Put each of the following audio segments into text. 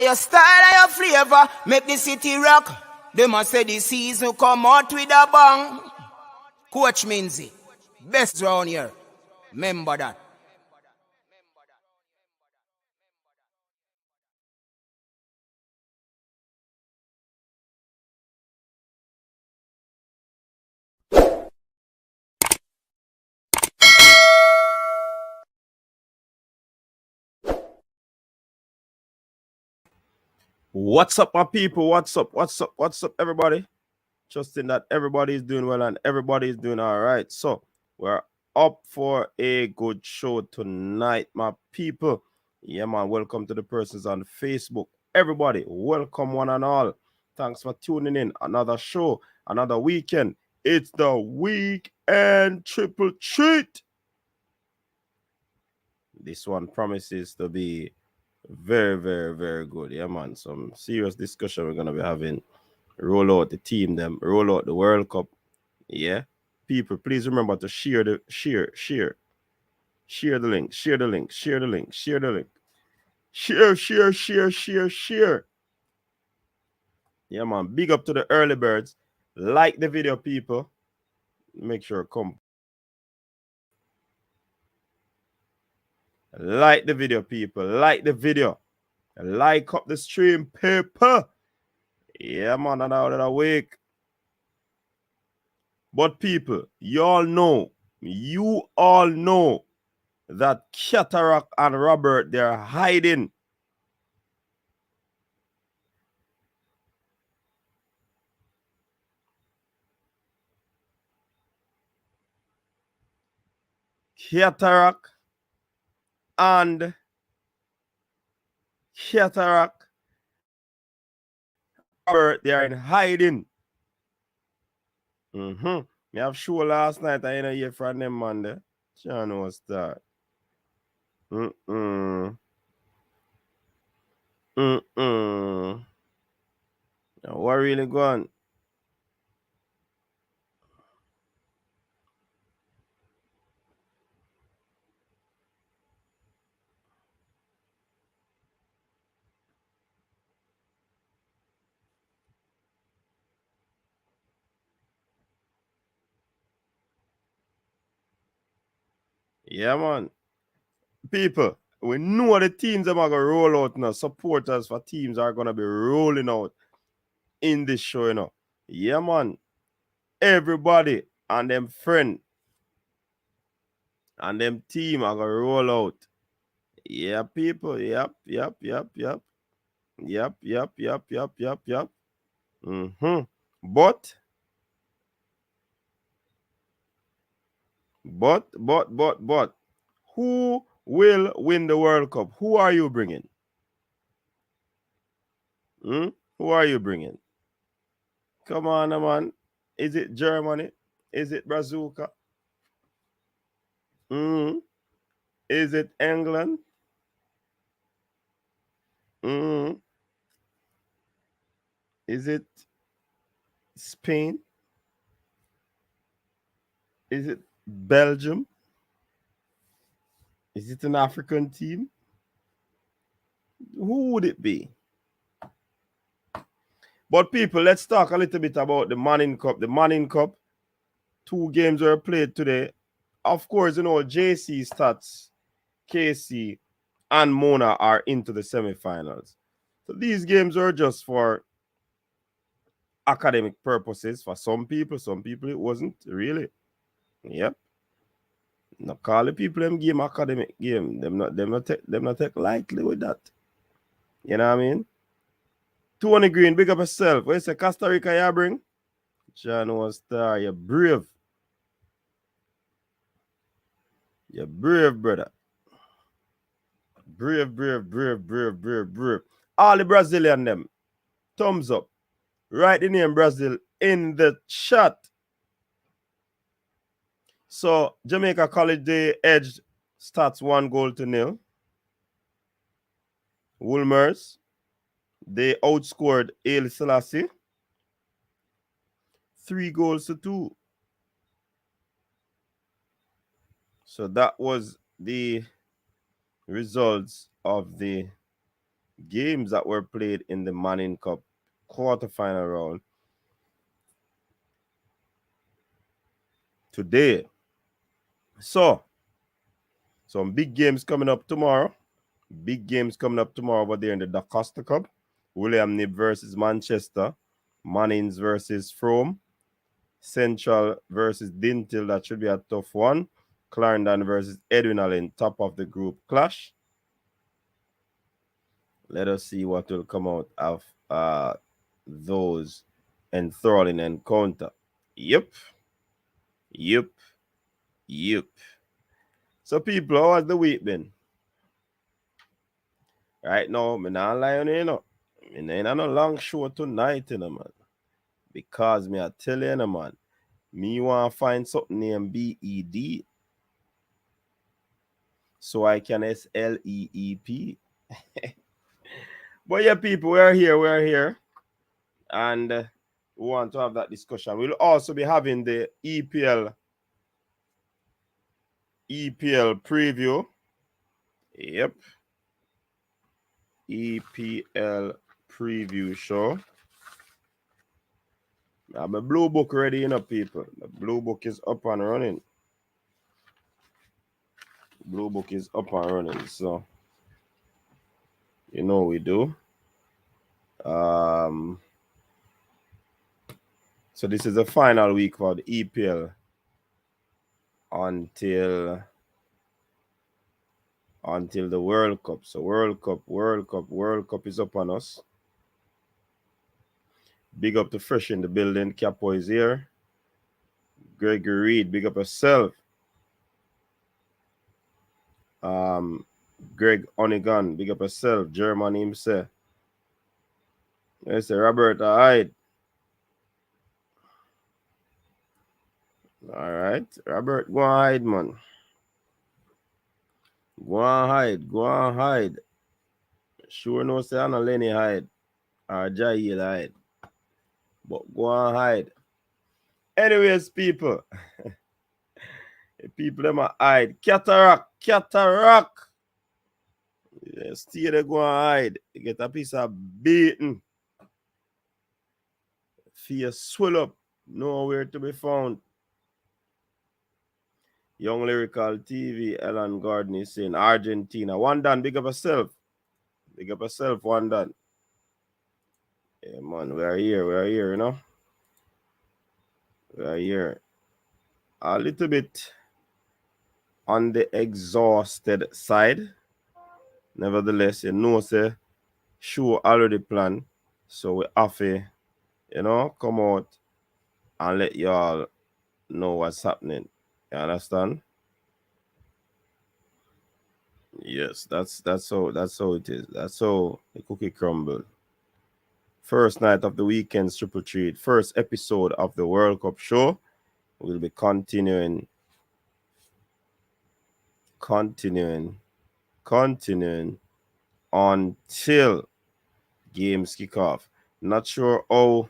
Your style and your flavor make the city rock. They must say the season come out with a bang. Coach Minzy, best round here. Remember that. What's up, my people? What's up, everybody? Trusting that everybody is doing well and everybody is doing all right. So, we're up for a good show tonight, my people. Yeah, man, welcome to the persons on Facebook. Everybody, welcome one and all. Thanks for tuning in. Another show, another weekend. It's the weekend triple treat. This one promises to be very, very, very good. Yeah, man. Some serious discussion we're gonna be having. Roll out the team, them, roll out the World Cup. Yeah. People, please remember to share the link, share the link. Share. Yeah, man. Big up to the early birds. Like the video, people. Make sure come. Like the video, people. Like the video. Like up the stream, paper. Yeah, man, another week. But people, you all know that Qatar and Robert, they're hiding. Qatar and Robert, they are in hiding. Me have show last night. I didn't hear from them, man. There. John was that. Now, what really going? Yeah, man. People, we know the teams are going to roll out now. Supporters for teams are going to be rolling out in this show, you know. Yeah, man. Everybody and them friend and them team are going to roll out. Yeah, people. Yep. But who will win the World Cup? Who are you bringing? Who are you bringing? Come on, man. Is it Germany? Is it Bazooka? Is it England? Is it Spain? Is it Belgium? Is it an African team? Who would it be? But people, let's talk a little bit about the Manning Cup. The Manning Cup, 2 games were played today. Of course, you know, JC Stats, KC, and Mona are into the semifinals. So these games are just for academic purposes for some people. Some people it wasn't really. Yep. Not call the people them game academic game. Them not take lightly with that. You know what I mean? Toney Green, big up yourself. What you say, Costa Rica you bring? John was star, you're brave. You're brave, brother. Brave. All the Brazilian them. Thumbs up. Write the name Brazil in the chat. So Jamaica College, they edged Stats 1-0. Wolmers, they outscored El Selassie 3-2. So that was the results of the games that were played in the Manning Cup quarterfinal round today. So, some big games coming up tomorrow. Big games coming up tomorrow over there in the Da Costa Cup. William Nib versus Manchester. Mannings versus Frome. Central versus Dintil. That should be a tough one. Clarendon versus Edwin Allen. Top of the group clash. Let us see what will come out of those enthralling encounter. Yep. So people, how has the week been? Right now, me not lying, you know. Me ain't on a long show tonight, you know, man. Because me I tell you, you know, man. Me want to find something named BED so I can SLEEP. But yeah, people, we're here. And we want to have that discussion. We'll also be having the EPL preview. Yep. EPL preview show. Now, my blue book ready, you know, people. The blue book is up and running. Blue book is up and running. So, you know we do. So this is the final week for the EPL until the World Cup. So World Cup is up on us. Big up to Fresh in the building. Capo is here. Gregory Reed, big up yourself. Greg Onigan, big up yourself. German himself. There's Robert Hyde. All right, Robert, go on hide, man. Go on hide. Sure no say I'm not Lenny hide or Jail hide. But go on hide. Anyways, people. People them a hide. Cataract. Yeah, stay there, go and hide. You get a piece of beaten. Face swell up. Nowhere to be found. Young Lyrical TV, Ellen Gordon is saying Argentina. One done, big up yourself. One done. Yeah, man, we are here, you know. We are here. A little bit on the exhausted side. Nevertheless, you know, say, show already planned. So we have to, you know, come out and let y'all know what's happening. You understand? Yes, that's how it is. That's how the cookie crumble. First night of the weekend's triple treat, first episode of the World Cup show. We'll be continuing until games kick off. Not sure how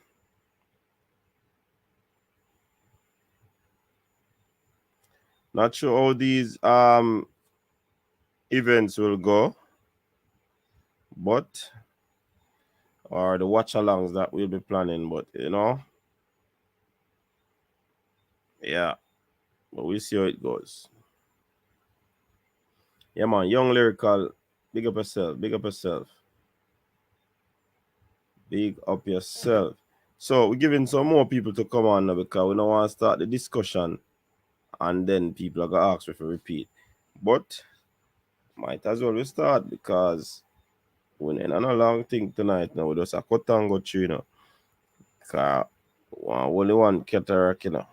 these events will go, but or the watch alongs that we'll be planning, but you know, yeah, but we'll see how it goes. Yeah, man, Young Lyrical, big up yourself. So we're giving some more people to come on now because we don't want to start the discussion and then people are going to ask me for repeat. But might as well we start because we're in a long thing tonight now. We just a cut and go through, you know. Because only one cataract, you know.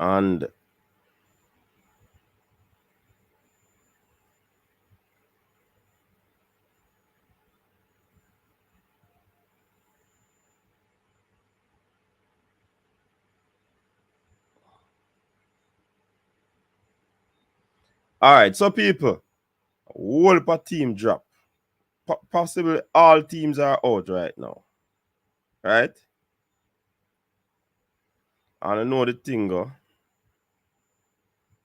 And all right, so people, whole per team drop. Possibly all teams are out right now. Right? And I know the thing go.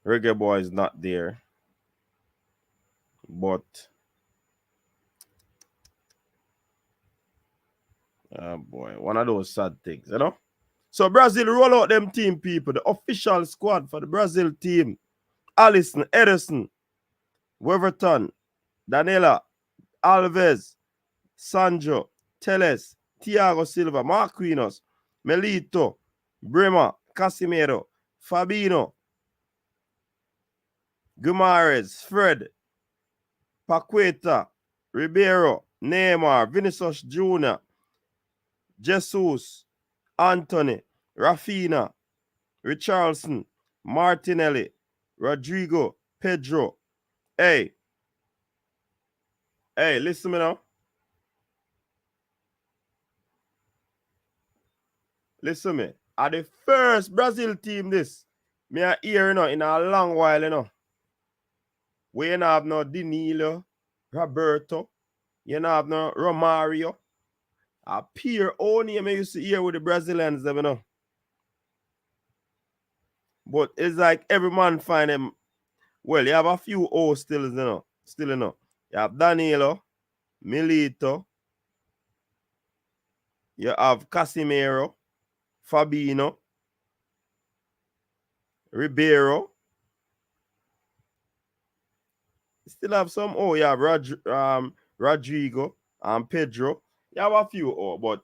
Reggae Boy is not there. But Oh boy, one of those sad things, you know. So Brazil roll out them team people, the official squad for the Brazil team. Alisson, Edison, Weverton, Danela, Alves, Sancho, Teles, Thiago Silva, Marquinhos, Melito, Bremer, Casimiro, Fabinho, Gumares, Fred, Paqueta, Ribeiro, Neymar, Vinicius Jr., Jesus, Anthony, Rafinha, Richarlison, Martinelli, Rodrigo, Pedro. Hey, listen me now. Listen me. Are the first Brazil team this. Me a hear, you know, in a long while, you know. We don't have no Danilo, Roberto. You don't have no Romario. A pure only I used to hear with the Brazilians, you know. But it's like every man find them. Well, you have a few O still, you know. Still, you know. You have Danilo, Milito. You have Casimiro, Fabinho, Ribeiro. You still have some. Oh, you have Rodrigo and Pedro. You have a few. Oh, but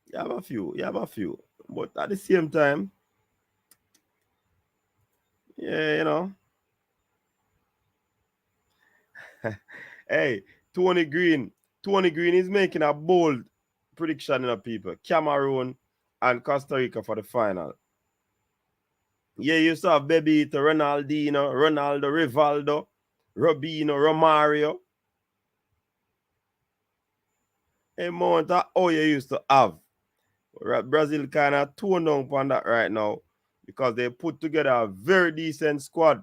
you have a few. You have a few. But at the same time, yeah, you know. Hey, Tony Green. Tony Green is making a bold prediction, you know, people. Cameroon and Costa Rica for the final. Yeah, you used to have Bebito, Ronaldinho, Ronaldo, Rivaldo, Robinho, Romario. Amount of how you used to have. Brazil kind of toned down on that right now because they put together a very decent squad.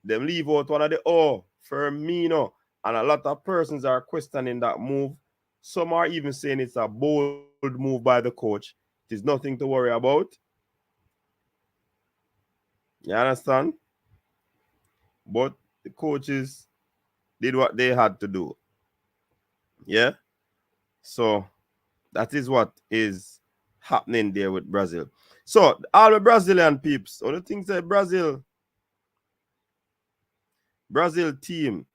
They leave out one of the Firmino, and a lot of persons are questioning that move. Some are even saying it's a bold move by the coach. It is nothing to worry about. You understand? But the coaches did what they had to do. Yeah? So that is what is happening there with Brazil. So all the Brazilian peeps, all the things that Brazil team.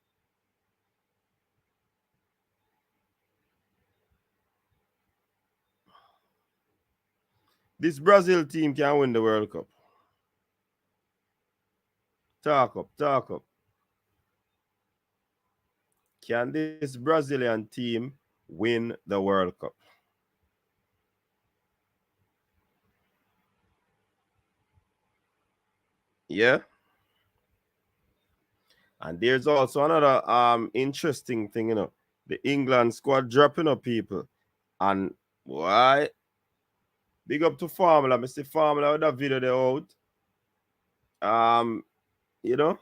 This Brazil team can win the World Cup. Talk up. Can this Brazilian team win the World Cup? Yeah. And there's also another interesting thing, you know. The England squad dropping up people. And why? Big up to Formula. Mr. Formula with that video they out. You know.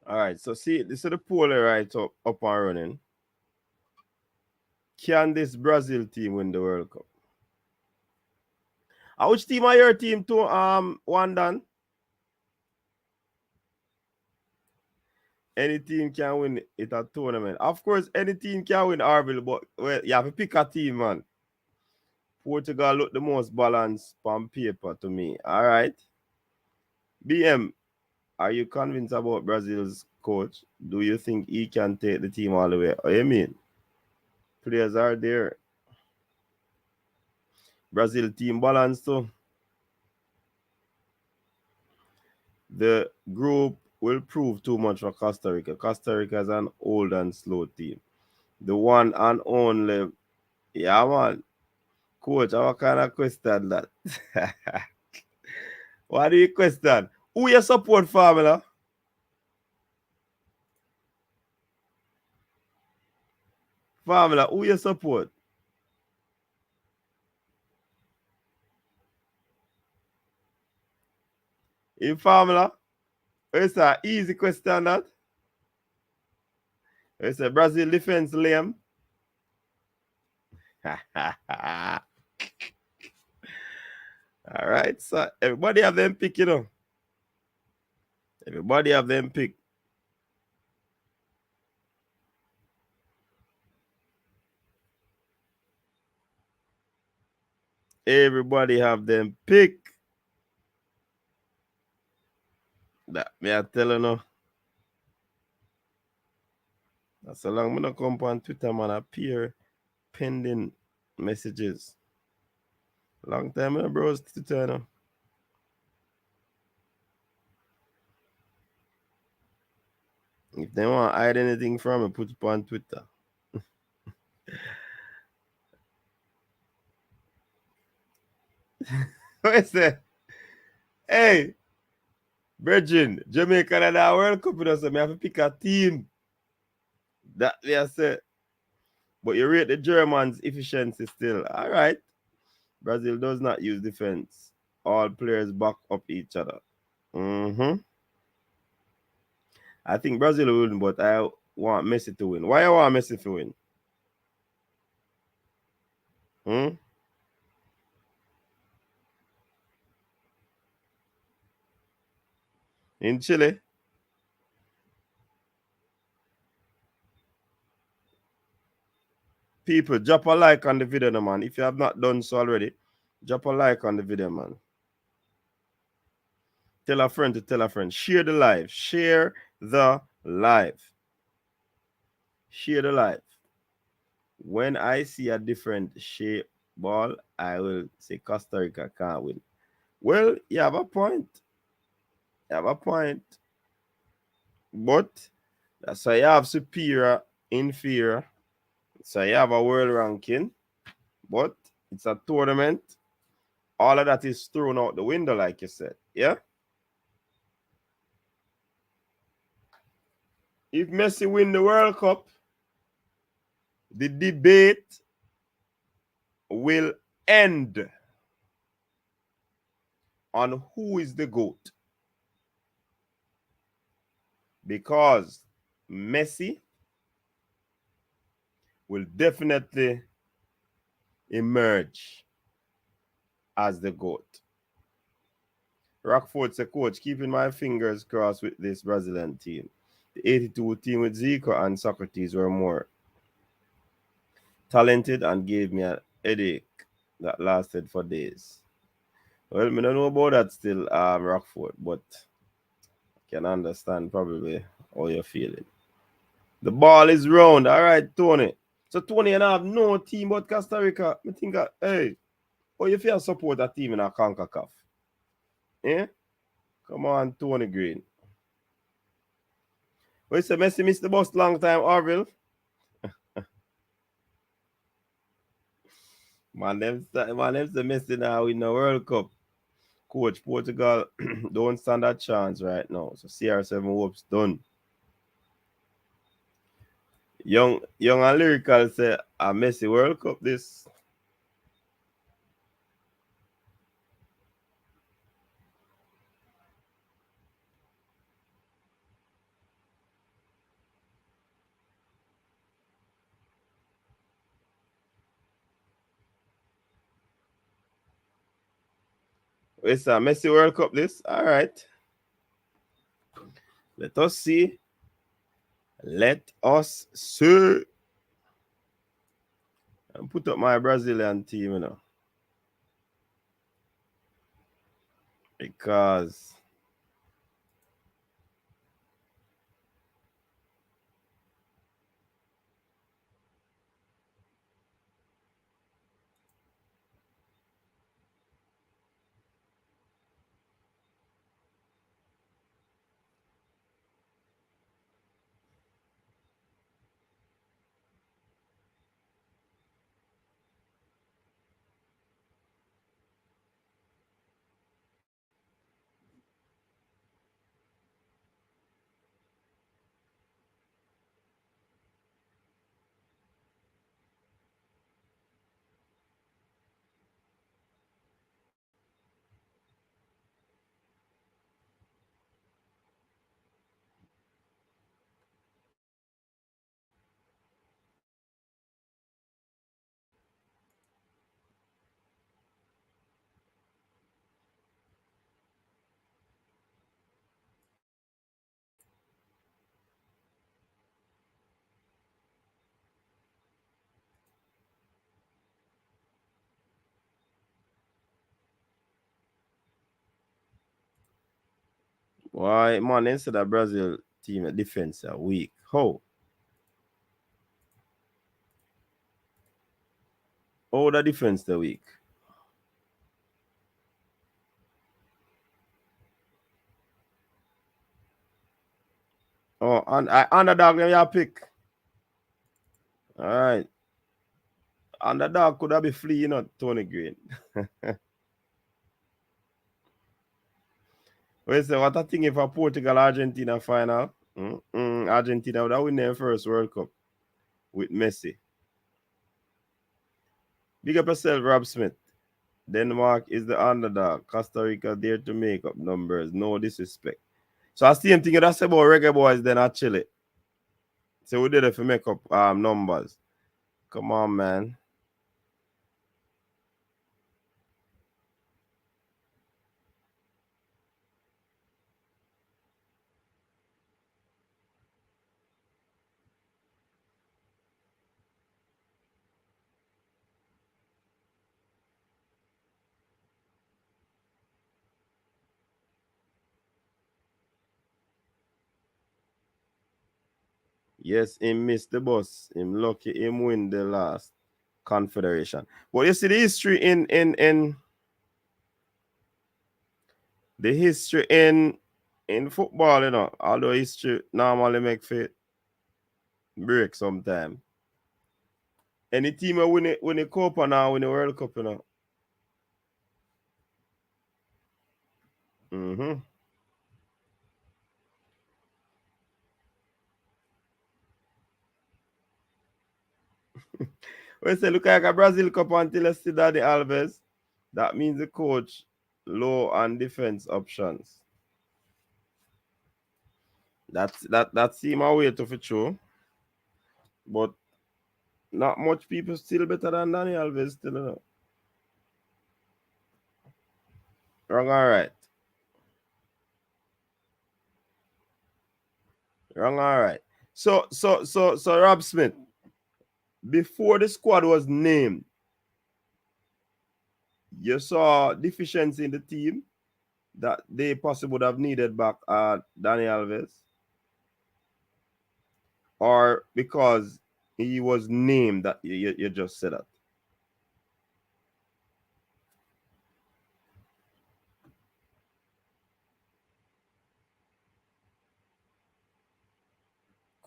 All right. So see, this is the poll right up and running. Can this Brazil team win the World Cup? Which team are your team to one done? Any team can win it a tournament. Of course, any team can win Arville, but well, you have to pick a team, man. Portugal look the most balanced on paper to me. All right. BM, are you convinced about Brazil's coach? Do you think he can take the team all the way? What do you mean? Players are there. Brazil team balance too. The group will prove too much for Costa Rica. Costa Rica is an old and slow team. The one and only, yeah man. Coach, what kind of question that? What do you question? Who you support, Formula? Formula, who you support? In Formula? It's an easy question that. It's a Brazil defense, Liam. All right, so everybody have them pick, you know. Everybody have them pick. Everybody have them pick. That me I tell you no. That's so long I'm gonna come on Twitter, man. Appear pending messages. Long time I browse Twitter now. If they want to hide anything from me, put it on Twitter. What is that? Hey, Virgin, Jamaica and the World Cup, you know, so I have to pick a team. That they I say. But you rate the Germans' efficiency still. All right. Brazil does not use defense. All players back up each other. Mm-hmm. I think Brazil will win, but I want Messi to win. Why I want Messi to win? Hmm? In Chile? People, drop a like on the video, no, man. If you have not done so already, drop a like on the video, man. Tell a friend to tell a friend. Share the live. Share the live. Share the live. When I see a different shape ball, I will say Costa Rica can't win. Well, you have a point. You have a point. But that's why you have superior, inferior. So you have a world ranking. But it's a tournament. All of that is thrown out the window, like you said. Yeah? If Messi win the World Cup, the debate will end on who is the GOAT. Because Messi will definitely emerge as the GOAT. Rockford said, Coach, keeping my fingers crossed with this Brazilian team. The 82 team with Zico and Socrates were more talented and gave me a headache that lasted for days. Well, I don't know about that still, Rockford, but I can understand probably how you're feeling. The ball is round. All right, Toney. So Toney and I have no team but Costa Rica. I think, hey, how you feel support a team in a CONCACAF? Yeah? Come on, Toney Green. Well, say Messi missed the bus long time, Orville. Man, say Messi now in the World Cup. Coach, Portugal don't stand a chance right now. So CR7 hopes done. Young and lyrical say a Messi World Cup this. It's a Messi World Cup this. All right. Let us see. Let us see. And put up my Brazilian team, you know. Because Why, man, instead of Brazil team defense are weak. How? Oh, the defense the weak. Oh, and underdog them you pick. All right. Underdog could have been flea, Tony Green. Well, say what I think if a Portugal Argentina final, Argentina would have win their first World Cup with Messi. Big up yourself, Rob Smith. Denmark is the underdog. Costa Rica there to make up numbers. No disrespect. So I see him thinking that's about reggae boys then actually. So we did it for make up numbers. Come on, man. Yes, him missed the bus. Him lucky him win the last confederation. But you see the history in the history in football, although history normally make fit break sometime. Any team will win a Copa now, win a World Cup. Mm-hmm. We say look like a Brazil Cup until I see Daddy Alves. That means the coach low on defense options. That seem a way to for true. But not much people still better than Danny Alves still. Wrong all right. Wrong all right. So Rob Smith, before the squad was named, you saw deficiency in the team that they possibly would have needed back Danny Alves, or because he was named that you just said that.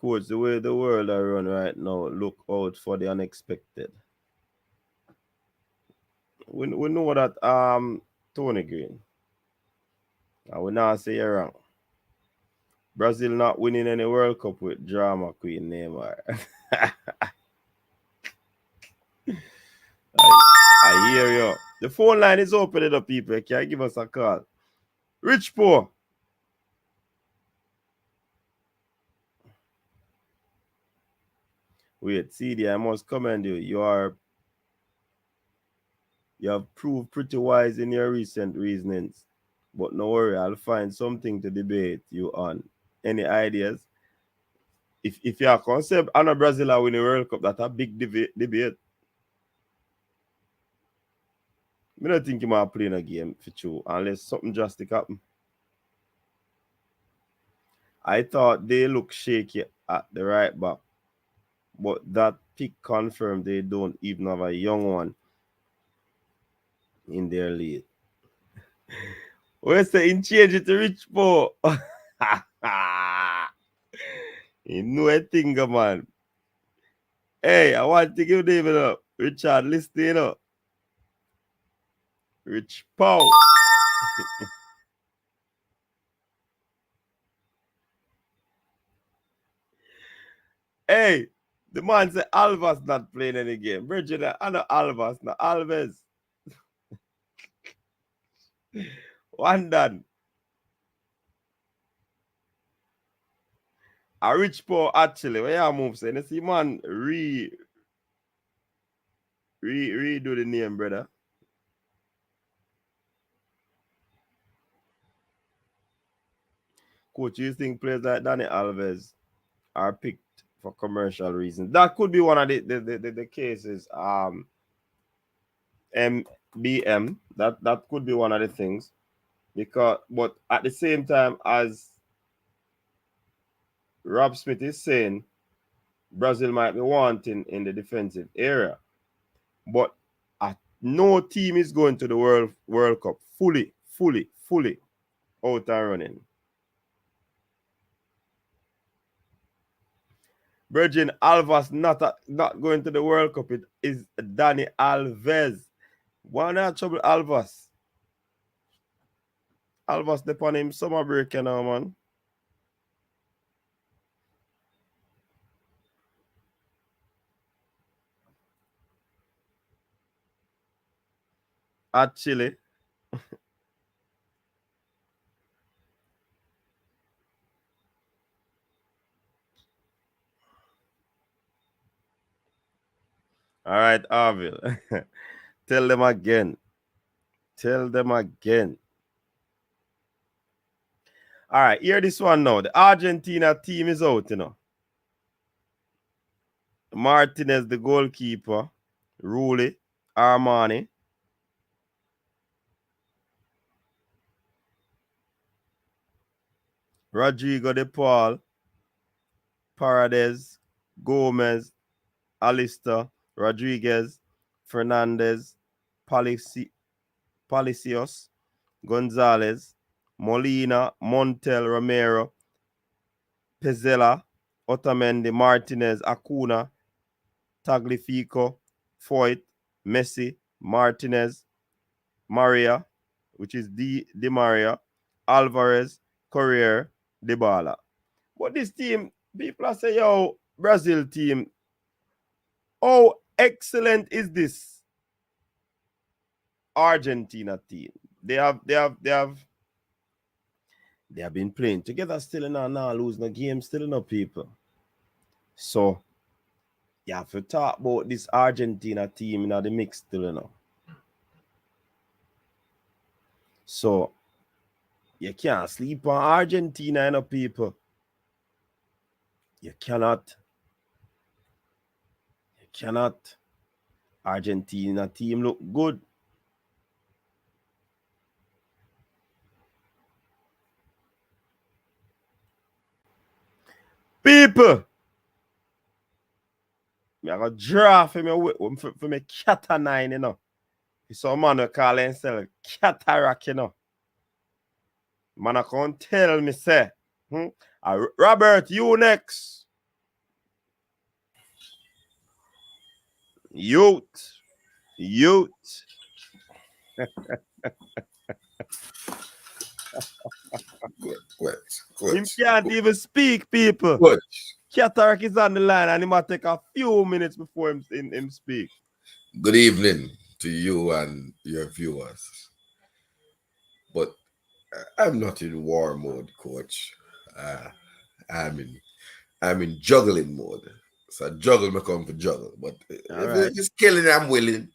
Coach, the way the world are run right now, look out for the unexpected. We know that Tony Green. I will not say you're wrong. Brazil not winning any World Cup with drama queen Neymar. I hear you. The phone line is open, to people. Can you give us a call? Rich poor. Wait, CD, I must commend you. You have proved pretty wise in your recent reasonings. But no worry, I'll find something to debate you on. Any ideas? If your concept Anna Brazil are win the World Cup, that's a big debate. I don't think you might play in a game for you unless something drastic happen. I thought they look shaky at the right back, but that pick confirmed they don't even have a young one in their lead. Where's the in change it to Rich Poor? You know a thing, man. Hey, I want to give David up. Richard, listen up. Rich Pow. Hey, the man said Alves not playing any game. Bridget, I know Alves, not Alves. One done. A rich poor actually. Where you move saying? You see man redo the name, brother. Coach, you think players like Danny Alves are picked for commercial reasons? That could be one of the cases. MBM. That could be one of the things. But at the same time, as Rob Smith is saying, Brazil might be wanting in the defensive area. But no team is going to the World Cup fully out and running. Virgin Alves not going to the World Cup. It is Danny Alves. Why not trouble Alves? Alves depend him summer break, you know, man. At Chile. All right, Arville. Tell them again. Tell them again. All right, hear this one now. The Argentina team is out, you know. Martinez, the goalkeeper. Rulli, Armani. Rodrigo de Paul. Paredes, Gomez, Alistair, Rodriguez, Fernandez, Palacios, Gonzalez, Molina, Montel, Romero, Pezzella, Otamendi, Martinez, Acuna, Tagliafico, Foyt, Messi, Martinez, Maria, which is Di Maria, Alvarez, Correa, Dybala. But this team, people are saying, yo, Brazil team, how excellent is this Argentina team? They have been playing together still and now losing a game still no people. So you have to talk about this Argentina team in the mix still, you know. So you can't sleep on Argentina, you know, people. You cannot. You cannot. Argentina team look good. People, I got draft for me Qatar 9, you know. Some man will call himself Cataract, you know. Man, I can't tell me, say. Robert, you next. Youth. Him can't even speak, people. Good. Cataract is on the line and he might take a few minutes before him speak. Good evening to you and your viewers. But I'm not in war mode, coach. I'm in juggling mode. So juggle me come for juggle. But if it's killing, I'm willing.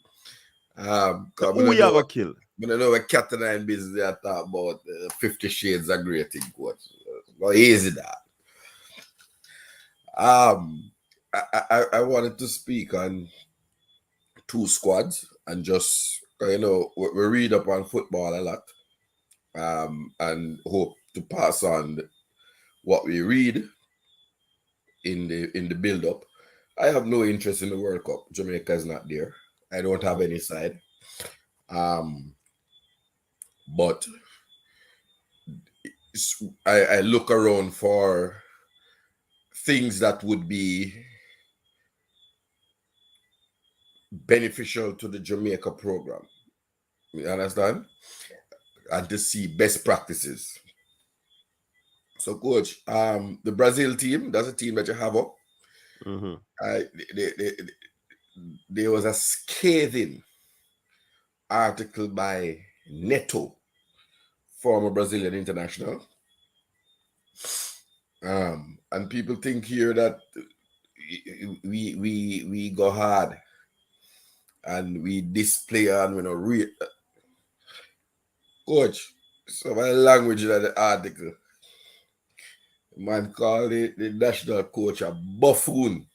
So who you gonna kill? I know what Captain and business they are talking about 50 Shades of Grey thing, coach. Well, easy that. I wanted to speak on two squads and just we read up on football a lot, and hope to pass on what we read in the build up. I have no interest in the World Cup. Jamaica is not there. I don't have any side. But I look around for things that would be beneficial to the Jamaica program. You understand? And to see best practices. So, coach, the Brazil team, that's a team that you have up. There was a scathing article by Neto, former Brazilian international. And people think here that we go hard and we display and we know real. Coach, so my language in the article, man called the national coach a buffoon.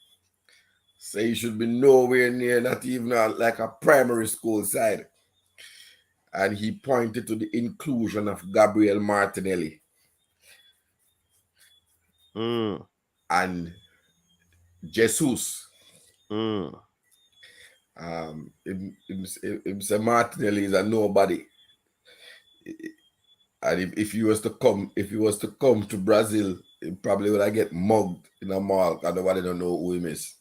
Say he should be nowhere near, not even like a primary school side. and he pointed to the inclusion of Gabriel Martinelli and Jesus. Him say Martinelli is a nobody, and if he was to come to Brazil, he probably would have get mugged in a mall because nobody don't know who he is.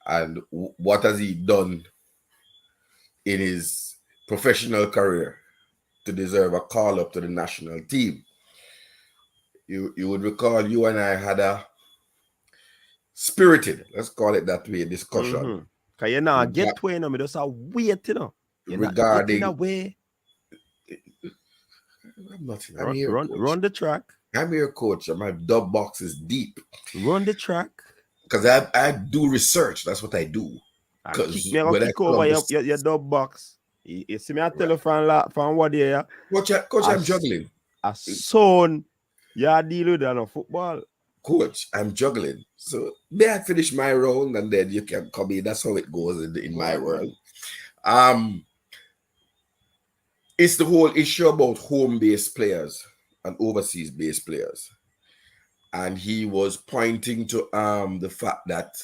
And what has he done in his professional career to deserve a call up to the national team? You would recall you and I had a spirited, let's call it that way, discussion. Cause you know, get to me just a wait, you know. You're regarding not away. I'm here, run the track. I'm here, coach. My dub box is deep. Run the track. Because I do research. That's what I do. Because when I over your dub box, you see me a telephone from what year? Coach, I'm juggling. A son, you deal with on football. Coach, I'm juggling. So may I finish my round and then you can come in. That's how it goes in my world. It's the whole issue about home-based players and overseas-based players. And he was pointing to the fact that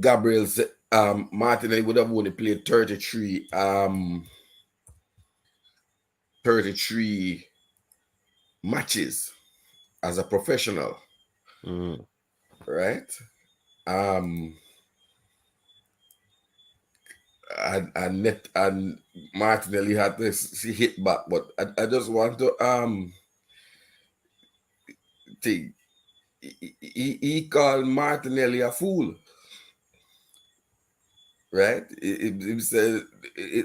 Gabriel's Martinelli would have only played 33 matches as a professional. Right? And Martinelli had this hit back, but I just want to think he called Martinelli a fool, right? It said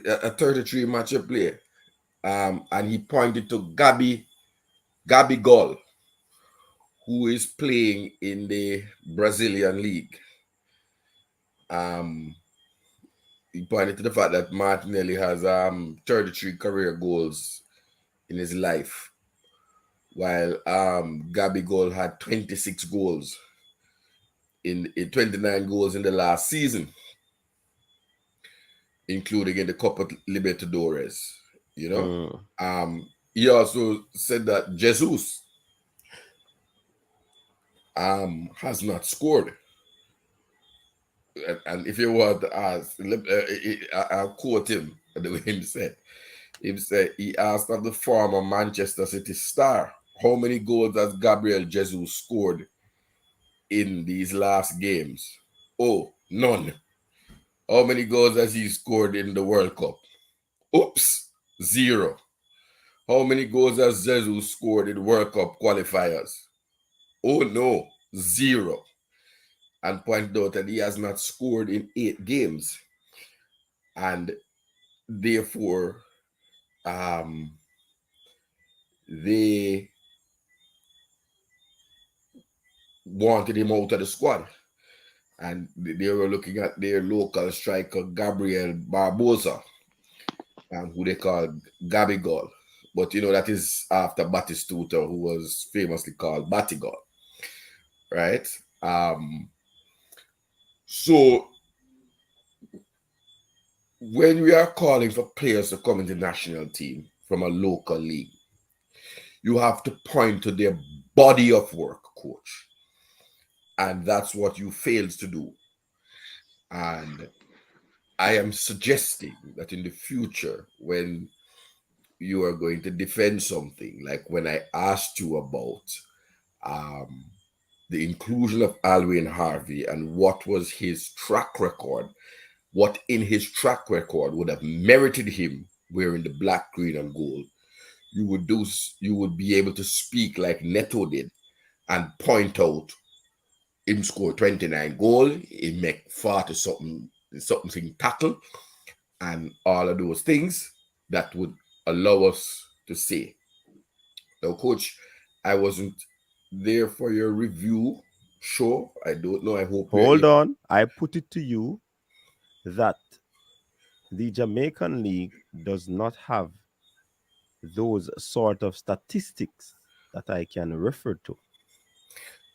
a 33 match player, and he pointed to Gabigol, who is playing in the Brazilian league. He pointed to the fact that Martinelli has 33 career goals in his life, while Gabigol had 26 goals in 29 goals in the last season, including in the Copa Libertadores. You know, he also said that Jesus has not scored. And if you want to ask, I'll quote him the way he said. He asked of the former Manchester City star, how many goals has Gabriel Jesus scored in these last games? Oh, none. How many goals has he scored in the World Cup? Oops, 0. How many goals has Jesus scored in World Cup qualifiers? Oh no, 0. And pointed out that he has not scored in 8 games. And therefore, they wanted him out of the squad. And they were looking at their local striker, Gabriel Barbosa, who they call Gabigol. But, you know, that is after Batistuta, who was famously called Batigol. Right? So, when we are calling for players to come into the national team from a local league, you have to point to their body of work, coach. And that's what you failed to do. And I am suggesting that in the future, when you are going to defend something, like when I asked you about the inclusion of Alwyn Harvey and what was his track record, what in his track record would have merited him wearing the black, green, and gold, you would be able to speak like Neto did and point out him score 29 goals, he make 40 something tackle, and all of those things that would allow us to say. Now, coach, I wasn't there for your review show. I don't know. I hope. Hold on. I put it to you that the Jamaican League does not have those sort of statistics that I can refer to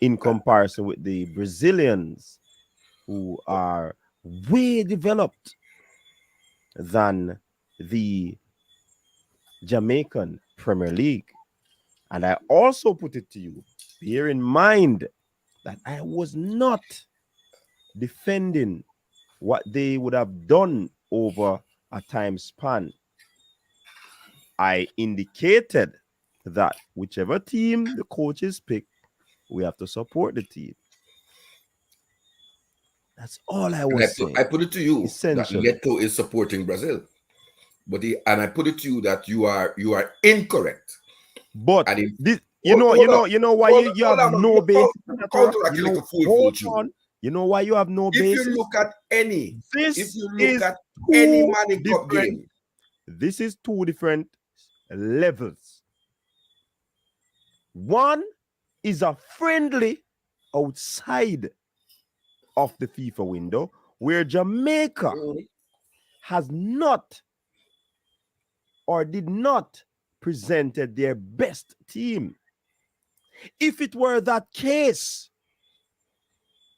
in comparison with the Brazilians, who are way developed. than the Jamaican Premier League. And I also put it to you, bear in mind that I was not defending what they would have done over a time span. I indicated that whichever team the coaches pick, we have to support the team. That's all I was saying. I put it to you that Essentially. Leto is supporting Brazil, and I put it to you that you are incorrect. But And this, you know why you have no base. You know why you have no basis. If you look at any any Money Cup game, this is two different levels. One is a friendly outside of the FIFA window, where Jamaica has not or did not presented their best team. If it were that case,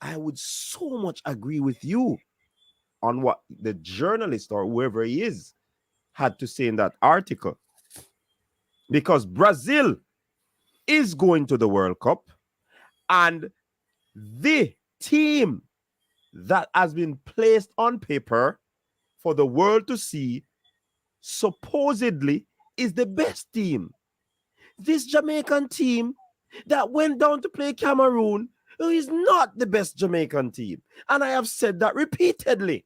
I would so much agree with you on what the journalist or whoever he is had to say in that article. Because Brazil is going to the World Cup, and the team that has been placed on paper for the world to see supposedly is the best team. This Jamaican team that went down to play Cameroon is not the best Jamaican team. And I have said that repeatedly.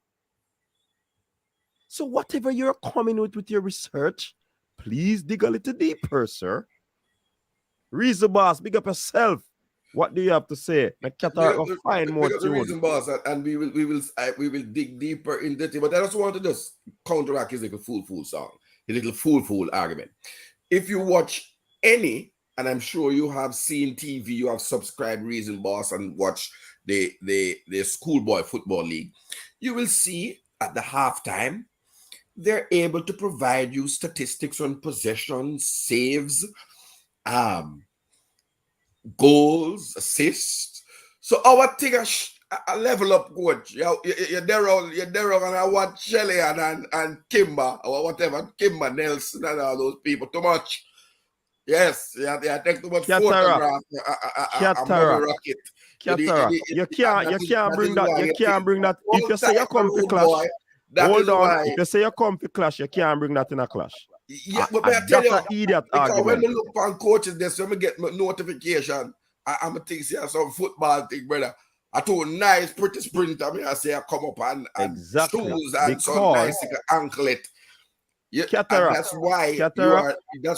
So whatever you're coming with your research, please dig a little deeper, sir. Reason Boss, big up yourself. What do you have to say? Qatar will find more the Reason Boss, and we will dig deeper into it. But I just want to just counteract his little fool song, his little fool argument. If you watch any, and I'm sure you have seen TV, you have subscribed Reason Boss and watch the schoolboy football league, you will see at the halftime they're able to provide you statistics on possessions, saves, goals, assists. So our thing a level up, coach. You're there and I want Shelley and Kimber or whatever, Kimber Nelson and all those people too much. Yes, yeah, take too much photograph. Rocket. You can't bring that. If you say you come for clash, hold on. If you say you come for clash, you can't bring that in a clash. Yeah, but I tell you, idiot because argument. when I look on coaches, there's when I get my notification, I'm a thing, see some football thing, brother. I told nice, pretty sprint. I mean, I say I come up and shoes and some nice anklet. Yeah, and that's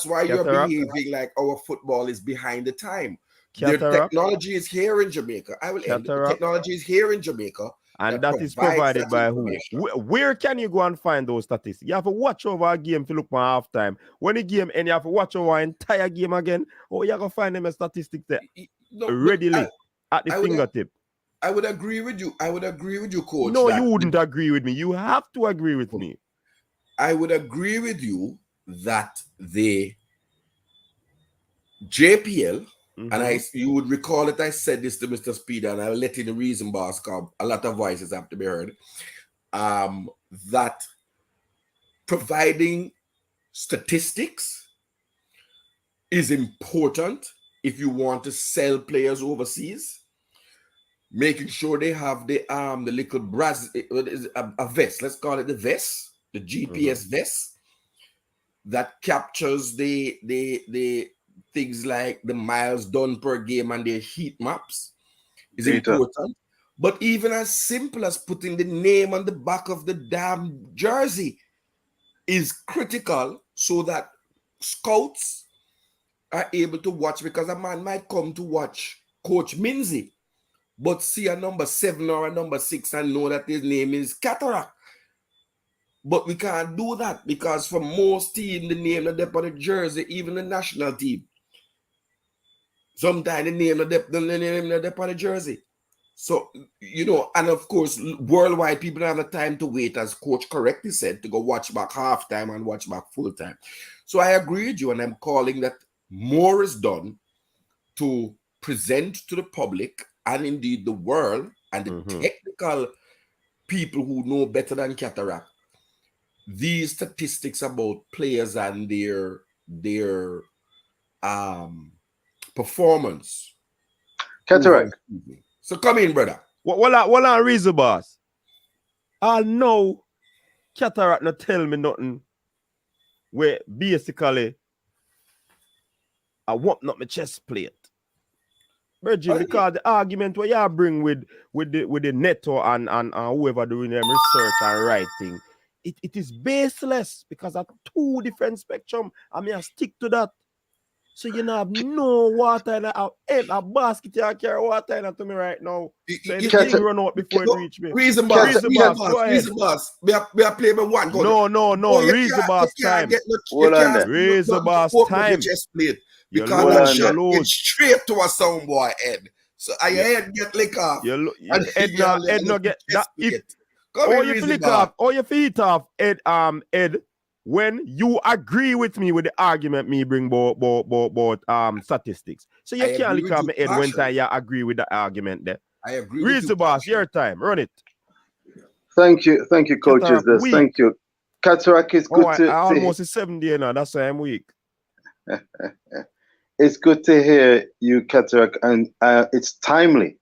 why you're behaving like our football is behind the time. The technology is here in Jamaica. I will end. The technology is here in Jamaica. And that is provided by who? Where can you go and find those statistics? You have to watch over a game to look for halftime. When the game ends, you have to watch over an entire game again. Or you have to find them a statistics there readily at the fingertip. I would agree with you. I would agree with you, coach. No, you wouldn't agree with me. You have to agree with me. I would agree with you that the JPL, and you would recall that I said this to Mr. Speeder, and I'll let in the Reason Boss come. A lot of voices have to be heard. That providing statistics is important if you want to sell players overseas. Making sure they have the little a vest. Let's call it the vest, the GPS vest that captures the things like the miles done per game and their heat maps is important. But even as simple as putting the name on the back of the damn jersey is critical so that scouts are able to watch, because a man might come to watch Coach Minzy but see a number 7 or a number 6 and know that his name is Qatar. But we can't do that because for most teams, the name that they put on the jersey, even the national team, sometimes the name that they put on the jersey. So, and of course, worldwide, people don't have the time to wait, as Coach correctly said, to go watch back halftime and watch back full time. So I agree with you, and I'm calling that more is done to present to the public and indeed the world and the technical people who know better than Cataract these statistics about players and their performance. Cataract. So come in, brother. What on reason, boss? I know Cataract not tell me nothing. Where basically I want not my chest plate. Virgin, because the argument where you bring with the Neto and whoever doing them research and writing, it is baseless because of two different spectrum. I mean, I stick to that. So you know, have no water in a basket you carry water in to me right now. So anything run out before it reach me. Reason boss. Go ahead. Reason boss. We are playing one. No. Reason boss time. Reason boss time. Because you get straight to a soundboy head. So your head get lick off. Head no get that. Or you flick off, or you feet off, Ed, when you agree with me with the argument me bring about statistics. So you can't lick off my head when time you agree with the argument there. I agree with you. Reason boss, your time. Run it. Thank you, coaches. Thank you. Cataract is good to I almost is 7 days now. That's why I'm weak. It's good to hear you, Cataract, and it's timely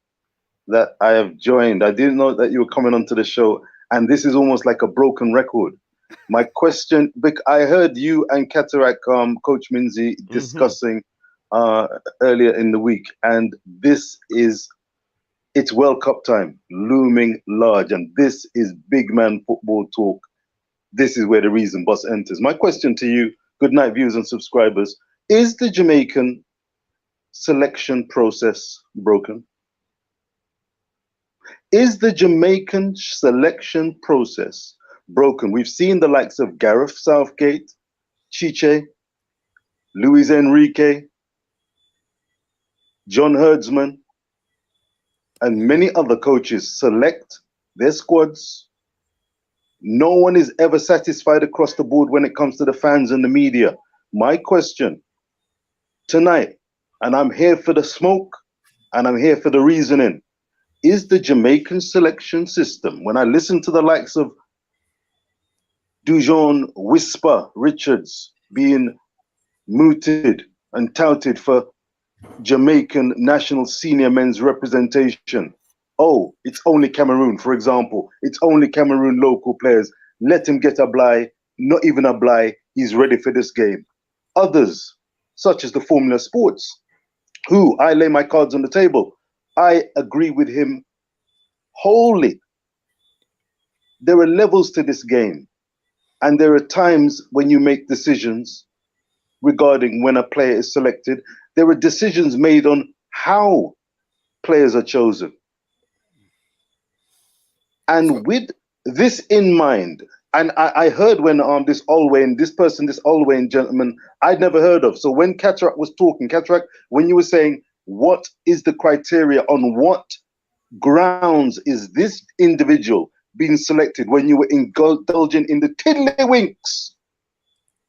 that I have joined. I didn't know that you were coming onto the show, and this is almost like a broken record. My question, I heard you and Cataract, Coach Minzy, discussing earlier in the week, and it's World Cup time, looming large, and this is big man football talk. This is where the reason boss enters. My question to you, good night viewers and subscribers, is the Jamaican selection process broken? Is the Jamaican selection process broken? We've seen the likes of Gareth Southgate, Chiche, Luis Enrique, John Herdsman, and many other coaches select their squads. No one is ever satisfied across the board when it comes to the fans and the media. My question tonight, and I'm here for the smoke and I'm here for the reasoning, is the Jamaican selection system, when I listen to the likes of Dujon, Whisper, Richards being mooted and touted for Jamaican national senior men's representation. Oh, it's only Cameroon, for example. It's only Cameroon local players. Let him get a bly, not even a bly. He's ready for this game. Others, such as the Formula Sports, who I lay my cards on the table. I agree with him wholly. There are levels to this game, and there are times when you make decisions regarding when a player is selected. There are decisions made on how players are chosen. And with this in mind, and I heard when this Allwayne gentleman, I'd never heard of. So when Cataract was talking, Cataract, when you were saying, what is the criteria, on what grounds is this individual being selected, when you were indulging in the tiddlywinks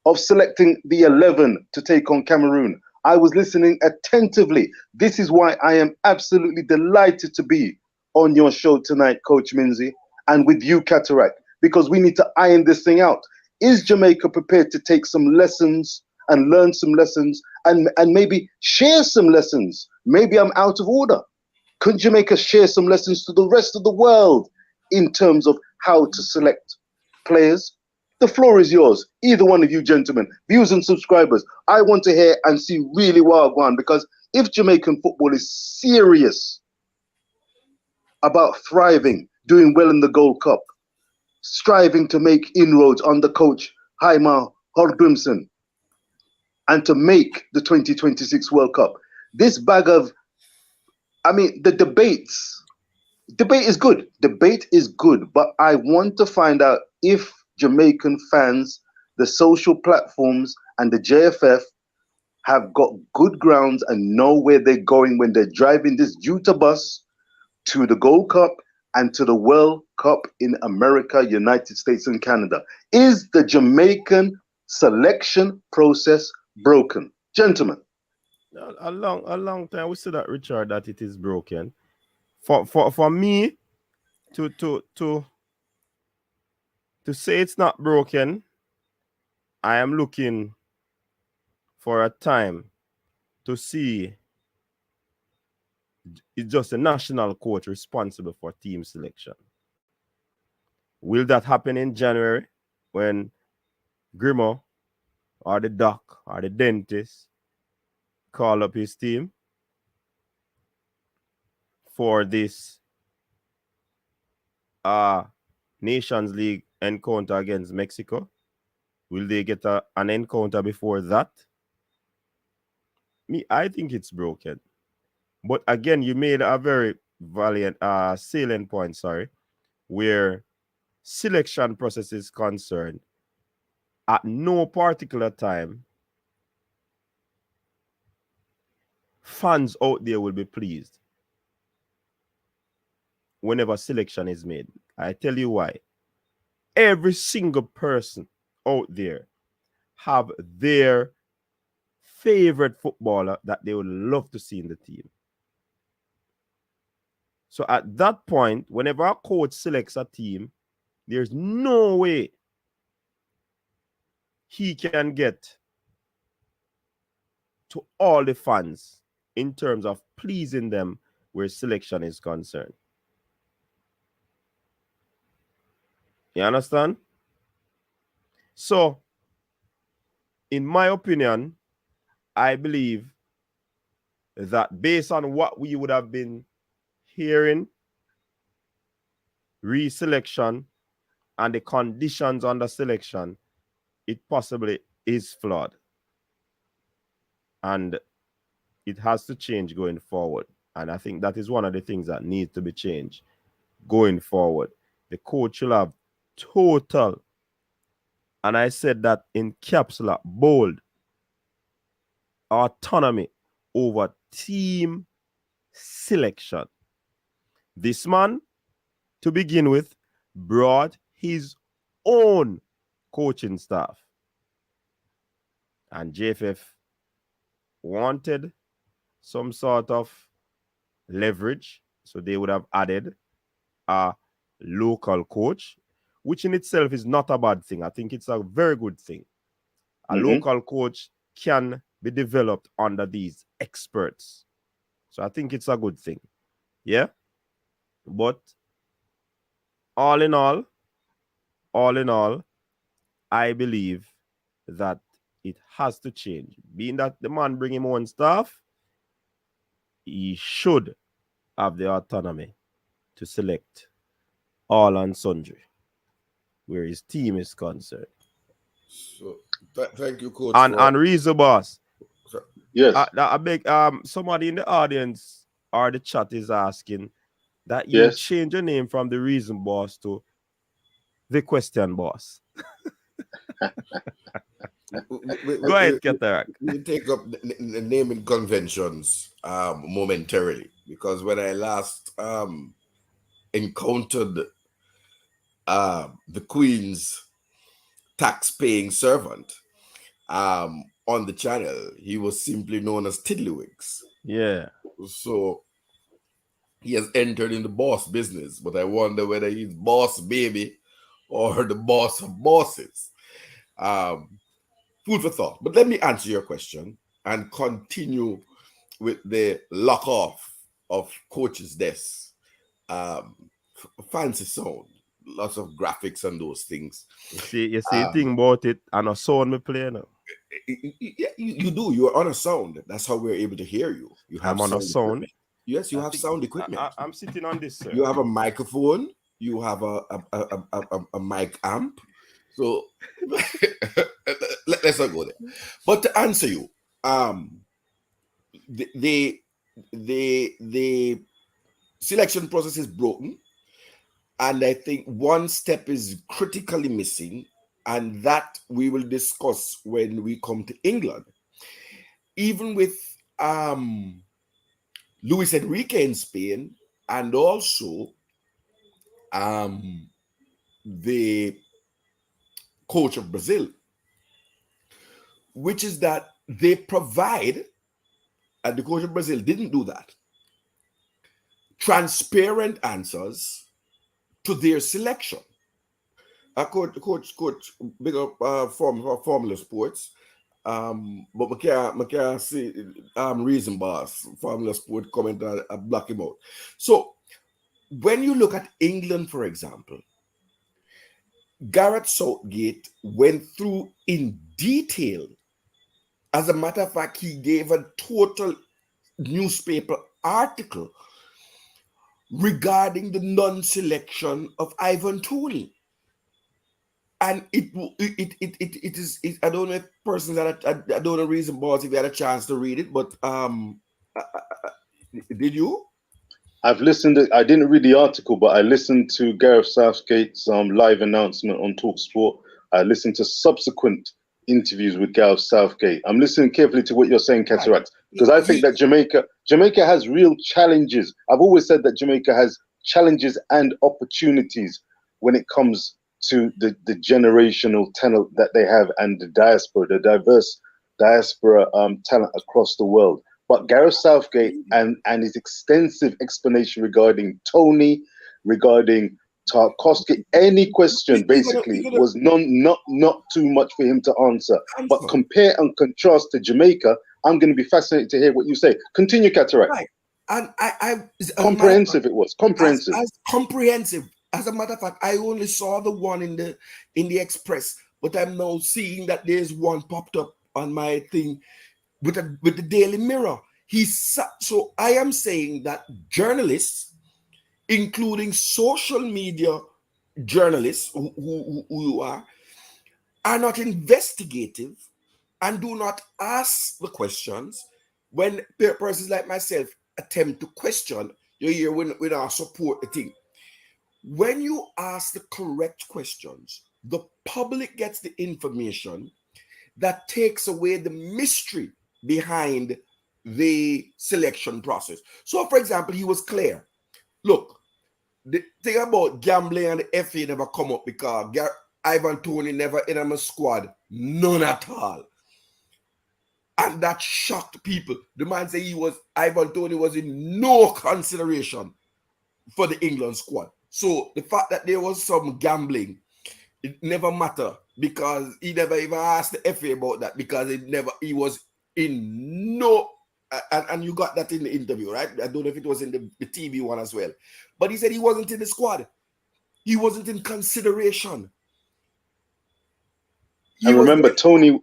of selecting the 11 to take on Cameroon, I was listening attentively. This is why I am absolutely delighted to be on your show tonight, Coach Minzy, and with you, Cataract, because we need to iron this thing out. Is Jamaica prepared to take some lessons and learn some lessons and maybe share some lessons? Maybe I'm out of order. Could Jamaica share some lessons to the rest of the world in terms of how to select players? The floor is yours, either one of you gentlemen, viewers and subscribers. I want to hear and see really Wagwan, because if Jamaican football is serious about thriving, doing well in the Gold Cup, striving to make inroads under coach Jaime Horgrimson, and to make the 2026 World Cup, this bag of, the debate is good. Debate is good, but I want to find out if Jamaican fans, the social platforms, and the JFF have got good grounds and know where they're going when they're driving this Juta bus to the Gold Cup and to the World Cup in America, United States, and Canada. Is the Jamaican selection process broken? Gentlemen. A long time we said that, Richard, that it is broken. For me to To say it's not broken, I am looking for a time to see it's just a national coach responsible for team selection. Will that happen in January when Grimo or the doc or the dentist call up his team for this Nations League encounter against Mexico? Will they get an encounter before that? I think it's broken. But again, you made a very valiant, salient point, where selection process is concerned. At no particular time, fans out there will be pleased whenever selection is made. I tell you why. Every single person out there have their favorite footballer that they would love to see in the team. So at that point, whenever a coach selects a team, there's no way he can get to all the fans in terms of pleasing them where selection is concerned. You understand? So, in my opinion, I believe that based on what we would have been hearing, reselection, and the conditions under selection, it possibly is flawed. And it has to change going forward. And I think that is one of the things that needs to be changed going forward. The coach will have total, and I said that in caps lock, bold, autonomy over team selection. This man, to begin with, brought his own coaching staff. And JFF wanted some sort of leverage, so they would have added a local coach, which in itself is not a bad thing. I think it's a very good thing. A local coach can be developed under these experts. So I think it's a good thing. Yeah. But all in all, I believe that it has to change. Being that the man bring him own staff, he should have the autonomy to select all and sundry where his team is concerned. So thank you, coach. And reason, boss. Yes. I beg somebody in the audience or the chat is asking that you change your name from the reason boss to the question boss. Go ahead, Qatar. We take up the naming conventions momentarily, because when I last encountered the Queen's tax-paying servant on the channel, he was simply known as Tiddlywinks. Yeah. So he has entered in the boss business, but I wonder whether he's boss baby or the boss of bosses. Food for thought. But let me answer your question and continue with the lock off of coach's desk. Fancy sound, lots of graphics and those things. You see the thing about it, and a sound me play now. You do. You are on a sound. That's how we're able to hear you. You have I'm on a sound. Equipment. Yes, you have sound equipment. I'm sitting on this, sir. You have a microphone. You have a mic amp. So let's not go there. But to answer you, the selection process is broken, and I think one step is critically missing, and that we will discuss when we come to England. Even with Luis Enrique in Spain, and also the coach of Brazil, which is that they provide, and the coach of Brazil didn't do that, transparent answers to their selection. Coach, big up Formula Sports. But I can't see reason boss Formula Sport comment and block him out. So when you look at England, for example, Gareth Southgate went through in detail. As a matter of fact, he gave a total newspaper article regarding the non-selection of Ivan Toney. And it is I don't know if persons that I don't know reason boss if you had a chance to read it, but did you? I've listened. I didn't read the article, but I listened to Gareth Southgate's live announcement on TalkSport. I listened to subsequent interviews with Gareth Southgate. I'm listening carefully to what you're saying, Cataract, because I think that Jamaica has real challenges. I've always said that Jamaica has challenges and opportunities when it comes to the generational talent that they have and the diaspora, the diverse diaspora talent across the world. But Gareth Southgate and his extensive explanation regarding Toney, regarding Tarkowski, any question basically was not too much for him to answer. But compare and contrast to Jamaica, I'm going to be fascinated to hear what you say. Continue, Cataract. Right. And comprehensive. It was comprehensive. As comprehensive. As a matter of fact, I only saw the one in the Express, but I'm now seeing that there's one popped up on my thing with the Daily Mirror. So I am saying that journalists, including social media journalists who you are not investigative and do not ask the questions when persons like myself attempt to question. You hear when I support the thing. When you ask the correct questions, the public gets the information that takes away the mystery behind the selection process. So, for example, he was clear. Look, the thing about gambling and the FA never come up because Ivan Toney never in my squad. None at all. And that shocked people. The man said Ivan Toney was in no consideration for the England squad. So the fact that there was some gambling, it never mattered because he never even asked the FA about that because he was in no, and you got that in the interview, right? I don't know if it was in the TV one as well. But he said he wasn't in the squad. He wasn't in consideration. And remember, Toney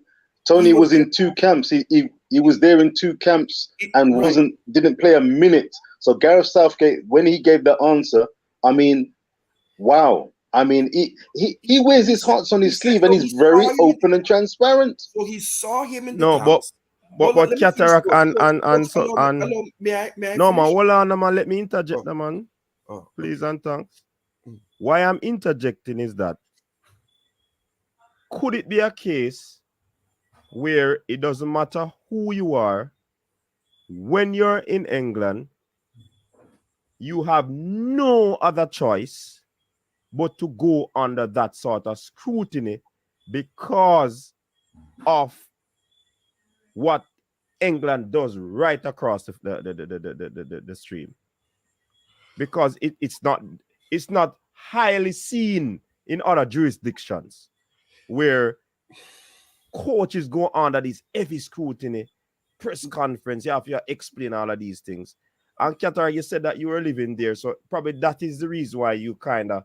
was in two camps. He was there in two camps and didn't play a minute. So Gareth Southgate, when he gave the answer, I mean, wow. I mean, he wears his hearts on his sleeve and he's very open and transparent. So he saw him in the camps. But Cataract and may I no man, hold on, man. Let me interject, man. Please and thanks. Why I'm interjecting is that could it be a case where it doesn't matter who you are, when you're in England, you have no other choice but to go under that sort of scrutiny because of what England does right across the stream? Because it's not highly seen in other jurisdictions where coaches go under this heavy scrutiny, press conference, you have to explain all of these things. And Qatar, you said that you were living there, so probably that is the reason why you kind of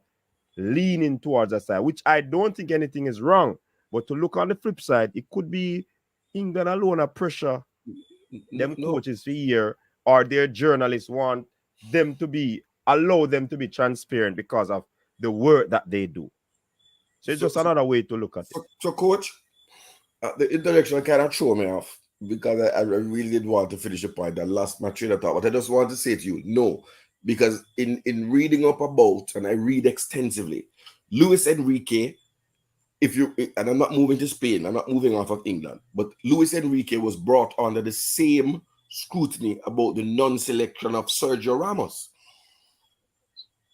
leaning towards that side, which I don't think anything is wrong. But to look on the flip side, it could be England alone a pressure them coaches for year, or their journalists want them to allow them to be transparent because of the work that they do. So it's just another way to look at it. So coach, the introduction kind of threw me off because I really didn't want to finish the point. I lost my train of thought, but I just want to say to you, no, because in reading up about, and I read extensively, Luis Enrique, and I'm not moving to Spain, I'm not moving off of England, but Luis Enrique was brought under the same scrutiny about the non-selection of Sergio Ramos.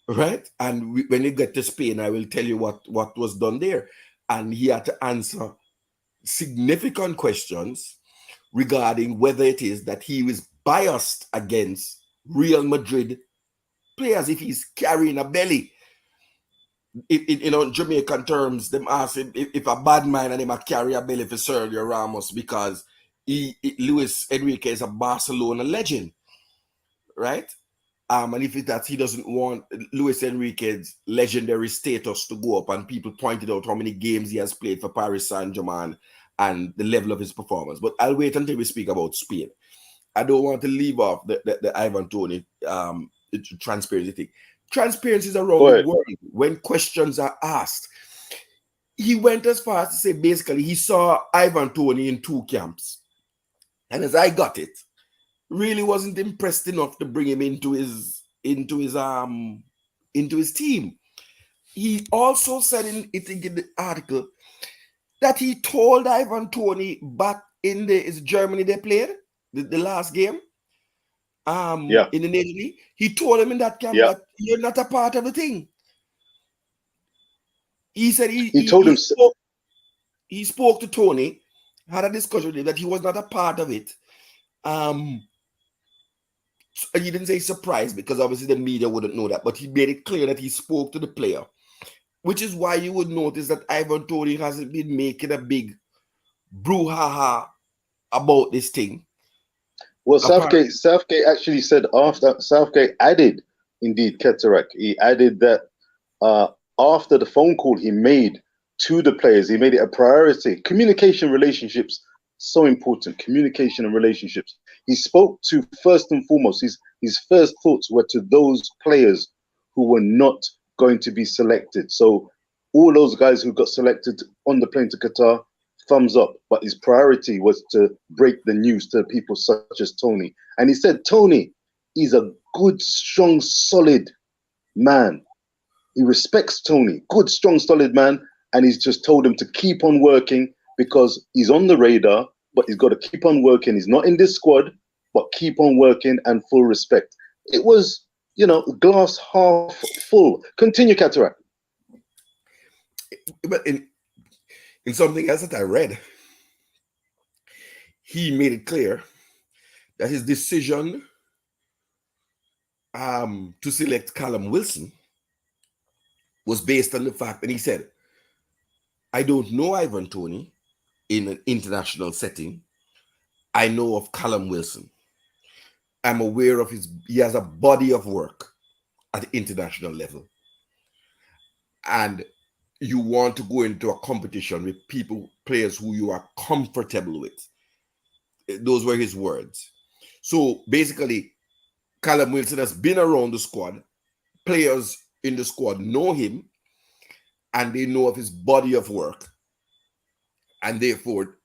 Right? And when you get to Spain, I will tell you what was done there. And he had to answer significant questions regarding whether it is that he was biased against Real Madrid players if he's carrying a belly. Jamaican terms, them ask him if a bad man and him a carry a belly for Sergio Ramos because Luis Enrique is a Barcelona legend, right? And if it's that he doesn't want Luis Enrique's legendary status to go up, and people pointed out how many games he has played for Paris Saint-Germain and the level of his performance. But I'll wait until we speak about Spain. I don't want to leave off the Ivan Toney transparency thing. Transparency is around the world when questions are asked. He went as far as to say basically he saw Ivan Toney in 2 camps. And as I got it, really wasn't impressed enough to bring him into his team. He also said in the article that he told Ivan Toney back in is Germany they played the last game in the Nation League. He told him in that camp that you're not a part of the thing. He said he spoke to Toney, had a discussion with him that he was not a part of it. He didn't say surprised because obviously the media wouldn't know that, but he made it clear that he spoke to the player, which is why you would notice that Ivan Toney hasn't been making a big brouhaha about this thing. Well, Southgate actually said after Southgate added, indeed, Keterak, he added that after the phone call he made to the players, he made it a priority. Communication, relationships, so important. Communication and relationships. He spoke to, first and foremost, his first thoughts were to those players who were not going to be selected. So all those guys who got selected on the plane to Qatar, thumbs up. But his priority was to break the news to people such as Toney. And he said, Toney, he's a good, strong, solid man. He respects Toney, good, strong, solid man. And he's just told him to keep on working because he's on the radar, but he's got to keep on working. He's not in this squad, but keep on working and full respect. It was, glass half full. Continue, Cataract. But in something else that I read, he made it clear that his decision to select Callum Wilson was based on the fact that he said, I don't know Ivan Toney in an international setting. I know of Callum Wilson. I'm aware of he has a body of work at the international level. And you want to go into a competition with players who you are comfortable with. Those were his words. So basically, Callum Wilson has been around the squad. Players in the squad know him and they know of his body of work. And therefore,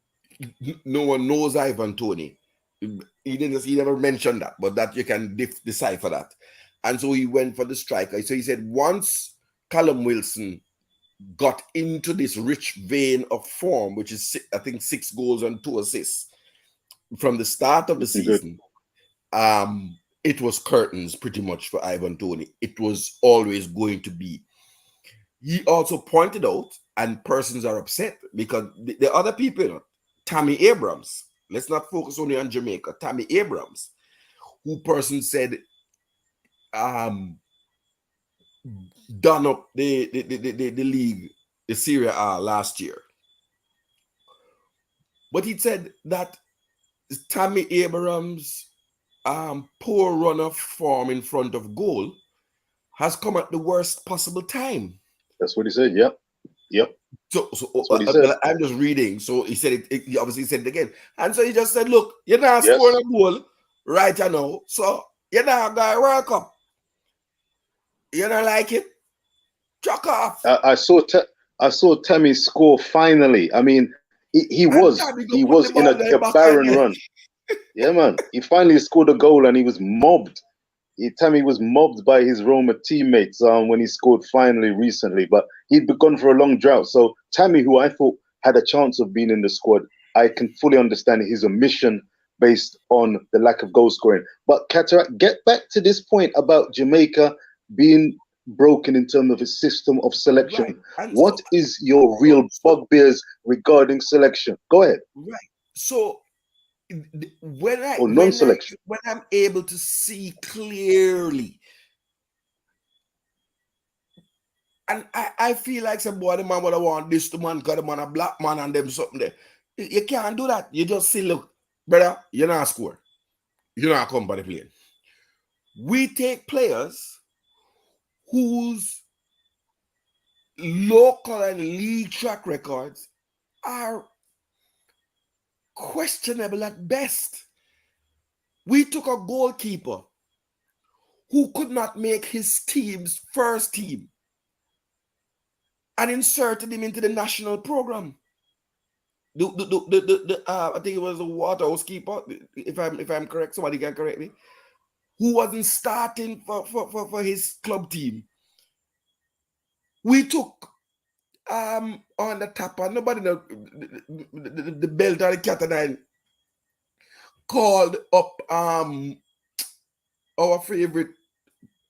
no one knows Ivan Toney. He never mentioned that, but that you can decipher that. And so he went for the striker. So he said once Callum Wilson got into this rich vein of form, which is, I think, 6 goals and 2 assists from the start of the season, it was curtains pretty much for Ivan Toney. It was always going to be. He also pointed out, and persons are upset because the other people, Tammy Abrams, let's not focus only on Jamaica, Tammy Abrams, who person said done up the league, the Serie A last year. But he said that Tammy Abrams' poor run of form in front of goal has come at the worst possible time. That's what he said. Yep. So I'm just reading. So he said it. He obviously said it again, and so he just said, "Look, you're not scoring a goal right now, so you're not going World Cup. You don't like it? Chuck off." I saw Tammy score finally. I mean, he was in a barren run. Yeah, man. He finally scored a goal, and he was mobbed. Tammy was mobbed by his Roma teammates when he scored finally recently, but he'd gone for a long drought. So Tammy, who I thought had a chance of being in the squad, I can fully understand his omission based on the lack of goal scoring. But Cataract, get back to this point about Jamaica being broken in terms of its system of selection. Right. What is your real bugbears regarding selection? Go ahead. Right. So when I'm able to see clearly And I feel like some boy, the man would have want this to man, because the man a black man and them something there. You can't do that. You just say, look, brother, you're not score. You're not come by the plane. We take players whose local and league track records are questionable at best. We took a goalkeeper who could not make his team's first team and inserted him into the national program. I think it was the Waterhouse keeper, if I'm correct, somebody can correct me, who wasn't starting for his club team. We took on the top, and nobody know the belt or the Qatar called up our favorite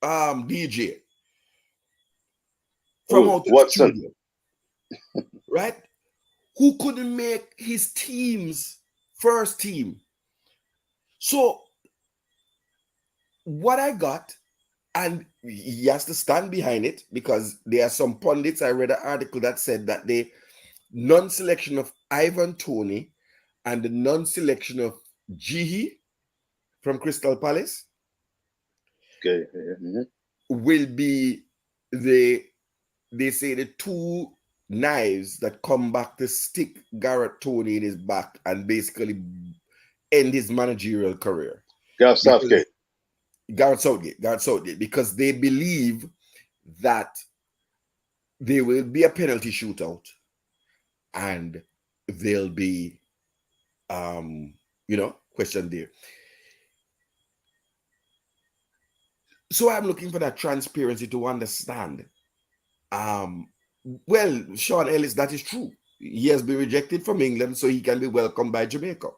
DJ from out the studio, right? Who couldn't make his team's first team. So what I got, and he has to stand behind it, because there are some pundits, I read an article that said that the non-selection of Ivan Toney and the non-selection of Jihi from Crystal Palace will be they say the two knives that come back to stick Gareth Toney in his back and basically end his managerial career. Gareth Southgate, because they believe that there will be a penalty shootout and there'll be question there. So I'm looking for that transparency to understand. Well, Sean Ellis, that is true. He has been rejected from England, so he can be welcomed by Jamaica.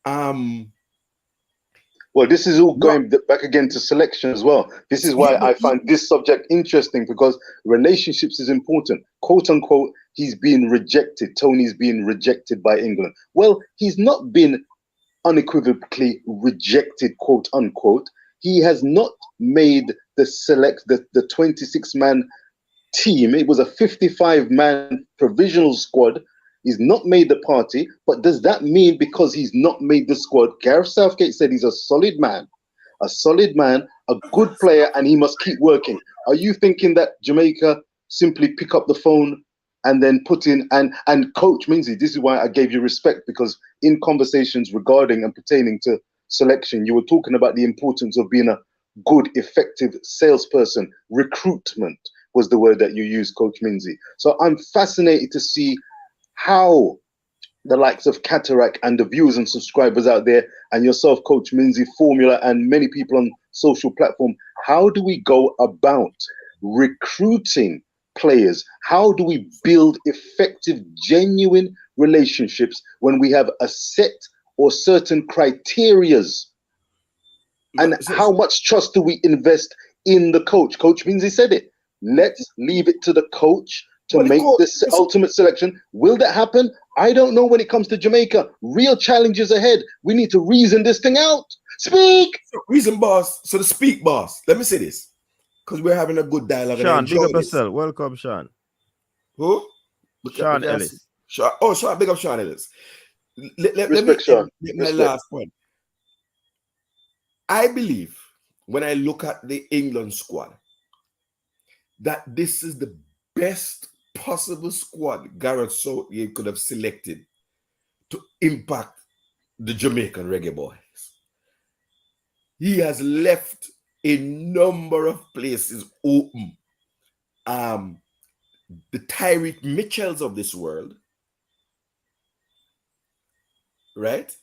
Well, this is all going back again to selection as well. This is why I find this subject interesting, because relationships is important. Quote unquote, he's being rejected. Toney's being rejected by England. Well, he's not been unequivocally rejected, quote unquote. He has not made the 26-man team. It was a 55-man provisional squad. He's not made the party, but does that mean because he's not made the squad? Gareth Southgate said he's a solid man, a good player, and he must keep working. Are you thinking that Jamaica simply pick up the phone and then put in, and Coach Minzy, this is why I gave you respect, because in conversations regarding and pertaining to selection, you were talking about the importance of being a good, effective salesperson. Recruitment was the word that you used, Coach Minzy. So I'm fascinated to see how the likes of Cataract and the viewers and subscribers out there, and yourself, Coach Minzy, Formula, and many people on social platform, how do we go about recruiting players? How do we build effective, genuine relationships when we have a set or certain criterias? And how much trust do we invest in the coach? Coach Minzy said it. Let's leave it to the coach to make this ultimate selection. Will that happen? I don't know when it comes to Jamaica. Real challenges ahead. We need to reason this thing out. Speak! Reason, boss. So to speak, boss. Let me say this, because we're having a good dialogue. Sean, big up yourself. Welcome, Sean. Who? Sean Ellis. Sean, big up Sean Ellis. Let me my last point. I believe when I look at the England squad, that this is the best possible squad Gareth Southgate could have selected to impact the Jamaican reggae boys. He has left a number of places open. The Tyreek Mitchells of this world, right?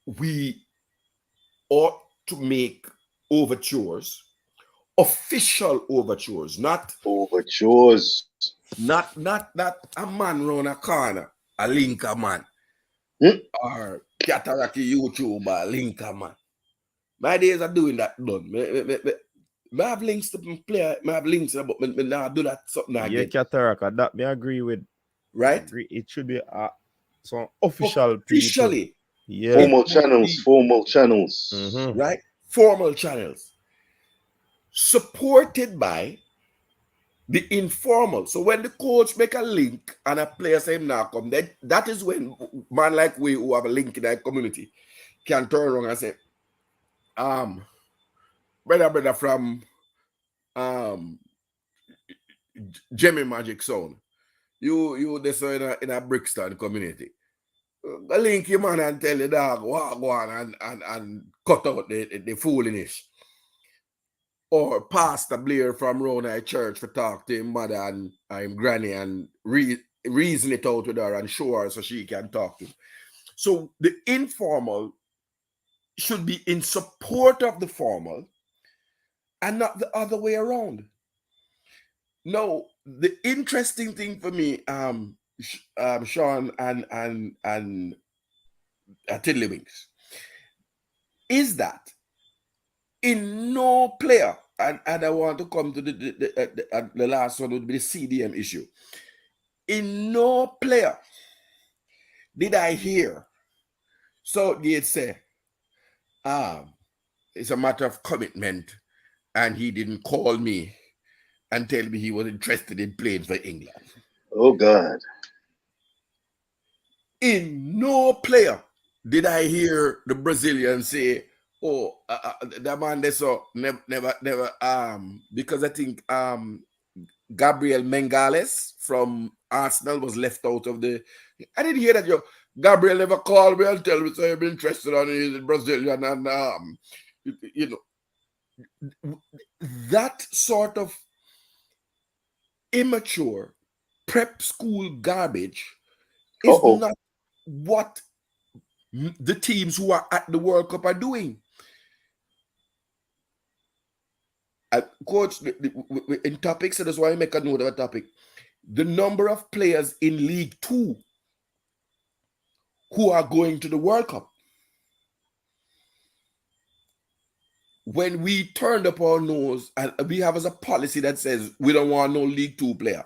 We ought to make overtures, official overtures, not a man round a corner, a linker man, or Cataraki YouTuber, a linker man. My days are doing that done. I have links to play, I have links, but I now do that something again. Yeah, Cataraka, that me agree with. Right? It should be some officially. People. Yeah. Formal channels. Right? Formal channels. Supported by The informal. So when the coach make a link and a player say him now come, that is when man like we who have a link in that community can turn around and say, brother from Jemmy Magic Sound, you this in a Brixton community. I link you man and tell the dog go on and cut out the foolishness. Or Pastor Blair from Rona Church for talk to him mother and him granny and reason it out with her and show her so she can talk to him. So the informal should be in support of the formal and not the other way around. No, the interesting thing for me, Sean and Tiddlywinks, is that in no player, and I want to come to the last one would be the CDM issue. In no player did I hear so they'd say, it's a matter of commitment, and he didn't call me and tell me he was interested in playing for England. Oh God. In no player did I hear the Brazilian say, "Oh, that man they saw never." Because I think Gabriel Mengales from Arsenal was left out of the. I didn't hear that. Gabriel never called me and tell me so I'm interested in Brazilian and that sort of immature prep school garbage is not what the teams who are at the World Cup are doing. Coach, in topics, so that's why I make a note of a topic. The number of players in League 2 who are going to the World Cup. When we turned up our nose, and we have as a policy that says we don't want no League 2 player.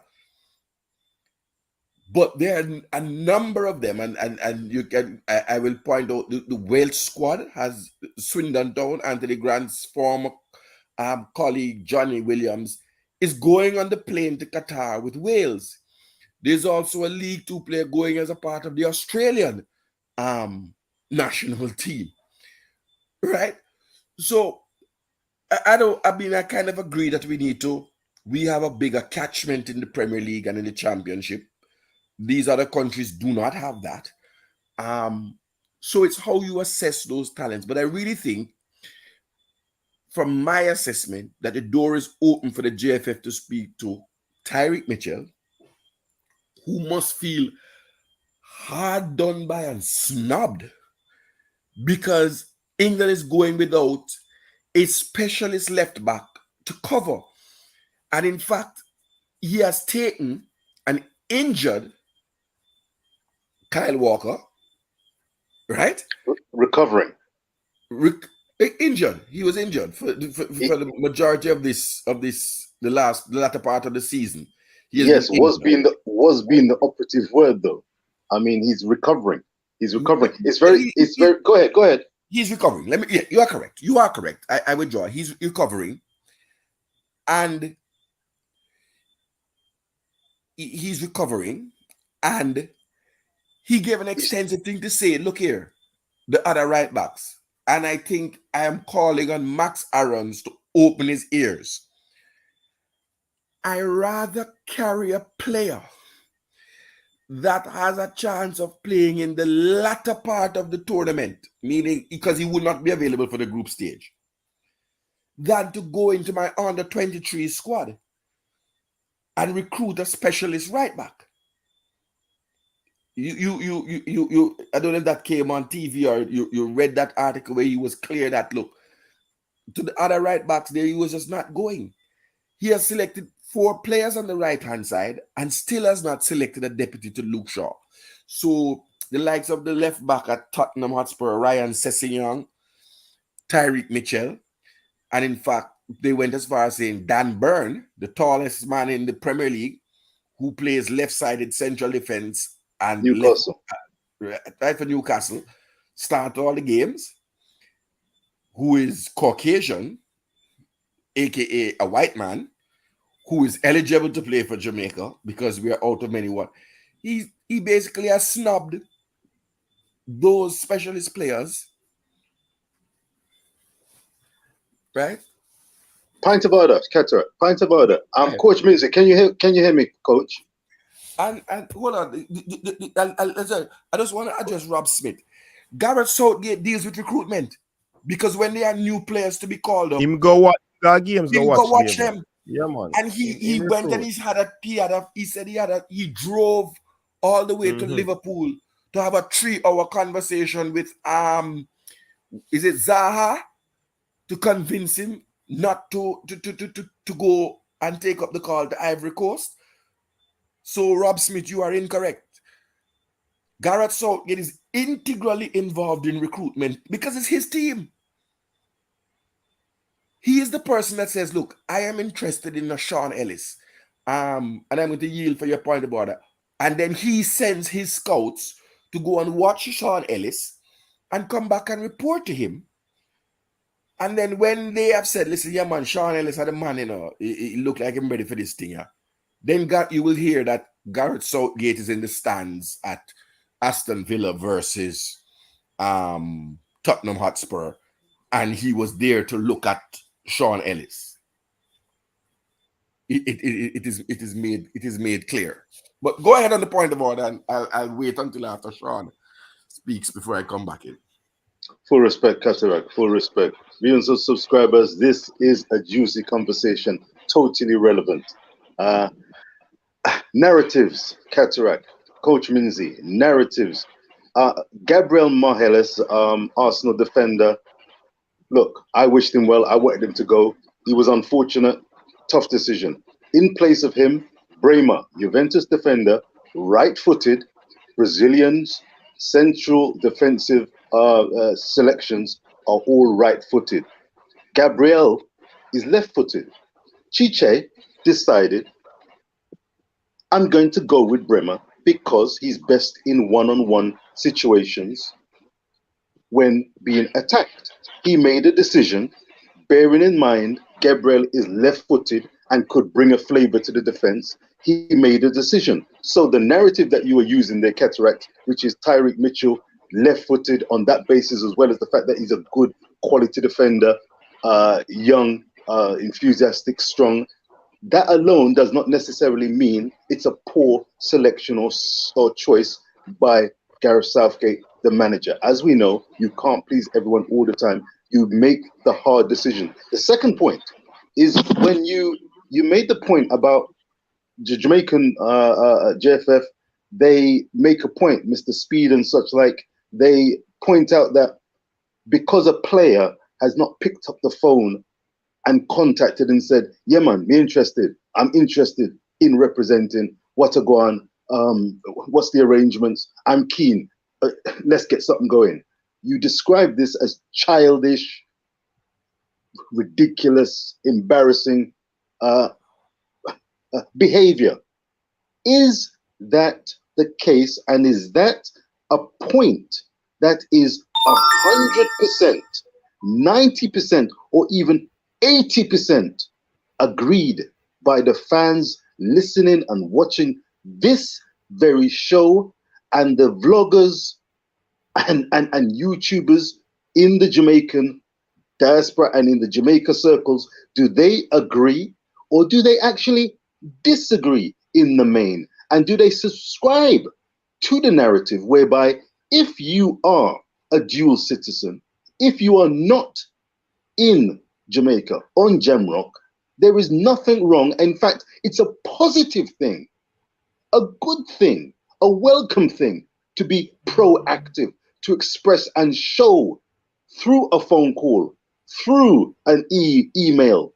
But there are a number of them, and you can I will point out the Wales squad has Swindon Town, Anthony Grant's former colleague Johnny Williams is going on the plane to Qatar with Wales. There's also a League 2 player going as a part of the Australian national team, right? So I kind of agree that we have a bigger catchment in the Premier League and in the Championship. These other countries do not have that. So it's how you assess those talents. But I really think, from my assessment, that the door is open for the JFF to speak to Tyreek Mitchell, who must feel hard done by and snubbed because England is going without a specialist left back to cover. And in fact, he has taken an injured Kyle Walker, right? Recovering. Injured. He was injured for the majority of the latter part of the season. Yes, was being the operative word though. I mean, he's recovering. He's recovering. It's very. Go ahead. He's recovering. You are correct. You are correct. I withdraw. He's recovering, and he's recovering, and he gave an extensive thing to say. Look here, the other right backs. And I think I am calling on Max Aarons to open his ears. I rather carry a player that has a chance of playing in the latter part of the tournament, meaning because he will not be available for the group stage, than to go into my under-23 squad and recruit a specialist right back. You I don't know if that came on TV or you read that article where he was clear that, look, to the other right backs there, he was just not going. He has selected 4 players on the right-hand side and still has not selected a deputy to Luke Shaw. So the likes of the left back at Tottenham Hotspur, Ryan Sessegnon, Tyreek Mitchell, and in fact, they went as far as saying Dan Burn, the tallest man in the Premier League, who plays left-sided central defense and Newcastle. Right for Newcastle, start all the games, who is Caucasian, aka a white man, who is eligible to play for Jamaica because we are out of many one. He basically has snubbed those specialist players, right? Pint of order, Qatar. Pint of order. Right. Coach Music, can you hear me, Coach? And hold on, I just want to address Rob Smith. Gareth Southgate deals with recruitment because when they are new players to be called up, Him go watch the games. him go watch them. Yeah, man. And he went and he drove all the way to Liverpool to have a 3-hour conversation with is it Zaha, to convince him not to go and take up the call to Ivory Coast. So Rob Smith, you are incorrect. Gareth Southgate is integrally involved in recruitment because it's his team. He is the person that says, look, I am interested in a Sean Ellis. And I'm going to yield for your point about that. And then he sends his scouts to go and watch Sean Ellis and come back and report to him. And then when they have said, listen, yeah, man, Sean Ellis had a man, you know, he looked like him ready for this thing, yeah. Then you will hear that Gareth Southgate is in the stands at Aston Villa versus Tottenham Hotspur. And he was there to look at Sean Ellis. It is made clear. But go ahead on the point of order, and I'll wait until after Sean speaks before I come back in. Full respect, Cataract. Full respect. Millions of subscribers, this is a juicy conversation, totally relevant. Narratives, Cataract. Coach Minzy, narratives. Gabriel Magalhaes, Arsenal defender. Look, I wished him well. I wanted him to go. He was unfortunate. Tough decision. In place of him, Bremer, Juventus defender, right-footed, Brazilians, central defensive selections are all right-footed. Gabriel is left-footed. Chiche decided, I'm going to go with Bremer because he's best in one-on-one situations when being attacked. He made a decision, bearing in mind Gabriel is left-footed and could bring a flavor to the defense. He made a decision. So the narrative that you were using there, Cataract, which is Tyreek Mitchell, left-footed on that basis, as well as the fact that he's a good quality defender, young, enthusiastic, strong, that alone does not necessarily mean it's a poor selection or choice by Gareth Southgate, the manager. As we know, you can't please everyone all the time. You make the hard decision. The second point is when you made the point about the Jamaican JFF, they make a point, Mr. Speed and such like, they point out that because a player has not picked up the phone and contacted and said, yeah, man, me interested. I'm interested in representing Wataguan. What's the arrangements? I'm keen. Let's get something going. You describe this as childish, ridiculous, embarrassing behavior. Is that the case? And is that a point that is 100%, 90%, or even 80% agreed by the fans listening and watching this very show, and the vloggers and YouTubers in the Jamaican diaspora and in the Jamaica circles? Do they agree, or do they actually disagree in the main? And do they subscribe to the narrative whereby if you are a dual citizen, if you are not in Jamaica, on Jamrock, there is nothing wrong. In fact, it's a positive thing, a good thing, a welcome thing to be proactive, to express and show through a phone call, through an email,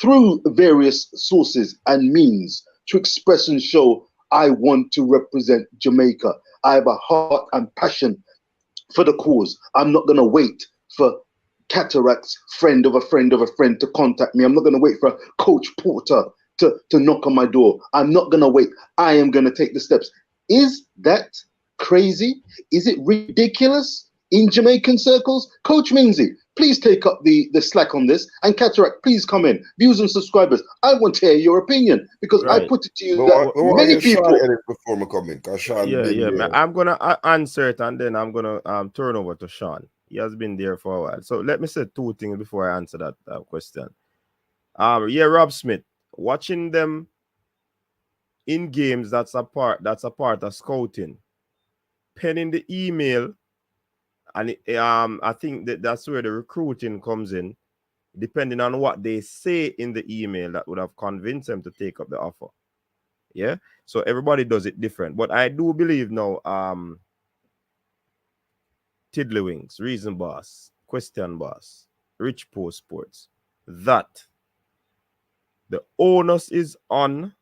through various sources and means, to express and show, I want to represent Jamaica. I have a heart and passion for the cause. I'm not going to wait for Cataract's friend of a friend of a friend to contact me. I'm not going to wait for Coach Porter to knock on my door. I'm not going to wait. I am going to take the steps. Is that crazy? Is it ridiculous? in Jamaican circles? Coach Minsey, please take up the slack on this. And Cataract, please come in. Views and subscribers, I want to hear your opinion because I Right. put it to you But that what many is Sean people. in it before me come in? Because Sean been Yeah, there. man. I'm gonna answer it and then I'm gonna turn over to Sean. He has been there for a while. So let me say two things before I answer that question. Yeah, Rob Smith, watching them in games, that's a part of scouting. Penning the email, and I think that's where the recruiting comes in. Depending on what they say in the email, that would have convinced them to take up the offer. Yeah, so everybody does it different, but I do believe now, Tiddlywinks, Reason Boss, Question Boss, Rich Post Sports, that the onus is on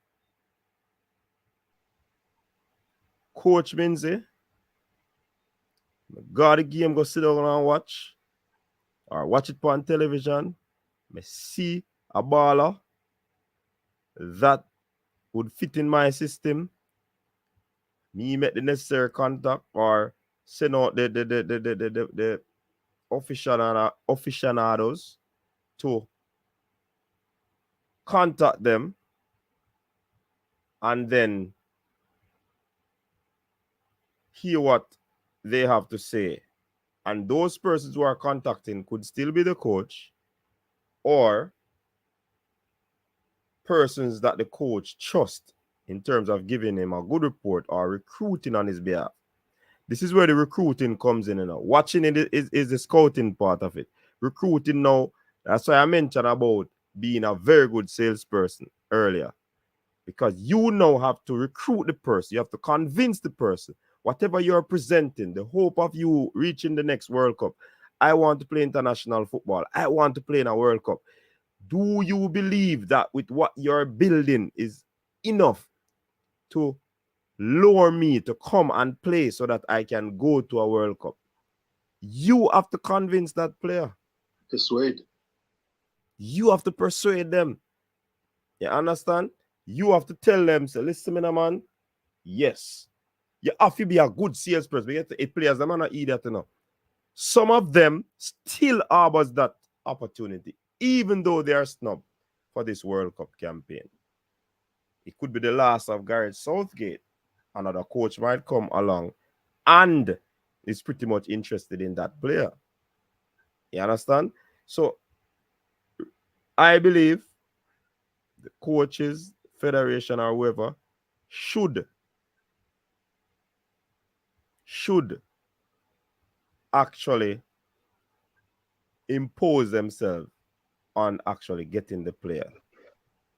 Coach Minsey. Got the game, go sit down and watch, or watch it on television. Me see a baller that would fit in my system. Me make the necessary contact or send out the aficionados to contact them, and then hear what they have to say. And those persons who are contacting could still be the coach or persons that the coach trusts in terms of giving him a good report or recruiting on his behalf. This is where the recruiting comes in. Watching it is the scouting part of it. Recruiting now, that's why I mentioned about being a very good salesperson earlier. Because you now have to recruit the person. You have to convince the person. Whatever you're presenting, the hope of you reaching the next World Cup. I want to play international football. I want to play in a World Cup. Do you believe that with what you're building is enough to lure me to come and play so that I can go to a World Cup? You have to convince that player. Persuade. You have to persuade them. You understand? You have to tell them, say, listen, man, yes. You have to be a good salesperson. We get to 8 players, them are not idiot enough. Some of them still harbors that opportunity, even though they are snubbed for this World Cup campaign. It could be the last of Gareth Southgate. Another coach might come along and is pretty much interested in that player. You understand? So I believe the coaches, federation, or whoever should actually impose themselves on actually getting the player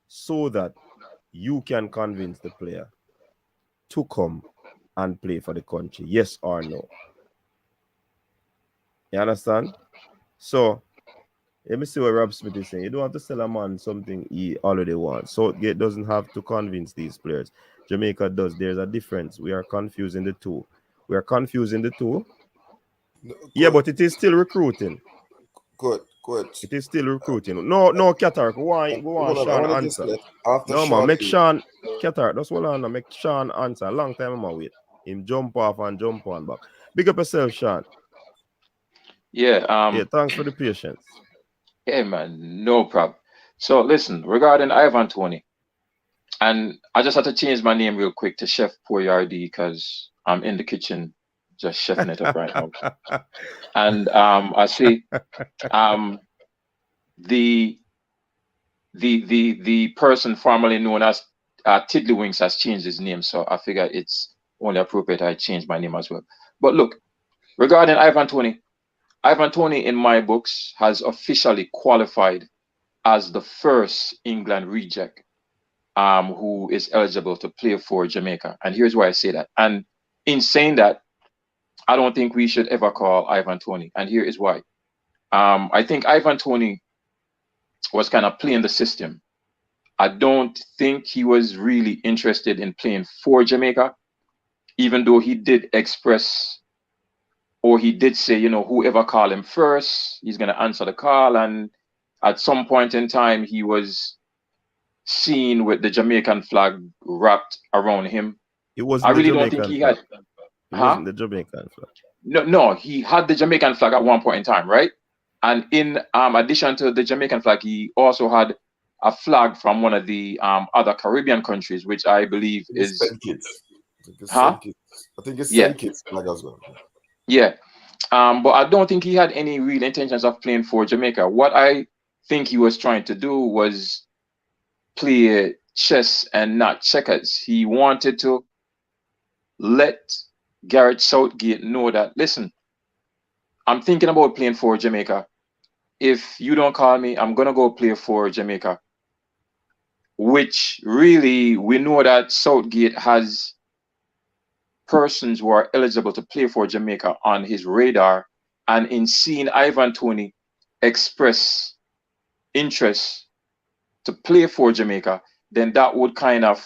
so that you can convince the player to come and play for the country, yes or no. You understand? So let me see what Rob Smith is saying. You don't have to sell a man something he already wants. Southgate doesn't have to convince these players. Jamaica does. There's a difference. We are confusing the two. Yeah, but it is still recruiting. Good. It is still recruiting. No, Qatar. Go on, Sean answer. No, man, make Sean Qatar. That's what I know. Make Sean answer. A long time I'm wait. Him jump off and jump on back. Big up yourself, Sean. Yeah. Thanks for the patience. Yeah, man, no problem. So listen, regarding Ivan Toney, and I just had to change my name real quick to Chef Poyardi because I'm in the kitchen just chefing it up right now. And I see the person formerly known as Tiddlywinks has changed his name, so I figure it's only appropriate I change my name as well. But look, regarding Ivan Toney in my books has officially qualified as the first England reject who is eligible to play for Jamaica. And here's why I say that. And in saying that, I don't think we should ever call Ivan Toney. And here is why. I think Ivan Toney was kind of playing the system. I don't think he was really interested in playing for Jamaica, even though he did express, or he did say, whoever call him first, he's going to answer the call. And at some point in time, he was seen with the Jamaican flag wrapped around him. It wasn't I really don't think he had. It wasn't the Jamaican flag. No, he had the Jamaican flag at one point in time, right? And in addition to the Jamaican flag, he also had a flag from one of the other Caribbean countries, which I believe is St. Kitts. I think it's Huh? St. Kitts. I think it's Yeah. St. Kitts flag as well. yeah. But I don't think he had any real intentions of playing for Jamaica. What I think he was trying to do was play chess and not checkers. He wanted to let Gareth Southgate know that, listen, I'm thinking about playing for Jamaica. If you don't call me, I'm going to go play for Jamaica. Which really, we know that Southgate has persons who are eligible to play for Jamaica on his radar. And in seeing Ivan Toney express interest to play for Jamaica, then that would kind of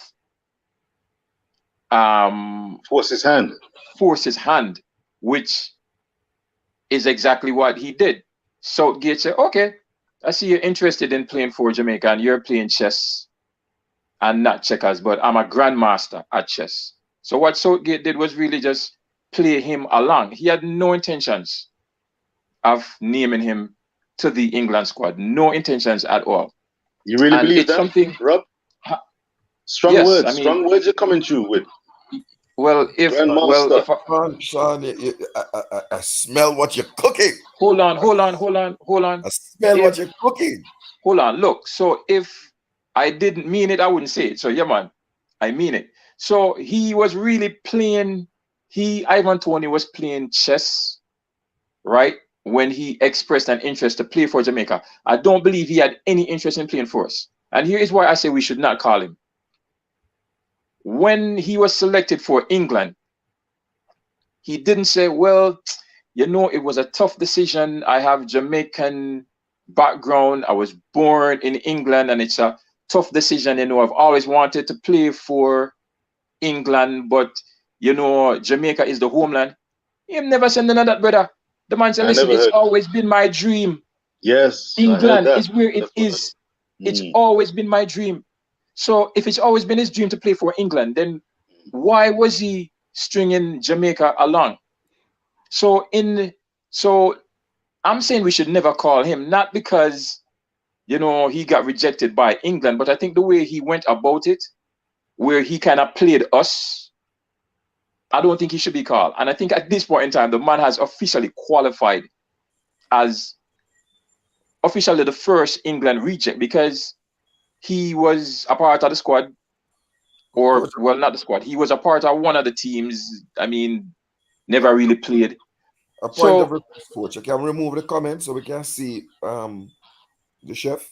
Force his hand, which is exactly what he did. Southgate said, okay, I see you're interested in playing for Jamaica and you're playing chess and not checkers, but I'm a grandmaster at chess. So what Southgate did was really just play him along. He had no intentions of naming him to the England squad. No intentions at all. You really And believe it's that, something, Rob? Strong Yes, words. I mean- Strong words you're coming through with. well, if Grandmaster. Sean, I smell what you're cooking. hold on. I smell what you're cooking. Hold on, look. So if I didn't mean it, I wouldn't say it. So yeah, man, I mean it. So he was really playing. Ivan Toney was playing chess, right? When he expressed an interest to play for Jamaica. I don't believe he had any interest in playing for us. And here is why I say we should not call him. When he was selected for England, he didn't say, well, it was a tough decision. I have Jamaican background. I was born in England and it's a tough decision. I've always wanted to play for England, but Jamaica is the homeland. He never said none of that, brother. The man said, listen, it's always been my dream. Yes. England is where it is. It's always been my dream. So if it's always been his dream to play for England, then why was he stringing Jamaica along? So I'm saying we should never call him, not because he got rejected by England, but I think the way he went about it, where he kind of played us, I don't think he should be called. And I think at this point in time, the man has officially qualified as officially the first England reject, because he was a part of the squad, or well, not the squad. He was a part of one of the teams. I mean, never really played. A point of request, coach. You can remove the comment so we can see the chef.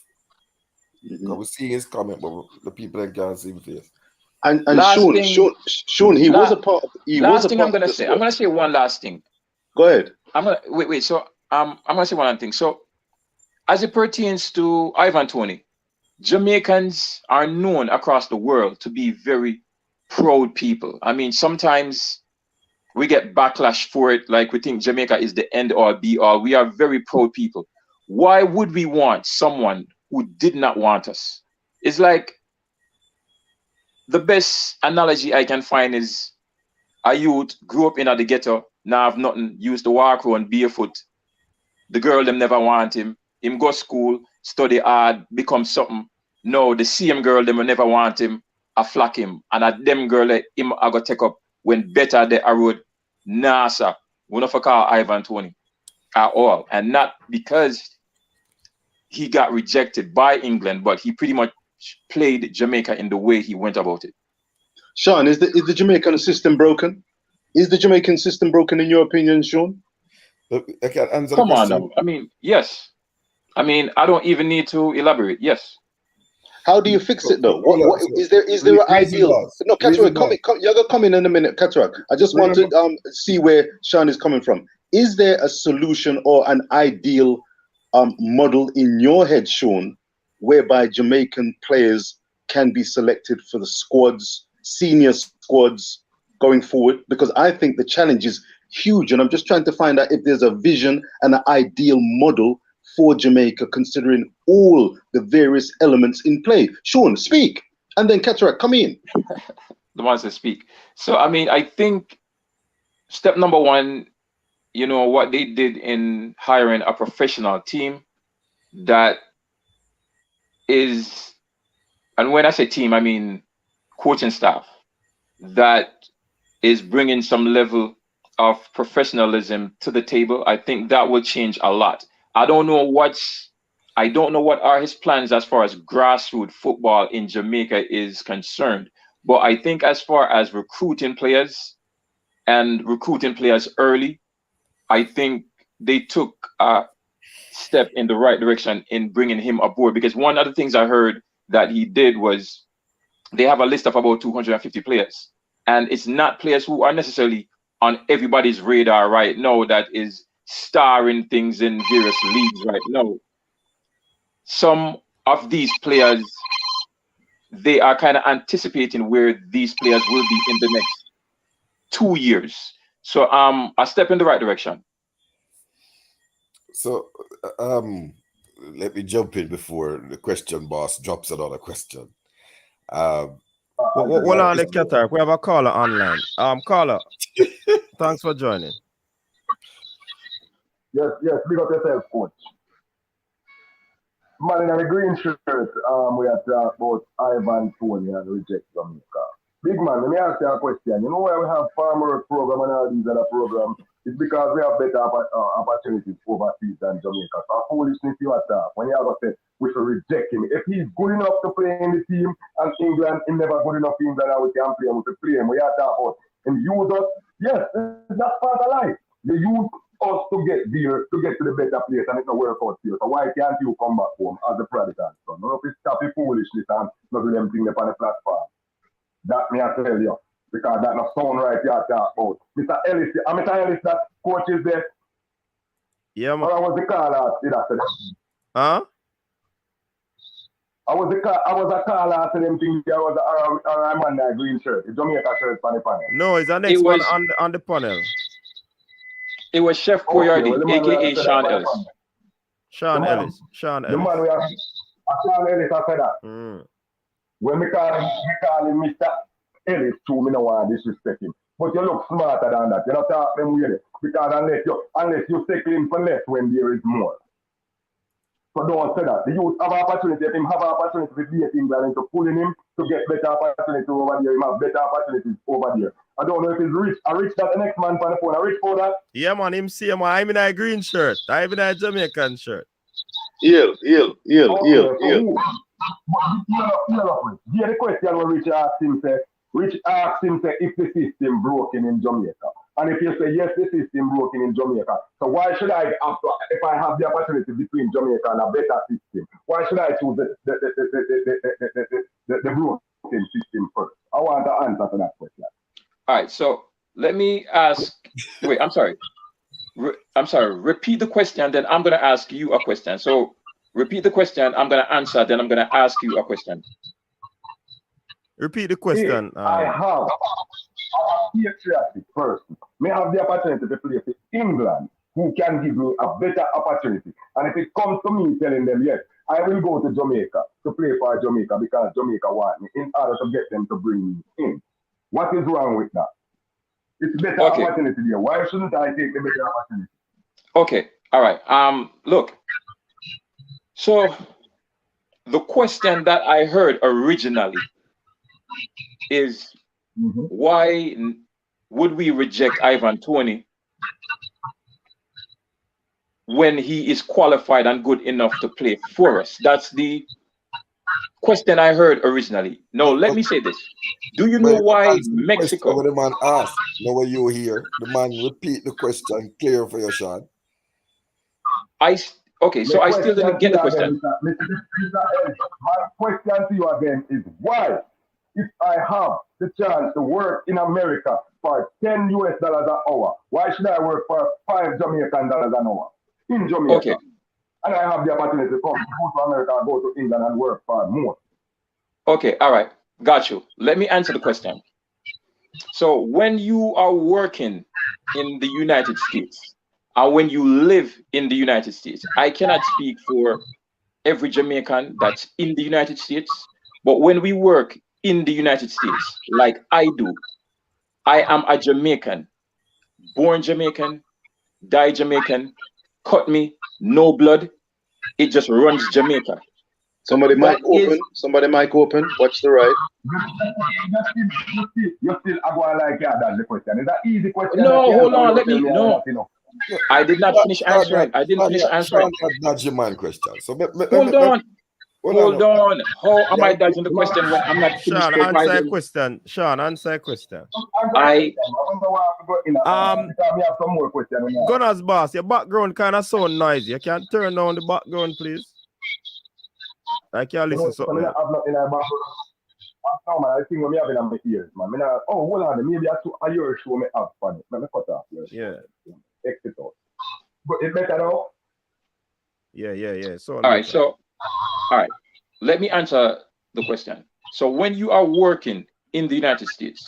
Because we see his comment, but the people can't see him face. And Sean, he was a part of. Last thing I'm gonna say. I'm gonna say one last thing. Go ahead. I'm gonna wait. So I'm gonna say one thing. So as it pertains to Ivan Toney, Jamaicans are known across the world to be very proud people. I mean, sometimes we get backlash for it, like we think Jamaica is the end all be all. We are very proud people. Why would we want someone who did not want us? It's like, the best analogy I can find is a youth grew up in the ghetto, now have nothing, used to walk around barefoot. The girl them never want him. Him go school, study hard, become something. No, the same girl them will never want him, I flock him. And at them girl that him I go take up when better they are road. Nah, sir. We not for call Ivan Toney at all. And not because he got rejected by England, but he pretty much played Jamaica in the way he went about it. Sean, is the Jamaican system broken? Is the Jamaican system broken in your opinion, Sean? I can answer Come the on question. now. I mean, yes. I mean, I don't even need to elaborate. Yes. How do you fix it though? What is there an ideal? No, Cataract, you're gonna come in a minute, Cataract. I just want to see where Sean is coming from. Is there a solution or an ideal model in your head, Sean, whereby Jamaican players can be selected for the squads, senior squads going forward? Because I think the challenge is huge, and I'm just trying to find out if there's a vision and an ideal model for Jamaica, considering all the various elements in play. Sean, speak, and then Cataract, come in. The ones that speak. So, I mean, I think step number one you know, what they did in hiring a professional team that is, and when I say team, I mean coaching staff, that is bringing some level of professionalism to the table. I think that will change a lot. I don't know what are his plans as far as grassroots football in Jamaica is concerned. But I think as far as recruiting players and recruiting players early, I think they took a step in the right direction in bringing him aboard. Because one of the things I heard that he did was they have a list of about 250 players. And it's not players who are necessarily on everybody's radar right now that is starring things in various leagues right now. Some of these players, they are kind of anticipating where these players will be in the next 2 years. So a step in the right direction. So let me jump in before the question boss drops another question. Hold on, the Qatar. We have a caller online. Caller, thanks for joining. Yes, big up yourself, coach. Man in a green shirt, we are talking about Ivan Toney and reject Jamaica. Big man, let me ask you a question. You know why we have farm work program and all these other programs? It's because we have better opportunities overseas than Jamaica. So foolishness you attack. When you have a say, we should reject him. If he's good enough to play in the team and England is never good enough in England and we can play him, we should play him. We are talking about him use us. Yes, that's part of life. You use us to get there, to get to the better place and it's not work out here. So why can't you come back home as the Predators? So none of this stop foolishness and not do them things on the platform. That me I tell you. Because that not sound right you talk about. Mr. Ellis, Mr. Ellis, that coach is there. Yeah, man. Or I was the caller after that. Huh? I was a caller after them things. I was a man that green shirt. It's Jamaica shirt on the panel. No, it's the next one on the panel. It was Chef Koyardi, aka Sean Ellis. Sean Ellis. The man we have Sean Ellis after that. When we call him Mr. Ellis too, me no want to disrespect him. But you look smarter than that. You don't talk them weird. Because unless you take him for less when there is more. So don't say that. The youth have an opportunity. If him have an opportunity to beat England and to pull in him to get better opportunity over there, he have better opportunities over there. I don't know if he's rich. I rich that the next man on the phone. I rich for that. Yeah, man. Him see him. I'm in a green shirt. I'm in a Jamaican shirt. Ill. Yeah, the question when Rich asked him, if the system broken in Jamaica. And if you say, yes, the system broken in Jamaica, so why should I, if I have the opportunity between Jamaica and a better system, why should I choose the broken system first? I want to answer to that question. All right, so let me ask, wait, I'm sorry. Repeat the question, then I'm going to ask you a question. So repeat the question, I'm going to answer, then I'm going to ask you a question. Repeat the question. I have a patriotic person. May have the opportunity to play for England, who can give me a better opportunity. And if it comes to me telling them, yes, I will go to Jamaica to play for Jamaica because Jamaica want me in order to get them to bring me in. What is wrong with that? It's better opportunity there. Why shouldn't I take the better opportunity? Okay, all right. Look, so the question that I heard originally is why would we reject Ivan Toney when he is qualified and good enough to play for us? That's the question I heard originally. No, let me say this. Do you know why Mexico? The man asked, now when you hear the man repeat the question clear for your Sean. Okay, so I still didn't get the question. My question to you again is why, if I have the chance to work in America for $10 an hour, why should I work for $5 Jamaican an hour in Jamaica? Okay. And I have the opportunity to go to America, go to England and work for more. Okay, all right. Got you. Let me answer the question. So when you are working in the United States, and when you live in the United States, I cannot speak for every Jamaican that's in the United States, but when we work in the United States, like I do, I am a Jamaican, born Jamaican, die Jamaican, cut me, no blood. It just runs Jamaica. Somebody mic That is- open. Somebody mic open. Watch the right. You still I go like yeah, that's the question. It's an easy question. No, hold on. Let me. You No, I did not finish answering. I didn't finish answering. That's your man question. So Hold on. Hold on. How am I Yeah, dodging the question when I'm not finished Sean, answer a providing? question. Sean, answer a question. I we have some more questions. Gunners boss, your background kind of sound noisy. You can turn down the background, please. I can't listen to something. I have nothing about no, man, I think when we have in my ears, man. Hold on, maybe a year show me have fun. Let me cut off your show. Yeah. Exit out. But it's better now. Yeah. So all right. So, all right. Let me answer the question. So, when you are working in the United States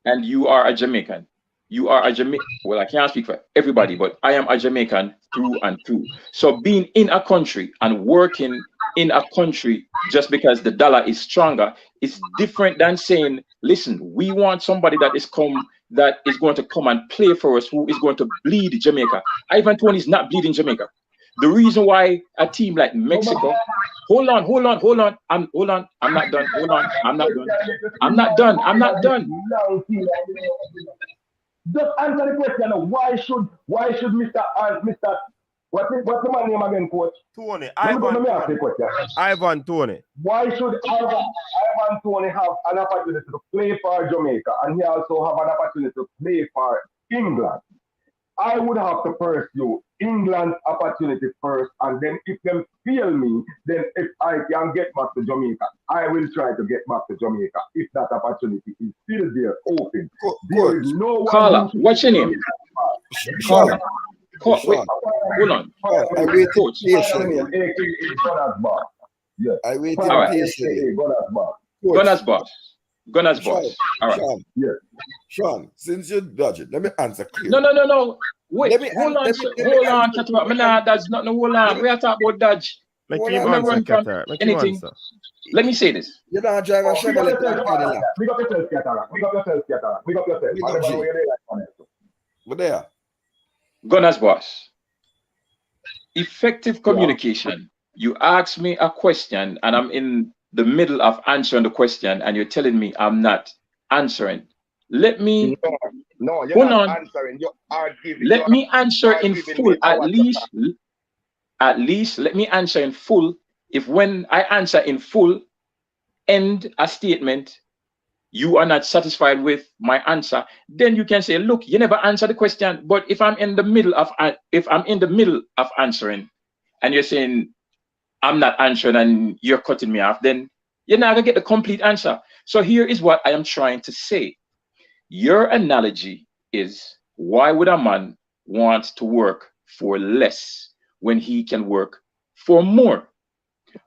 and you are a Jamaican, you are a Jamaican. Well, I can't speak for everybody, but I am a Jamaican through and through. So, being in a country and working in a country just because the dollar is stronger is different than saying, listen, we want somebody that is going to come and play for us, who is going to bleed Jamaica. Ivan Toney is not bleeding Jamaica. The reason why a team like Mexico, hold on. I'm not done. I'm not done. Just answer the question. Why should Mr. What's the man name again, coach? Tony. Let me ask you a question. Ivan Toney. Why should Ivan Toney have an opportunity to play for Jamaica and he also have an opportunity to play for England? I would have to pursue England's opportunity first, and then if them fail me, then if I can get back to Jamaica, I will try to get back to Jamaica if that opportunity is still there, open. There is no one. Caller, what's your name? Caller. Wait, hold on. I waited patiently. Yeah. I waited patiently. Gunners boss. All right. Sean, yeah. Sean, since you dodge it, let me answer clear. No. Wait, hold on, Qatar. that's not no hold on. We are talking about dodge. Make him answer, Qatar. Make him answer. Let me say this. You don't drive a Chevrolet. Big up yourself, Qatar. But there. Gunners boss. Effective communication. You ask me a question and I'm in the middle of answering the question and you're telling me I'm not answering. Let me No, you're hold not on. answering. You are giving. Let me answer in full. At least let me answer in full. If when I answer in full, end a statement, you are not satisfied with my answer, then you can say, look, you never answered the question. But if I'm in the middle of answering and you're saying I'm not answering and you're cutting me off, then you're not gonna get the complete answer. So here is what I am trying to say. Your analogy is, why would a man want to work for less when he can work for more?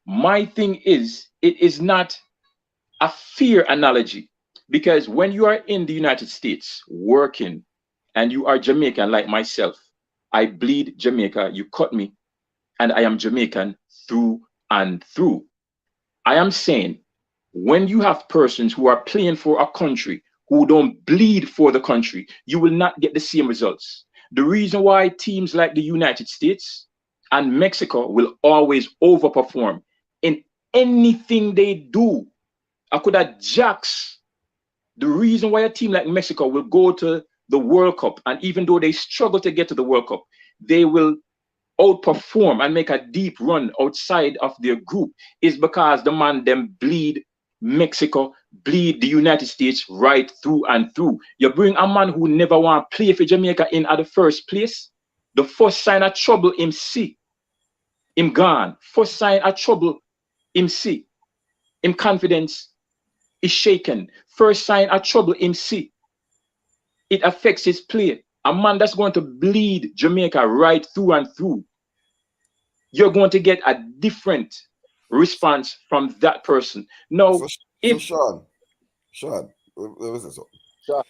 My thing is, it is not a fair analogy, because when you are in the United States working and you are Jamaican like myself, I bleed Jamaica, you cut me, and I am Jamaican through and through. I am saying, when you have persons who are playing for a country who don't bleed for the country, you will not get the same results. The reason why teams like the United States and Mexico will always overperform in anything they do. I could have jacks. The reason why a team like Mexico will go to the World Cup, and even though they struggle to get to the World Cup, they will outperform and make a deep run outside of their group, is because the man them bleed Mexico, bleed the United States right through and through. You bring a man who never want to play for Jamaica in at the first place, the first sign of trouble him see, him gone. First sign of trouble him see, him confidence is shaken. First sign of trouble him see, it affects his play. A man that's going to bleed Jamaica right through and through, you're going to get a different response from that person. Now, Sean, what was this? I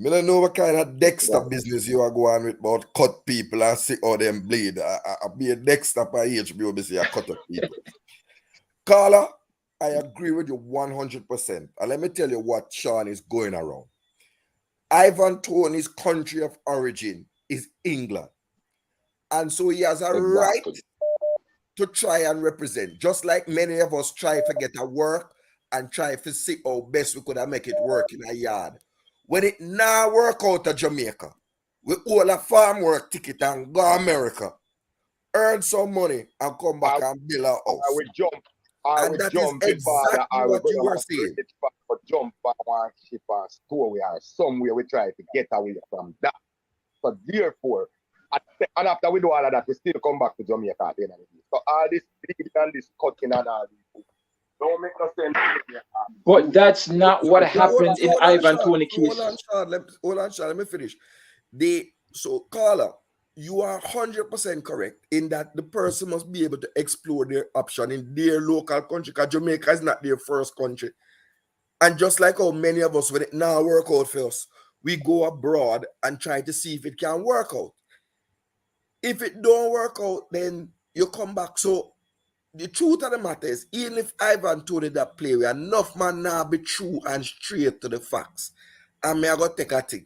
don't know what kind of Dexter business you are going with about cut people and see how them bleed. I be a Dexter by HBO, be say I cut up people. Carla, I agree with you 100%. And let me tell you what Sean is going around. Ivan Toney's country of origin is England. And so he has a right Exactly. to try and represent, just like many of us try to get a work and try to see how best we could have make it work in a yard. When it now work out of Jamaica, we all a farm work ticket and go America, earn some money and come back and build a house. I And will that is jump it father. exactly I will what go you on were a saying. bridge for jump for one ship or store we are somewhere we try to get away from that. So therefore, and after we do all of that, we still come back to Jamaica at the end of the day. So all this bleeding and this cutting and all this don't make no sense. But that's not what happened in Hold on, Ivan Sean. Toney Hold case. on, Sean. Hold on, Sean. Let me finish. So, Carla, you are 100% correct in that the person must be able to explore their option in their local country, because Jamaica is not their first country. And just like how many of us, when it now work out for us, we go abroad and try to see if it can work out. If it don't work out, then you come back. So the truth of the matter is, even if Ivan Toney that play, we enough man now be true and straight to the facts. And me I go take a thing.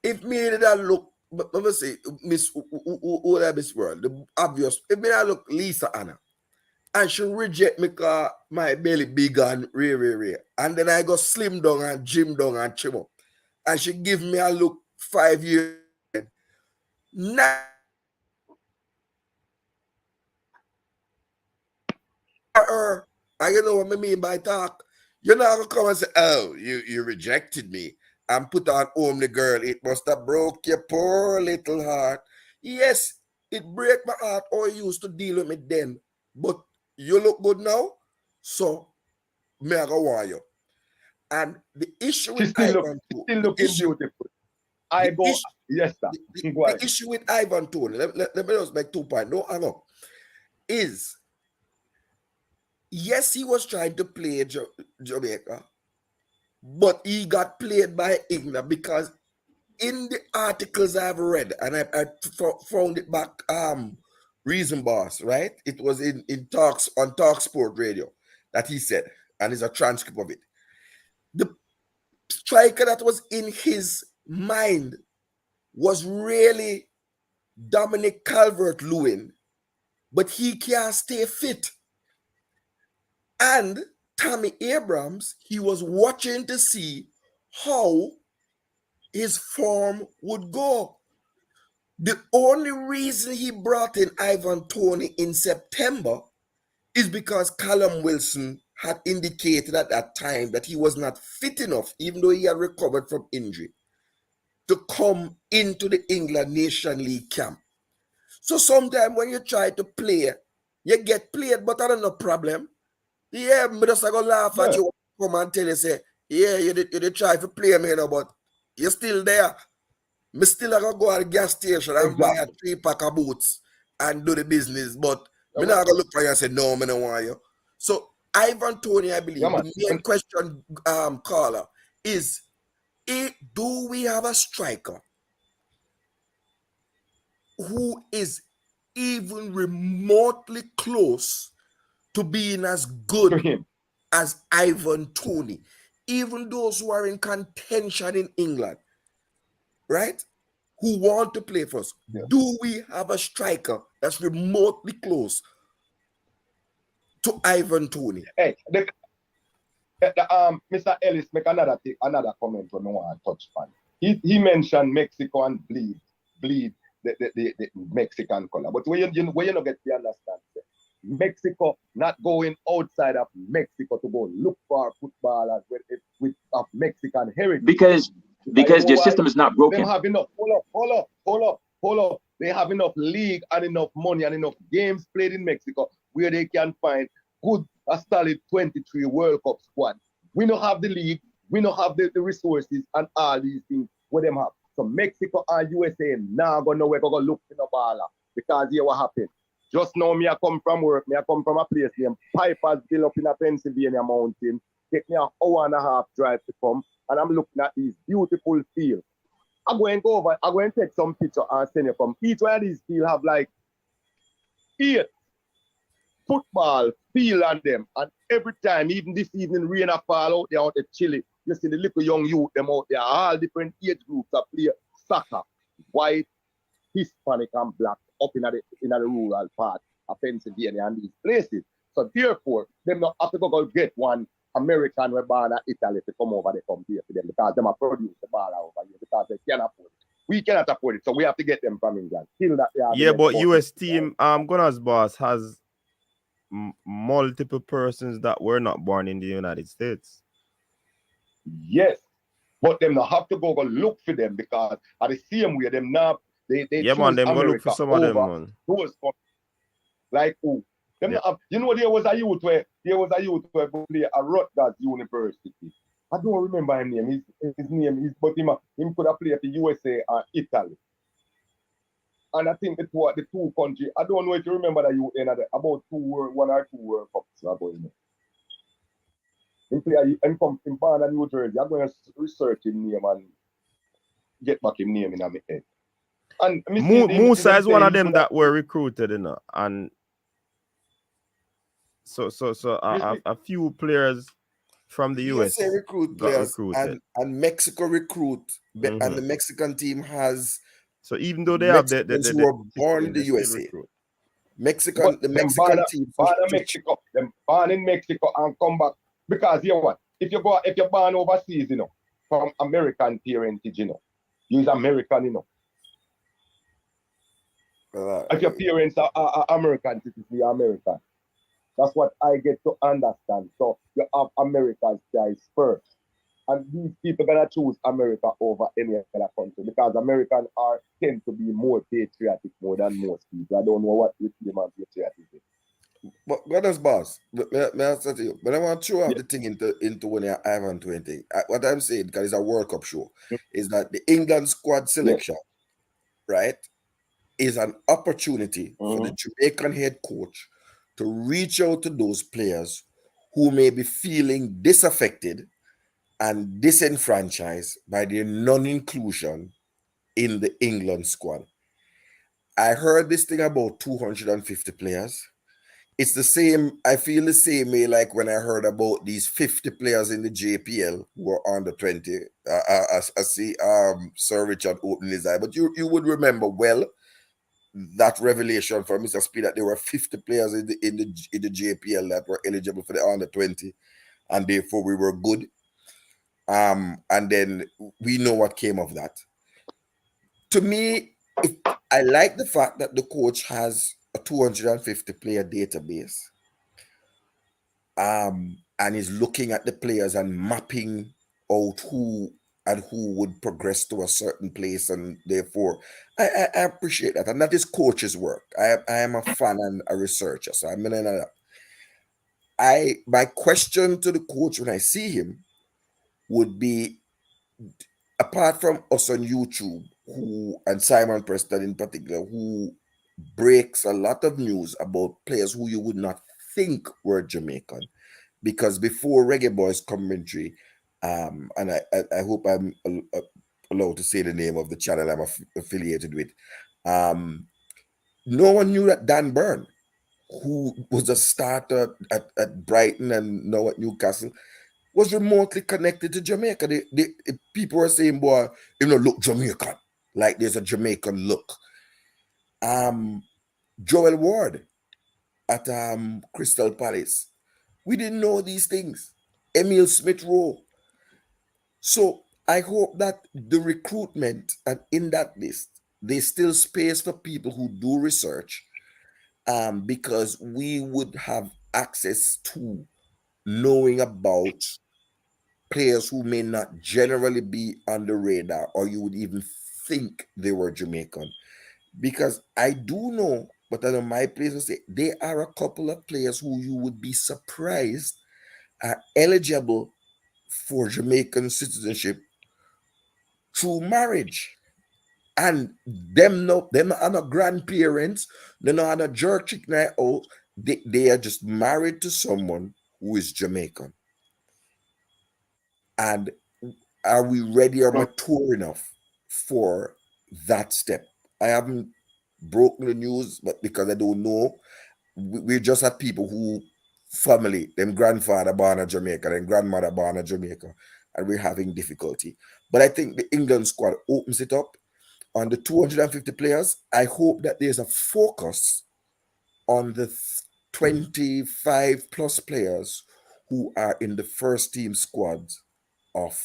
If me did that look, let me say, Miss who that Miss World, the obvious. If me I look Lisa Anna, and she reject me because my belly big and rare, and then I go slim down and gym down and trim up, and she give me a look 5 years. Now her, and you know what I mean by talk. You're not gonna come and say, "Oh, you rejected me," and put on home the girl. It must have broke your poor little heart. Yes, it break my heart. Or you used to deal with me then, but you look good now, so me I go want you. And the issue with Ivan Toney, Still looking beautiful. Yes, sir. the issue with Ivan Toney, let me just make 2 points. No, hang on. Is yes, he was trying to play Jamaica, but he got played by England because in the articles I've read, and I found it back, Reason Boss, right? It was in talks on Talk Sport Radio that he said, and it's a transcript of it. The striker that was in his mind was really Dominic Calvert-Lewin, but he can't stay fit. And Tammy Abrams, he was watching to see how his form would go. The only reason he brought in Ivan Toney in September is because Callum Wilson had indicated at that time that he was not fit enough, even though he had recovered from injury, to come into the England Nation League camp. So sometimes when you try to play, you get played, but I don't no problem. Yeah, me just go laugh at you, come and tell you, say, yeah, you did try to play me, but you're still there. Me still gonna go at the gas station and buy a 3-pack of boots and do the business, but me not gonna look for you and say, no, me don't want you. So Ivan Toney, I believe, the main question, caller, is do we have a striker who is even remotely close to being as good as Ivan Toney? Even those who are in contention in England, right? Who want to play for us. Yeah. Do we have a striker that's remotely close to Ivan Toney? Hey, Mr. Ellis make another comment when I want to touch on. He mentioned Mexico and bleed the Mexican color. But where you don't get to understand, Mexico not going outside of Mexico to go look for footballers with of Mexican heritage. Because their system is not broken. They have enough. Hold up. They have enough league and enough money and enough games played in Mexico where they can find a solid 23 World Cup squad. We don't have the league. We don't have the resources and all these things where them have. So Mexico and USA now gonna know where go look in the baller because here what happened. Just now me I come from work. Me I come from a place named Piper's Bill up in a Pennsylvania mountain. Take me an hour and a half drive to come. And I'm looking at these beautiful fields. I'm going to go over, I'm going to take some picture and send you from each one of these fields have like 8 football field on them. And every time, even this evening, rain a fall out there out the chilly. You see the little young youth them out there, all different age groups that play soccer, white, Hispanic and black, up in the rural part of Pennsylvania and these places. So therefore, them not have to go get one American we born in Italy to come over, they come here for them because them are produce the ball over here because they can't afford it. We cannot afford it, so we have to get them from England. Still that yeah, but US team, Gunners boss has multiple persons that were not born in the United States. Yes, but them not have to go look for them because at the same way them now they yeah, man, them go look for some of them, man. Those like who? Them not have, you know, there was a youth where go play at Rutgers University. I don't remember his name. His name is, but him could have played for USA and Italy. And I think the two countries, I don't know if you remember that you about 1 or 2 World Cups are going on. Him play and come from Barna, New Jersey. I'm going to research his name and get back his name in my head. And Musa is one of them that were recruited, you know, and so a few players from the US recruit players and Mexico recruit, and the Mexican team has. So even though they have the who were born in the USA, the Mexican team born in Mexico, them born in Mexico and come back because you know what? If you're born overseas, you know, from American parentage, you know, you're American, you know. If your parents are American citizens, you're American. That's what I get to understand. So you have American guys first. And these people gonna choose America over any other country because Americans tend to be more patriotic more than most people. I don't know what you feel about patriotism. But brothers, boss, may I say to you, but I want to throw out the thing into when you're Ivan 20. What I'm saying, because it's a World Cup show, is that the England squad selection, right, is an opportunity for the Jamaican head coach to reach out to those players who may be feeling disaffected and disenfranchised by their non-inclusion in the England squad. I heard this thing about 250 players. It's the same, I feel the same way like when I heard about these 50 players in the JPL who were under 20. I see Sir Richard opening his eye, but you would remember well that revelation from Mr. Speed that there were 50 players in the JPL that were eligible for the under 20, and therefore we were good. And then we know what came of that. To me, I like the fact that the coach has a 250 player database, and is looking at the players and mapping out who would progress to a certain place, and therefore I appreciate that, and that is coach's work. I am a fan and a researcher, so I'm gonna. My question to the coach when I see him would be, apart from us on YouTube, and Simon Preston in particular, who breaks a lot of news about players who you would not think were Jamaican, because before Reggae Boys commentary, and I hope I'm allowed to say the name of the channel I'm affiliated with, no one knew that Dan Byrne, who was a starter at Brighton and now at Newcastle, was remotely connected to Jamaica. The people were saying, boy, look Jamaican, like there's a Jamaican look. Joel Ward at Crystal Palace, we didn't know these things. Emil Smith-Rowe. So I hope that the recruitment, and in that list, there's still space for people who do research, because we would have access to knowing about players who may not generally be on the radar, or you would even think they were Jamaican. Because I do know, but I know my players will say, there are a couple of players who you would be surprised are eligible for Jamaican citizenship through marriage. And them are not grandparents, they're not a jerk chick night out. They are just married to someone who is Jamaican. And are we ready or mature enough for that step? I haven't broken the news, but because I don't know, we just had people who family, them grandfather born in Jamaica, then grandmother born in Jamaica, and we're having difficulty. But I think the England squad opens it up. on the 250 players, I hope that there's a focus on the 25 plus players who are in the first team squads of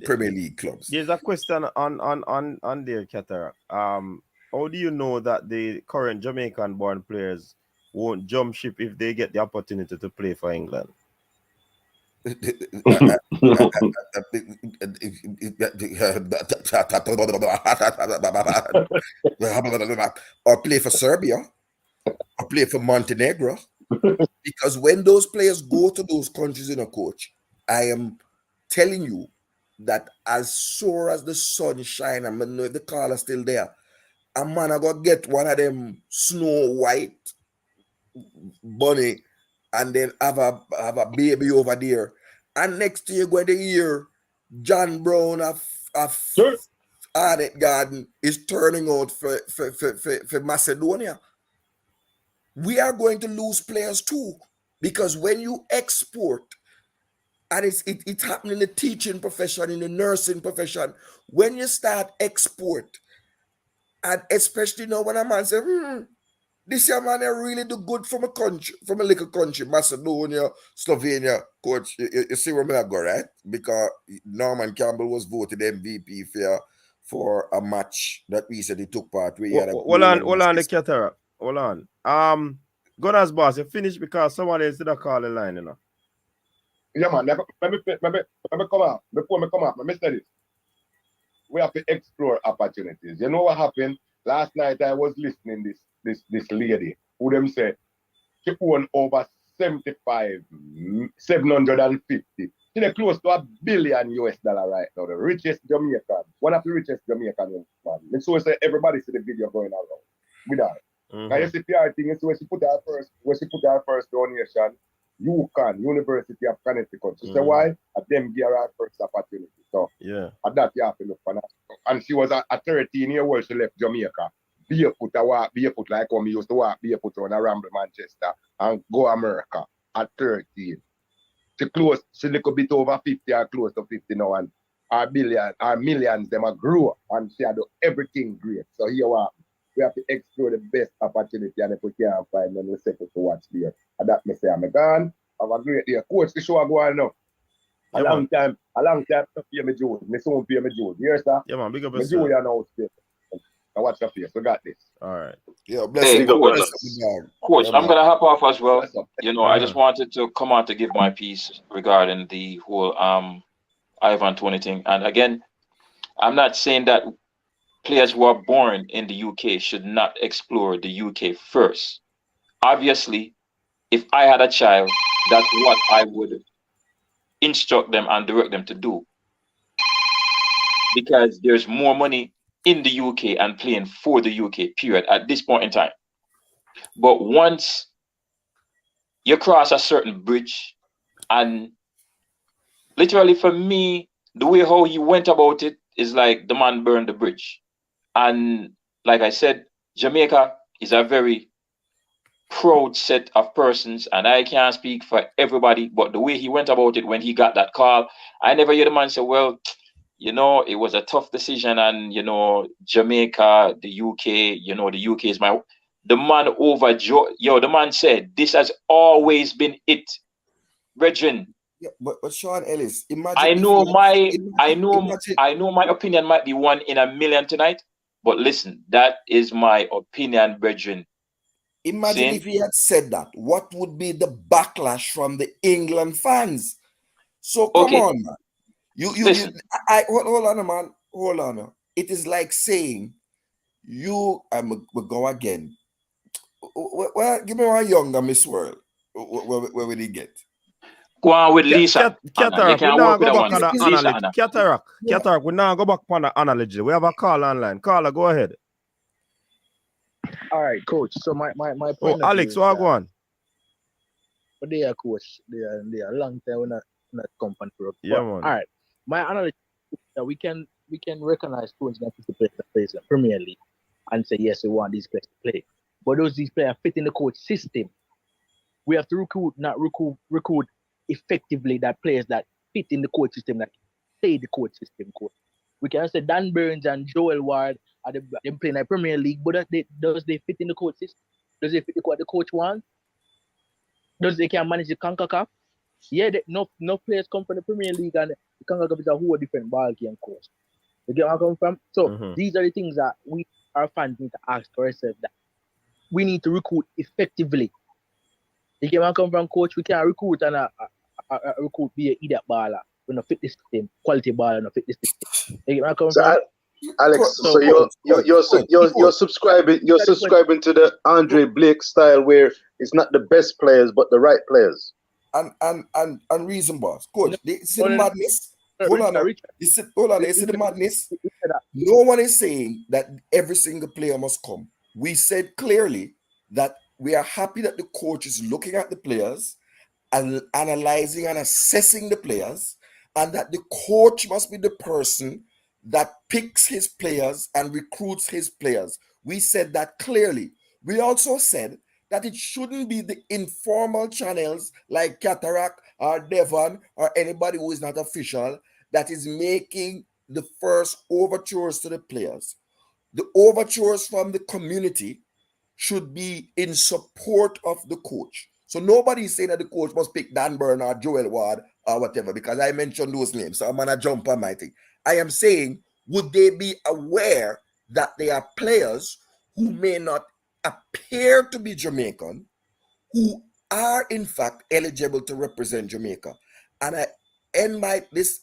Premier League clubs. There's a question on there, Qatar. How do you know that the current Jamaican-born players won't jump ship if they get the opportunity to play for England? Or play for Serbia, or play for Montenegro. Because when those players go to those countries in a coach, I am telling you that as sure as the sun shine, I don't know if the color is still there, a man I go get one of them Snow White bunny and then have a baby over there. And next year going to hear John Brown of Arnett Garden is turning out for Macedonia. We are going to lose players too, because when you export, and it's happening in the teaching profession, in the nursing profession, when you start export, and especially now when a man say, this young man really do good from a country, from a little country, Macedonia, Slovenia, coach. You see where I go, right? Because Norman Campbell was voted MVP for a match that recently took part. Hold on, the Qatar. Hold on. Gunners boss, you finished because somebody is still call the line, you know. Yeah, man. Let me come out. Before me come out, let me say this. We have to explore opportunities. You know what happened? Last night I was listening this lady who them said she won over 750. She's close to $1 billion US right now. The richest Jamaican, one of the richest Jamaican man. And so say everybody see the video going around with her. Now you see PR thing is when she put her first donation, University of Connecticut. She said why? At them give her first opportunity. So at that you have to look for that. And she was at 13-year-old, she left Jamaica. Barefoot like when we used to walk barefoot on a Ramble Manchester and go America at 13. She little bit over 50 or close to 50 now, and our millions them are grew and she had do everything great. So here we have to explore the best opportunity, and if we can't find them, we settle to what's there. And that me say I'm gone. Have a great day. Coach, the show go on now. A long time to pay me June. Me soon pay me June. Yes, sir. Yeah, man, big up yourself. Me June now. Now watch your face. We got this. All right. Yeah, bless Coach, I'm gonna hop off as well. You know, I just wanted to come out to give my piece regarding the whole Ivan Toney thing. And again, I'm not saying that players who are born in the UK should not explore the UK first. Obviously, if I had a child, that's what I would instruct them and direct them to do. Because there's more money in the UK and playing for the UK, period, at this point in time. But once you cross a certain bridge, and literally for me, the way how he went about it is like the man burned the bridge. And like I said, Jamaica is a very proud set of persons, and I can't speak for everybody, but the way he went about it when he got that call, I never hear the man say, well, you know, it was a tough decision, and, you know, Jamaica, the UK, you know, the UK is my... The man overjoyed. The man said, this has always been it. Brethren. Yeah, but Sean Ellis, imagine... I know my opinion might be 1 in a million tonight, but listen, that is my opinion, brethren. Imagine if he had said that. What would be the backlash from the England fans? So come on, man. Hold on, man. Hold on. It is like saying, we'll go again. Well, give me one younger Miss World. Where will he get? Go on with Lisa. Cataract, we now go back on the analogy. Cataract, we now go back on the analogy. We have a call online. Caller, go ahead. All right, coach. So my point. Alex, what go on? But they are coach. They are long time we're not company for. Yeah, man. All right. My analogy is that we can recognize 250 players that plays in the Premier League and say yes, we want these players to play. But these players fit in the coach system. We have to recruit effectively that players that fit in the coach system, that play the coach system. Coach. We can say Dan Burns and Joel Ward are them playing in the Premier League, but does they fit in the coach system? Does they fit what the coach wants? Does they can manage the CONCACAF? Yeah, no players come from the Premier League, and the CONCACAF is a whole different ball game, coach. You get where I come from? So these are the things that we, our fans, need to ask ourselves, that we need to recruit effectively. You get where I come from, coach? We can't recruit and recruit be an idiot baller. We don't fit this system. Quality baller, don't fit this system. You get where I come from? Alex, so you're subscribing to the Andre Blake style, where it's not the best players but the right players. And reason, boss, coach. You see the madness. Hold on. You see the madness. No one is saying that every single player must come. We said clearly that we are happy that the coach is looking at the players and analyzing and assessing the players, and that the coach must be the person that picks his players and recruits his players. We said that clearly. We also said that it shouldn't be the informal channels like Qatar or Devon or anybody who is not official that is making the first overtures to the players. The overtures from the community should be in support of the coach. So nobody is saying that the coach must pick Dan Burn or Joel Ward or whatever, because I mentioned those names. So I'm going to jump on my thing. I am saying, would they be aware that there are players who may not appear to be Jamaican, who are in fact eligible to represent Jamaica? And I end this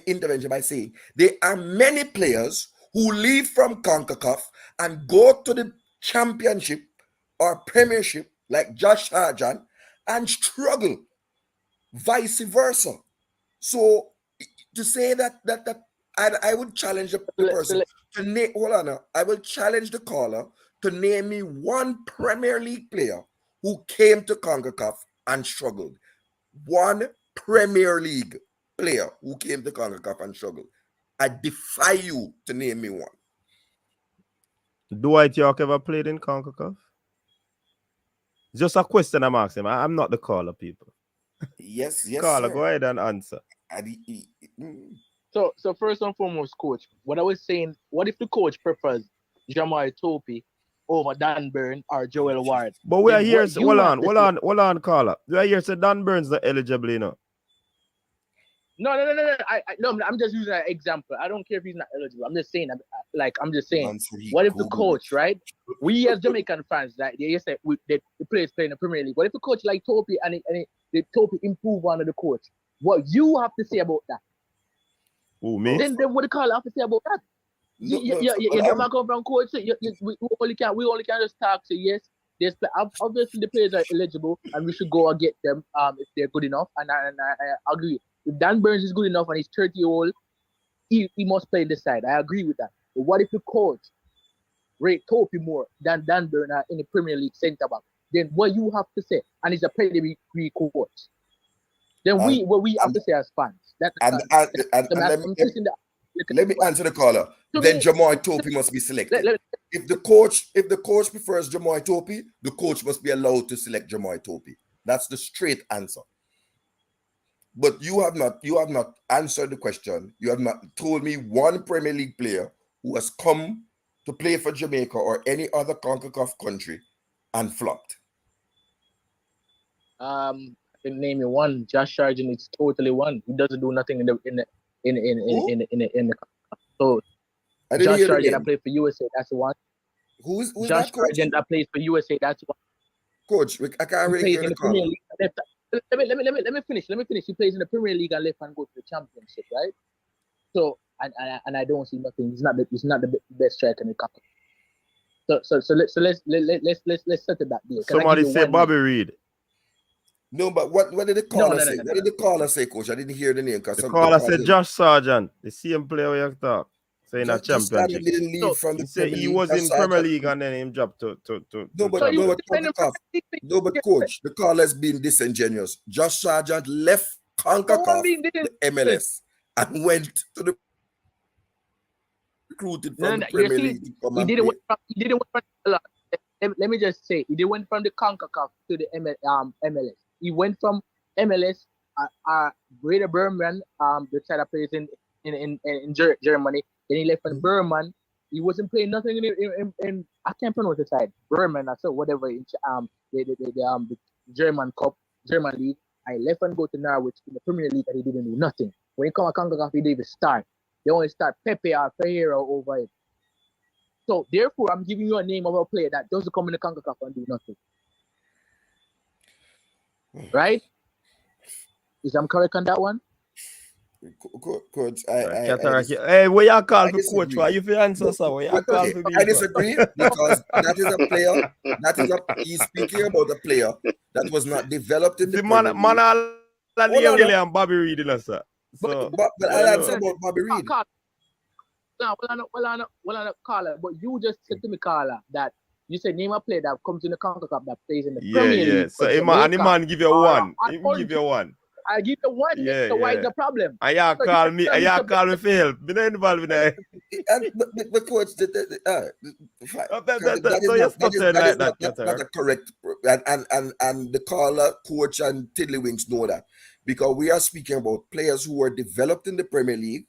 intervention by saying there are many players who leave from CONCACAF and go to the championship or premiership like Josh Sargent and struggle, vice versa. So to say that I would challenge the person to name, hold on now, I will challenge the caller to name me one Premier League player who came to CONCACAF and struggled. One Premier League player who came to CONCACAF and struggled. I defy you to name me one. Dwight York ever played in CONCACAF? Just a question I'm asking. I'm not the caller, people. Yes, caller, sir. go ahead and answer. So first and foremost, coach, what I was saying, what if the coach prefers Jamal Topi over Dan Burn or Joel Ward? But we are here, hold on, caller. We are here, so Dan Burns not eligible, you know. No. I'm just using an example. I don't care if he's not eligible. I'm just saying, what if the coach, right? We as Jamaican fans, like they say, the players play in the Premier League. What if the coach like Topi and the Topi improve under the coach? What you have to say about that? Who, me? Then what the caller have to say about that? You never come from coach. We only can just talk. Say yes. Obviously the players are eligible, and we should go and get them if they're good enough. And I agree. If Dan Burns is good enough and he's 30-year-old, he must play in the side. I agree with that. But what if the coach rate Topi more than Dan Burns in the Premier League centre back? Then what you have to say, and he's a pedigree coach. Then we have to say as fans. Let me answer the caller. Then Jamal Topi must be selected. If the coach prefers Jamal Topi, the coach must be allowed to select Jamal Topi. That's the straight answer. But you have not answered the question. You have not told me one Premier League player who has come to play for Jamaica or any other CONCACAF country and flopped. I can name you one. Josh Sargent is totally one. He doesn't do nothing in the so Josh Sargent that plays for USA, that's the one. Who's Josh that, coach? Sargent that plays for USA, that's one. Coach, I can't really hear the Premier League. Let me finish. He plays in the Premier League and left and go to the championship, right? So and I don't see nothing. He's not the best striker in the country. So let's settle that deal. Somebody say Bobby Reed. No, but what did the caller say? What did the caller say, coach? I didn't hear the name. The caller said Josh Sargent, the same player we have talked. Saying that championship. Didn't leave from the Premier League. He was in Premier League and then him dropped to No, but coach, the caller has been disingenuous. Josh Sargent left CONCACAF, the MLS, and went to the recruited from the Premier League to come and play. Let me just say, he went from the CONCACAF to the MLS. He went from MLS, Greater Birmingham, the side that plays in Germany. Then he left for Berman. He wasn't playing nothing in I can't pronounce the side. Berman or so whatever the German Cup, German League. I left and go to Norwich in the Premier League and he didn't do nothing. When he come to CONCACAF, he didn't even start. They only start Pepe or Ferreira over it. So therefore, I'm giving you a name of a player that doesn't come in the CONCACAF and do nothing. Right? Is I'm correct on that one? Coach, hey, where you call for coach? Why you feel answer, sir? Where you call for me? I disagree because that is a player. He's speaking about a player that was not developed in the Premier League. Really and Bobby Reed, sir. So, but I'll answer about Bobby Reed. Well, I not Carla, but you just said to me, Carla, that you said name a player that comes in the CONCACAF that plays in the Premier League. So, man give you one. He give you one. I give you one. So why is the problem? And you call me for help. Be not involved in that. The coach, that's not a correct. And the caller, coach, and Tiddlywinks know that because we are speaking about players who were developed in the Premier League.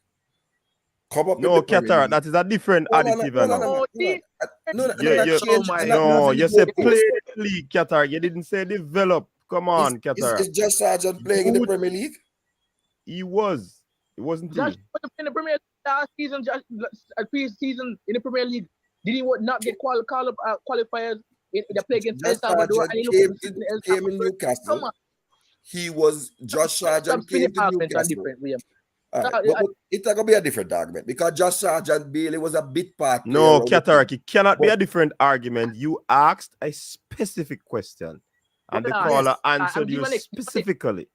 No, Qatar, that is a different additive. No, you said play league, Qatar. You didn't say develop. Come on, Qatar. Is Josh Sargent playing in the Premier League? He was. It wasn't he? Josh in the Premier League last season, pre-season in the Premier League. Did he not get qualifiers in the play against El Salvador? And he came in Newcastle. He was Josh Sargent came to Newcastle. But it's not going to be a different argument because Josh Sargent Bailey was a bit part. No, Qatar, it cannot be a different argument. You asked a specific question. And the caller answered you specifically.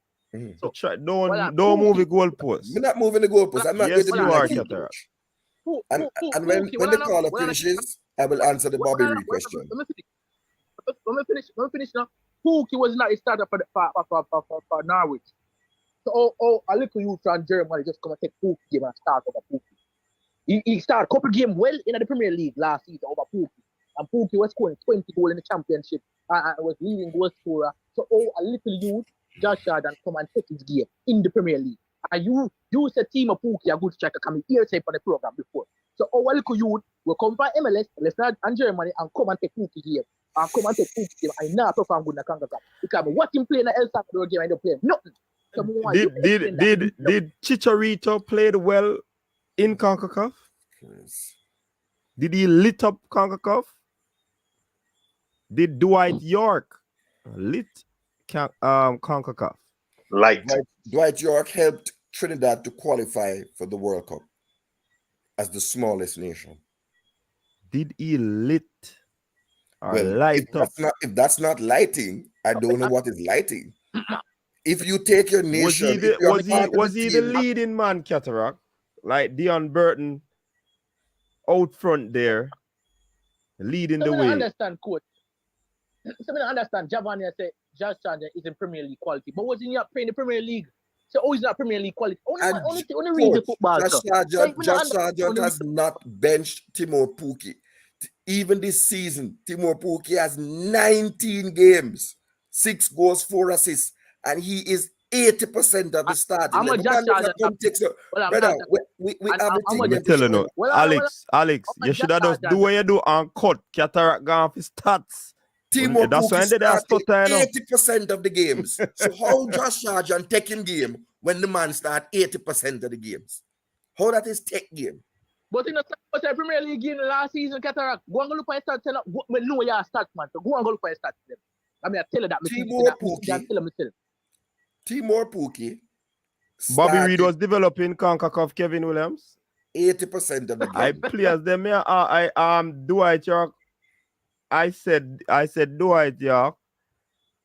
So try, don't move the goalpost. We're not moving the goalpost. I'm not yes, getting you are, Qatar. And when the caller finishes, I will answer the Bobby Reed question. Let me finish now. Pookie was not a starter for Norwich. So a little youth from Germany just come and take Pookie game and start over Pookie. He started a couple games well in the Premier League last season over Pookie. And Pookie was scoring 20 goals in the championship. And was leading goal scorer. So a little youth, Josh Sargent come and take his game in the Premier League. And you said team of Pookie a good striker coming here tape on the program before. So a little youth will come from MLS, left and Germany and come and take Pookie game. And come and take Pookie game. I now perform good in the CONCACAF. Because what him play in the El Salvador game, I don't play nothing. Did Chicharito played well in CONCACAF? Yes. Did he lit up CONCACAF? Did Dwight York lit CONCACAF? Light. Dwight York helped Trinidad to qualify for the World Cup as the smallest nation. Did he lit or light up? If that's not lighting, I don't know what is lighting. If you take your nation, was he the leading man, Cataract? Like Dion Burton out front there, leading the way. I understand, coach. So I understand. Giovanni said Josh Sargent is in Premier League quality, but wasn't he not playing the Premier League? So he's not Premier League quality. Only read the football. Josh Sargent has not benched Timor Pukki. Even this season, Timor Pukki has 19 games, 6 goals, 4 assists, and he is 80% of the starting. I'm a Josh Sargent. We have the telling you, Alex, you should have just do what you do and cut Cataract gone for stats. Timor Pukki started 80% of the games. So how Josh Sargent taking game when the man start 80% of the games? How that is take game? But in the Premier League game last season, Cataract, go and look for your stats. We know your stats, man. So go and look for your stats. I mean, I tell you that. Timor Pukki. Bobby Reed was developing CONCACAF. Kevin Williams. 80% of the game. I players them here. Dwight York. I said Dwight York.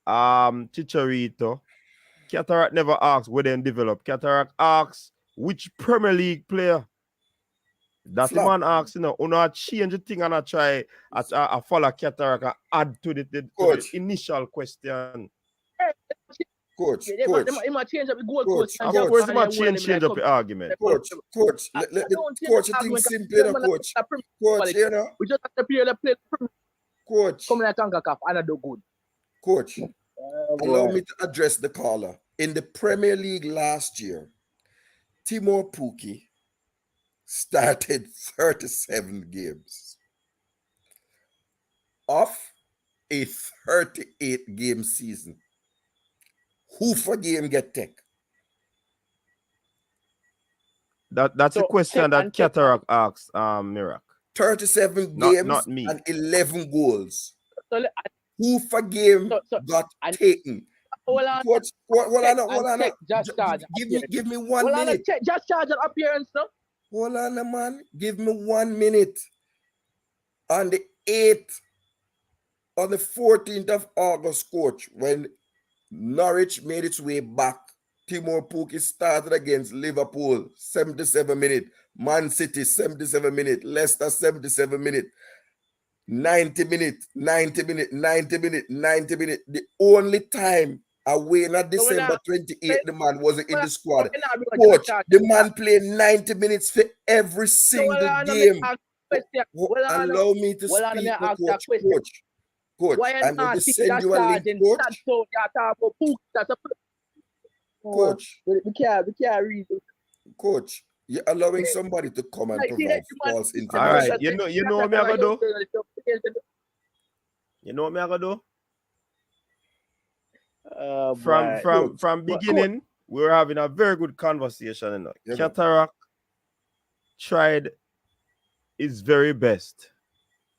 Chicharito. Cataract never asked where them develop. Cataract asks which Premier League player. That's the man asks, I change the thing and I try I follow Cataract and add to the initial question. Coach. He might change up the goal, coach. Of course, he might change up the argument. Coach, coach, I think simply, coach. Coach, we just have to play the play. Coach. Come like CONCACAF and I do good. Coach, allow me to address the caller. In the Premier League last year, Timor Pukki started 37 games of a 38-game season. Who for game get tech? That's So, a question that Tech Qatar asks, Mirak. 37 Not games me. and 11 goals. So, Who for game got taken? hold on. Coach, hold on. Tech just charge Give me 1 minute. Just charge an appearance, no? Hold on, man. Give me 1 minute. On the 8th, on the 14th of August, coach, when Norwich made its way back, Timor Pukki started against Liverpool, 77 minutes. Man City, 77 minutes. Leicester, 77 minutes. 90 minutes. The only time away in December 28th, the man wasn't in the squad. Coach, the man played 90 minutes for every single game. Allow me to speak, Coach. I'm going to send you a link, Coach. Coach, you're allowing somebody to come and provide false information. All right, you know what me I gonna do? You know what me I gonna do? From beginning, we were having a very good conversation. You know? Qatar tried his very best,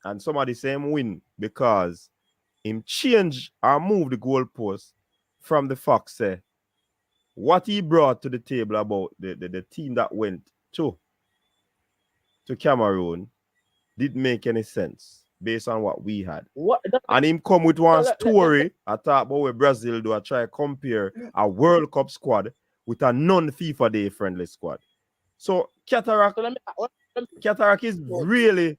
and somebody say him win because him change or move the goalpost from the Fox say what he brought to the table about the team that went to Cameroon didn't make any sense based on what we had. And him come with one story, I thought about what Brazil do, I try to compare a World Cup squad with a non-FIFA Day friendly squad. So Qatar is really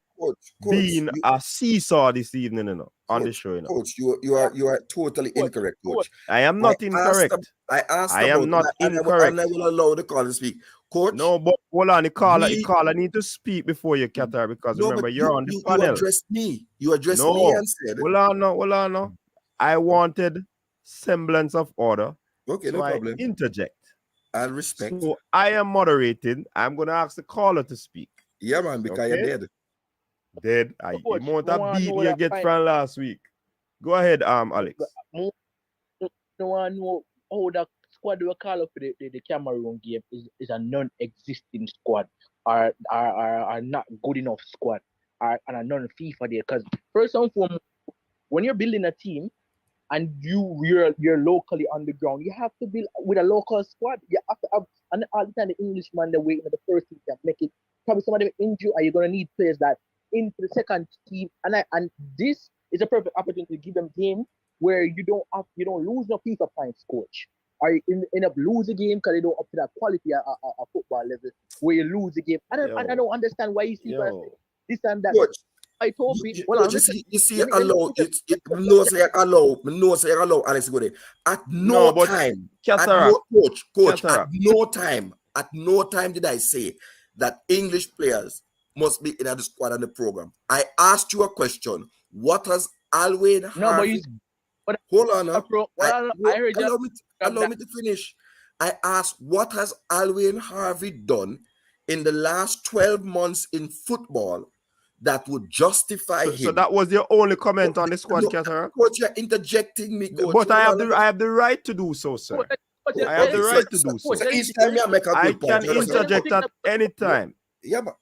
being a seesaw this evening, you know, on the show. You know. Coach, you are totally incorrect, Coach. I am not incorrect. I am not incorrect. And I will allow the caller to speak. Coach. No, but hold on, the caller need to speak before you, Qatar, because remember, you're on the panel. You addressed me. You addressed me and said. Hold on, no. I wanted semblance of order. Okay, so no problem. I interject. And respect. So I am moderating. I'm going to ask the caller to speak. Yeah, man, because you're dead. Dead. The amount of beat you get from last week. Go ahead, Alex. No one know how the squad we call up for the Cameroon game is a non-existing squad or not good enough squad and a non-FIFA there. Because first and foremost, when you're building a team and you're locally on the ground, you have to build with a local squad. You have to have and all the time the Englishman they're waiting at the first team to make it. Probably some of them injured, are you gonna need players that into the second team? And this is a perfect opportunity to give them game where you don't lose no FIFA points, coach. Or you end up losing game because they don't up to that quality at football level where you lose the game. I don't understand why you see this and that. Coach, I told you see allow Alex to go there. At no time did I say that English players must be in the squad and the program. I asked you a question. What has Alwyn Harvey? Hold on. Allow me to finish. I asked, what has Alwyn Harvey done in the last 12 months in football that would justify him? So that was your only comment on the squad, Qatar? Coach, you're interjecting me, coach. But I have the right to do so, sir. I have the right to do so. Each time I make a good point, I can interject at any time. Yeah, but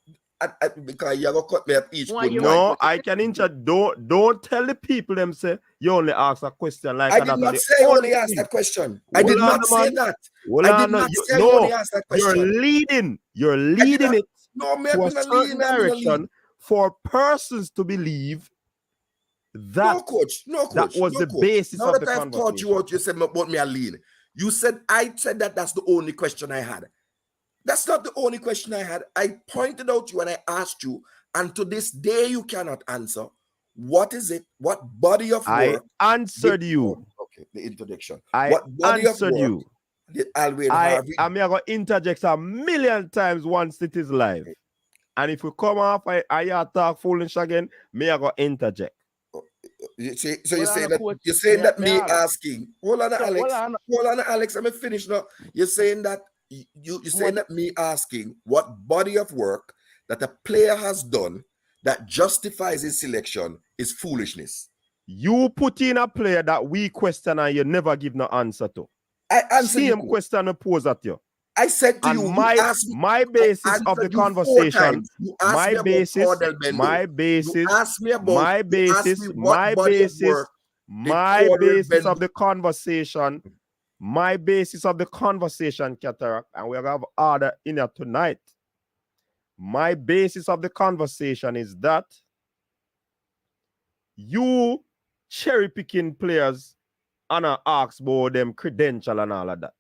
because you're going to cut me at each good point. No, I can interject. Don't tell the people them say you only ask a question like that. I did not say you only ask that question. I did not say that. I did not say you only ask that question. You're leading it to a certain direction for persons to believe that no, coach. That was the basis of the conversation. Now that I've taught you what you said about me and lean, you said I said that's the only question I had. That's not the only question I had. I pointed out you and I asked you, and to this day you cannot answer. What is it? What body of work? I answered you. Okay, the introduction. What body answered of work you. Did Alwyn Harvey? I'm going to interject a million times once it is live. Okay. And if we come off, I talk foolish again, me I go interject. You're saying that me asking. Hold on, Alex. I'm finished now. You're saying that you're saying that me asking what body of work that a player has done that justifies his selection is foolishness. You put in a player that we question and you never give no answer to. I answered Same you. question I pose at you. I said to And you, my, you asked me, my basis of the answered you 4 conversation, times. You asked my me about basis, Cordell Bendo. my basis, You asked me about, my you asked basis, me what my body of basis, work my Cordell basis of Bendo- the conversation, my basis of the conversation, Cataract, and we're going to have order in here tonight. My basis of the conversation is that you cherry picking players and ask about them credential and all of that.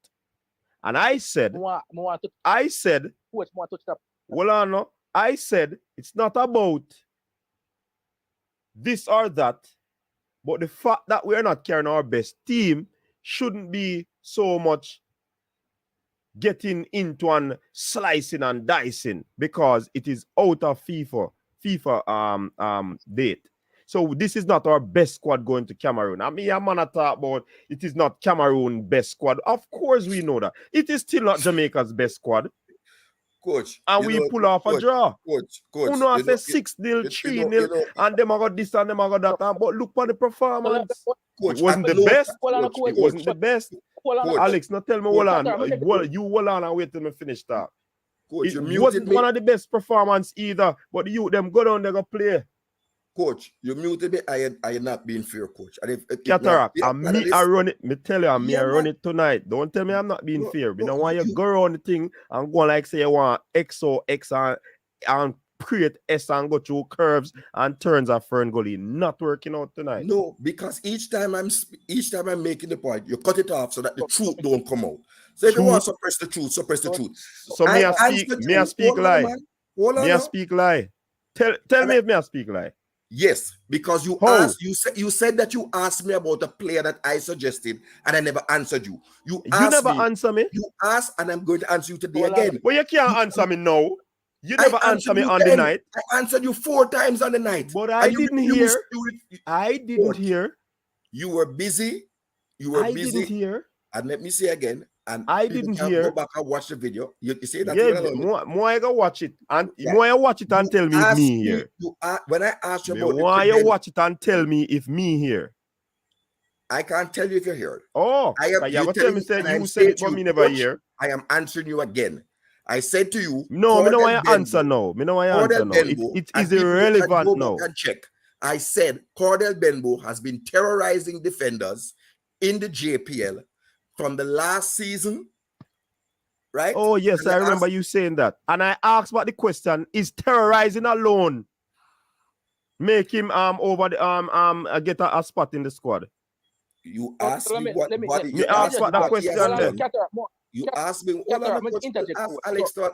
And I said, Coach, more touch that. well, I know, I said it's not about this or that, but the fact that we're not carrying our best team shouldn't be so much getting into and slicing and dicing because it is out of FIFA date. So this is not our best squad going to Cameroon. I mean, I'm gonna talk about it is not Cameroon best squad. Of course we know that. It is still not Jamaica's best squad. Coach. And we pull off a draw. Coach. Who know I say 6-0, 3-0, and them I got this and them I got that. But look for the performance. Coach, It wasn't the best. Coach, It wasn't the best. Alex, not tell me hold on. You hold on and wait till me finish that. Coach, It wasn't one of the best performance either. But the youth them go down there go play. Coach, you muted me. I am not being fair, coach. Cataract, I run it. Me tell you, I run it tonight. Don't tell me I'm not being fair. We don't want you go around the thing and go like say you want X or X and create S and go through curves and turns at Fern Gully. Not working out tonight. No, because each time I'm making the point, you cut it off so that the truth don't come out. So if you want to suppress the truth, suppress the truth. So me I speak lie. Me I speak lie. Tell me if me I speak lie. Yes, because you said that you asked me about a player that I suggested and I never answered you. You never answer me. You asked and I'm going to answer you today again. Well, you can't answer me now. You never answer me on the night. I answered you 4 times on the night. But I didn't hear. I didn't hear. You were busy. I didn't hear. And let me say again. And I didn't hear. Go back and watch the video. You say that. Yeah, more I go watch it and more I watch it and tell me if me here. When I asked you about why you watch it and tell me if me here. I can't tell you if you're here. Oh, you tell me said you said it, but me never hear. I am answering you again. I said to you. No, me know why you answer now. Me know why you answer now. It is irrelevant now. And check. I said Cordell Benbow has been terrorizing defenders in the JPL from the last season, right? Oh, yes, I remember you saying that. And I asked about the question, is terrorizing alone make him over the get a spot in the squad? You asked me what body you asked what that question then. You asked me ask Alex to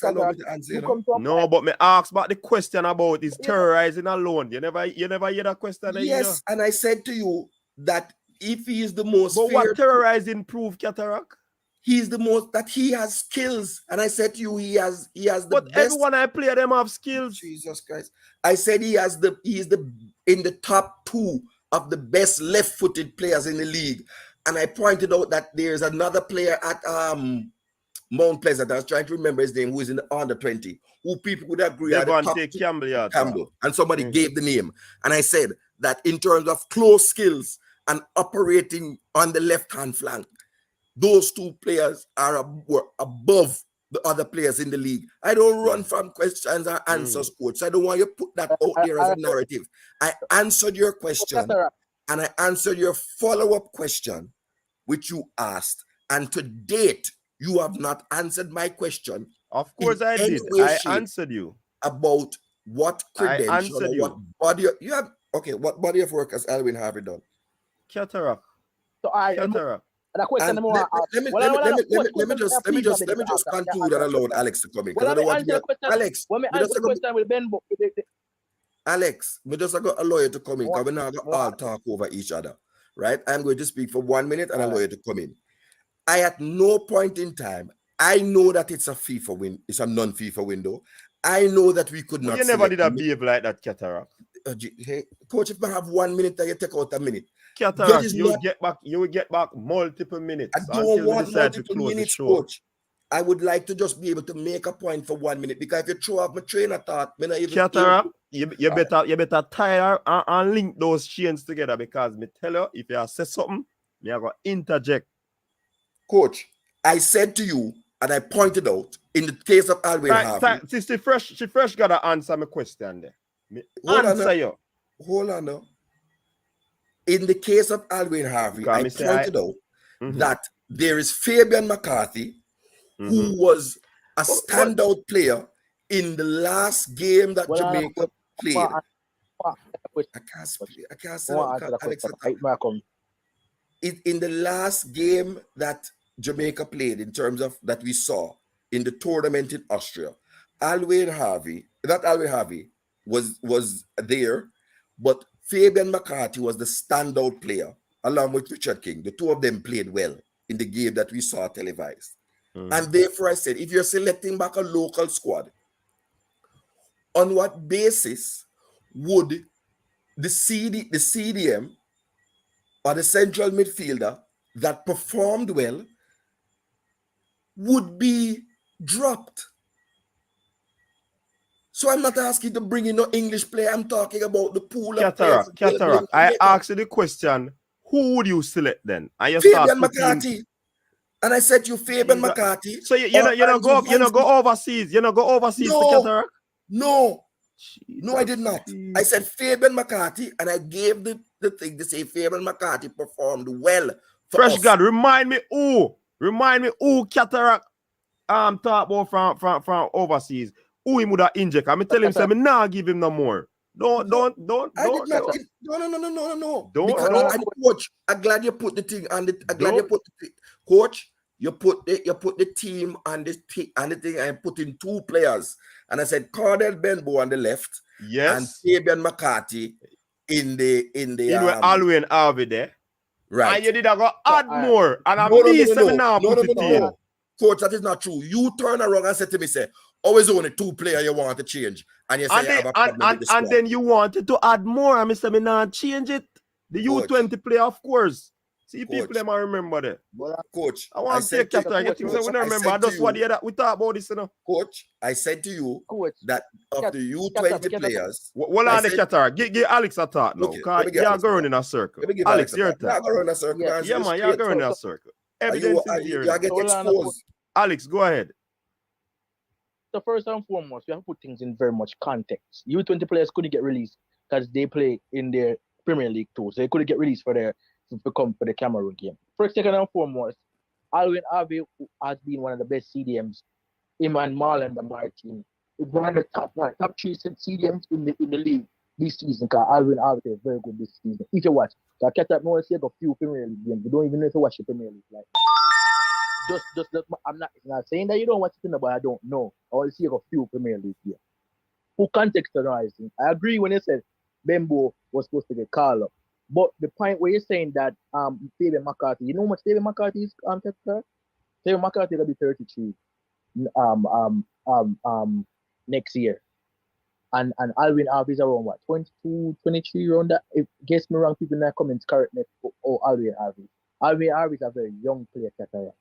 allow me to answer. No, but me asked about the question about is terrorizing alone. You never hear that question. Yes, and I said to you that if he is the most but what terrorizing prove, Cataract? He's the most that he has skills. And I said to you, he has the but best. Everyone I play them have skills. Jesus Christ. I said he is in the top 2 of the best left-footed players in the league. And I pointed out that there's another player at Mount Pleasant. I was trying to remember his name, who is in the under 20, who people would agree are the top Campbell. And somebody gave the name. And I said that in terms of close skills and operating on the left-hand flank, those 2 players were above the other players in the league. I don't run from questions or answers, coach. I don't want you to put that out there as a narrative. I answered your question and I answered your follow-up question, which you asked. And to date, you have not answered my question. Of course I did. I answered you. About what credential or what body you have. Okay, what body of work has Alvin Harvey done? Cataract. So Cataract. Let me just conclude and allow Alex to come in. Alex, we just got a lawyer to come in because we're not going to all talk over each other. Right? I'm going to speak for 1 minute and allow you to come in. I at no point in time, I know that it's a FIFA win, it's a non-FIFA window. I know that we could not. You never did a behave like that, Cataract. Hey, coach, if I have 1 minute, then you take out a minute. Cataract, you will get back multiple minutes. I don't want multiple minutes, coach. I would like to just be able to make a point for 1 minute, because if you throw off my train of thought, me not even Cataract, you better tie and link those chains together, because me tell you, if you say something, me I go interject. Coach, I said to you, and I pointed out, in the case of Alwyn Harvey. She fresh got to answer my question there. Me Hold answer on, you. Hold on now. In the case of Alwyn Harvey, I pointed out that there is Fabian McCarthy, who was a standout player in the last game that Jamaica played. I can't say Alex. In the last game that Jamaica played, in terms of that we saw in the tournament in Austria, Alwyn Harvey was there, but Fabian McCarthy was the standout player along with Richard King. The two of them played well in the game that we saw televised. And therefore I said, if you're selecting back a local squad, on what basis would the CDM or the central midfielder that performed well would be dropped? So I'm not asking to bring in no English player. I'm talking about the pool of players. Cataract. I asked you the question, who would you select then? Fabian McCarthy. And I said you Fabian McCarthy. So you know go overseas. You know go overseas to Cataract? No, I did not. I said Fabian McCarthy, and I gave the thing to say Fabian McCarthy performed well for Fresh us. God, remind me who Cataract talk about from overseas. Who he would have inject? I'm tell him say me nah give him no more. Don't. No. Don't. Because coach, I'm glad you put the thing on the. I'm glad you put the coach. You put the team on the thing. I put in two players, and I said Cardell Benbow on the left, yes, and Fabian McCarthy in the Alwyn Harvey there, right? And you did go add more, and I'm no. Coach, that is not true. You turn around and say to me, say, always only two players you want to change, and you say and you have a problem with the squad. And then you wanted to add more, and I say me not change it. The U20 player, of course. See, coach, people them I remember that. Coach, I want to take Qatar. You think we don't remember? I just want to hear that we talk about this, you know. Coach, I said to you that of the U20 players. What are the Qatar? Give Alex a thought now. Because you're going in a circle. Alex, your turn. You're going in a circle. Yeah, man, you're going in a circle. Evidence is here. You get exposed. Alex, go ahead. So first and foremost, we have to put things in very much context. U20 players couldn't get released because they play in their Premier League too. So they couldn't get released to come for the Cameroon game. First, second, and foremost, Alwyn Harvey has been one of the best CDMs. Him and Marlon and Martin is one of the top three CDMs in the league this season. Because Alwyn Harvey is very good this season. If you watch, because Qatar no one say a few Premier League games. You don't even know to watch the Premier League. Like just I'm not saying that you don't watch it, but I don't know. I only see a few Premier League games. For contextualizing, I agree when you said Bembo was supposed to get called up. But the point where you're saying that Fabian McCarthy, you know how much Fabian McCarthy is Fabian McCarthy will be 33 next year. And Alwyn Harvey is around what, 22, 23 around that. If guess me wrong, people in the comments correct me or Alwyn Harvey. Alwyn Harvey is a very young player, Qatar,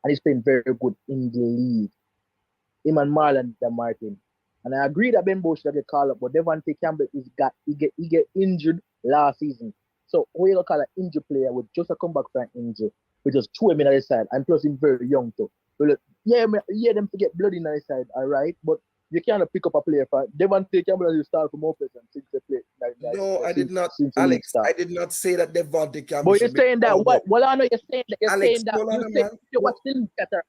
and he's playing very good in the league. Him and Marlon and Martin. And I agree that Benbow should get called up, but Devante Campbell he get injured last season. So who you call an injured player with just a comeback from injury, we just threw him in on the side, and plus he's very young too. Well, them to get blood in on the side, all right, but you can't pick up a player for Devante Campbell as you start from open since they play. No, I did not, Alex. I did not say that Devante Campbell. But you're saying that what? Well, I know you're saying that. Alex, You watch the Qatar.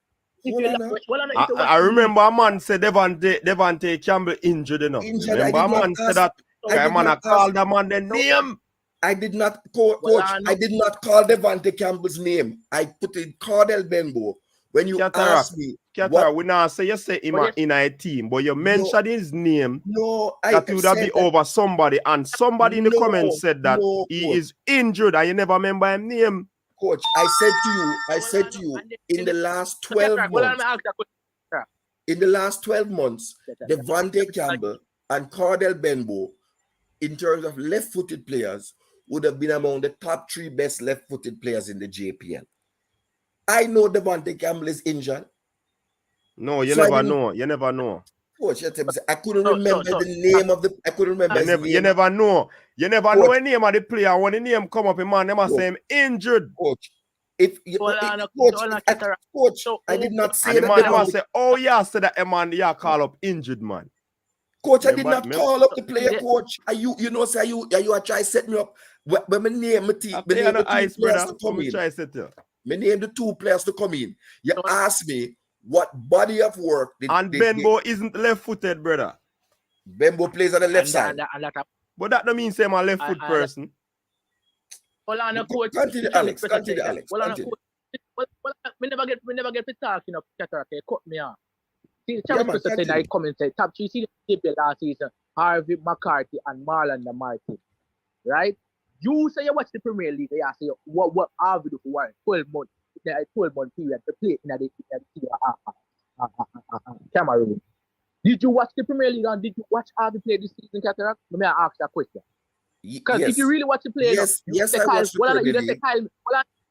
I remember a man said Devante Campbell injured enough. Remember a man said that. I man called the man the name. I did not, coach. I did not call Devante Campbell's name. I put in Cardell Benbow. When you asked me, Qatar, we now say you say him in a team, but you mentioned his name. No, that would have be over somebody, and somebody in the comments said that he is injured, and you never remember his name. Coach, I said to you, in the last 12 months, Devante Campbell and Cardell Benbow, in terms of left-footed players, would have been among the top 3 best left-footed players in the JPL. I know Devante Campbell is injured. No, you So I never didn't- know. You never know. Coach, you tell me, I couldn't So- remember so- the name of the. I couldn't remember his You name. never know. You never Coach. know the name of the player. When the name come up, man, they must Coach. say him injured. Coach, if you, Hold on, coach, hold on, if I, Cataract. coach, So, I did not say And the that. man they must was- say, oh yeah, say that man, yeah, call up injured man. Coach, I did Remember- not call up the player. Yeah. Coach, are you know, say you are try set me up. When my name, my team, I my play name on the the two ice, players brother. to come Let me in. try set you. My name the two players to come in. You So- ask me what body of work did And Benbow isn't left-footed, brother. Bembo plays on the left side. And that, But that don't mean say I'm a left-foot I- person. hold on, coach. Continue, Alex. Continue, Alex. Hold on, Continue. coach. Well, we never get to talking of Cataract. Cut me off. See, Yeah, Travis man, Christie said that continue. he come and said, top 3 see the EPL last season, Harvey McCarthy and Marlon Martin. Right? You say you watch the Premier League, you say what Harvey do for Warren? 12-month period to play in the Cameroon. Did you watch the Premier League and did you watch Harvey play this season, Cataract? Let me ask that question. Because if you really watch the play, Yes, I watched the Premier League.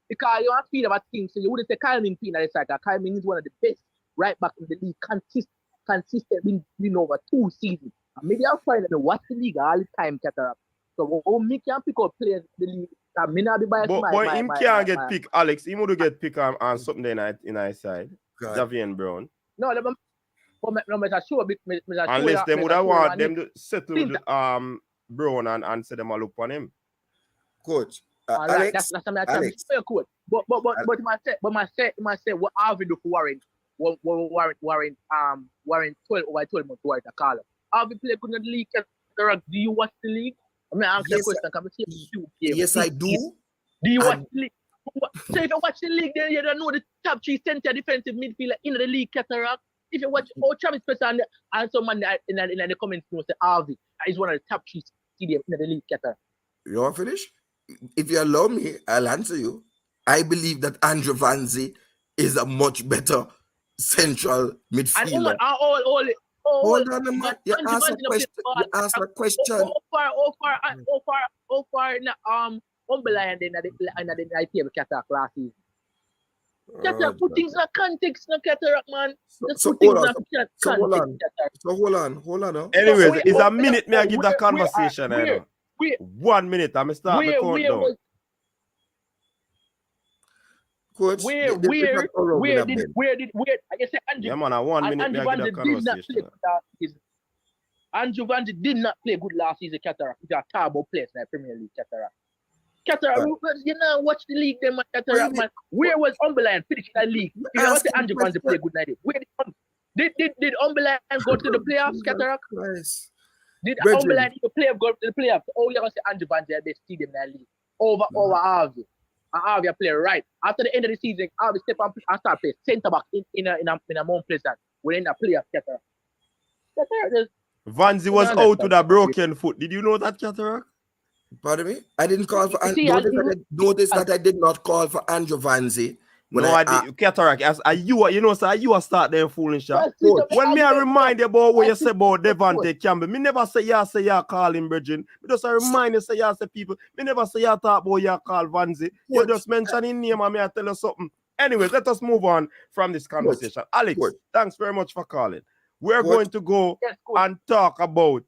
Because you want to feel about things, so you wouldn't say Kyle Ming Pina this side. Kyle Ming is one of the best right back in the league, consistent win over 2 seasons. And maybe I'll find them watch the league all the time, Cataract. So me can pick up players in the league. I may not be biased. But him can't get picked, Alex. He would get picked on something in our side. Javian Brown. No, I'm sure. Unless them would have want them to settle with Brown and say them a look on him. Coach, Alex, that's something I tell coach. But my say what Harvey do for Warren 12 over 12 months Warren a call up. Harvey play good in the league. Do you watch the league? I'm gonna ask you a question. Yes, I do. Do you watch the league? So if you watch the league, then you don't know the top 3 center defensive midfielder in the league, Cataract. If you watch Travis Christie and someone in the comments say Harvey is one of the top 3 CDM in the league, Cataract. You want to finish? If you allow me, I'll answer you. I believe that Andrew Van Zee is a much better central midfielder. Hold on, man. You asked a question. You asked a question. How far in the Umberland in the IPL Cataract last season? Cataract, put things in context, no Cataract, man. So hold on. Anyways, it's a minute me I give that conversation. 1 minute. I'm start the countdown. Coach, where did I say Andrew? Yeah, man, 1 minute me I give that conversation. Andrew Van Zee did not play good last season, Cataract. He's a terrible player in the Premier League, Cataract. Cataract, you know, watch the league, then, man, Cataract, man. Where was Umberland finishing the league? You know, what Andrew Van Zee play good night? Where did Umberland go to the playoffs, Cataract? Did Umberland even go to the playoffs? Oh, you're going to say Andrew Van Zee, they see them in the league. Over Harvey. And Harvey play right. After the end of the season, Harvey step up and start play centre back in a Mount Pleasant. We're in the playoffs, Cataract. Van Zee was out with a broken foot. Did you know that, Cataract? Pardon me? I didn't call for. Notice that I did not call for Andrew Van Zee. No, I did. Cataract, you start them fooling shot. When me I remind you about what you say about Devante Campbell, me never say you call him Virgin. Me just remind you say people. Me never say you talk about you call Van Zee. You just mention his name and me I tell you something. Anyways, let us move on from this conversation. Alex, thanks very much for calling. We're going to go and talk about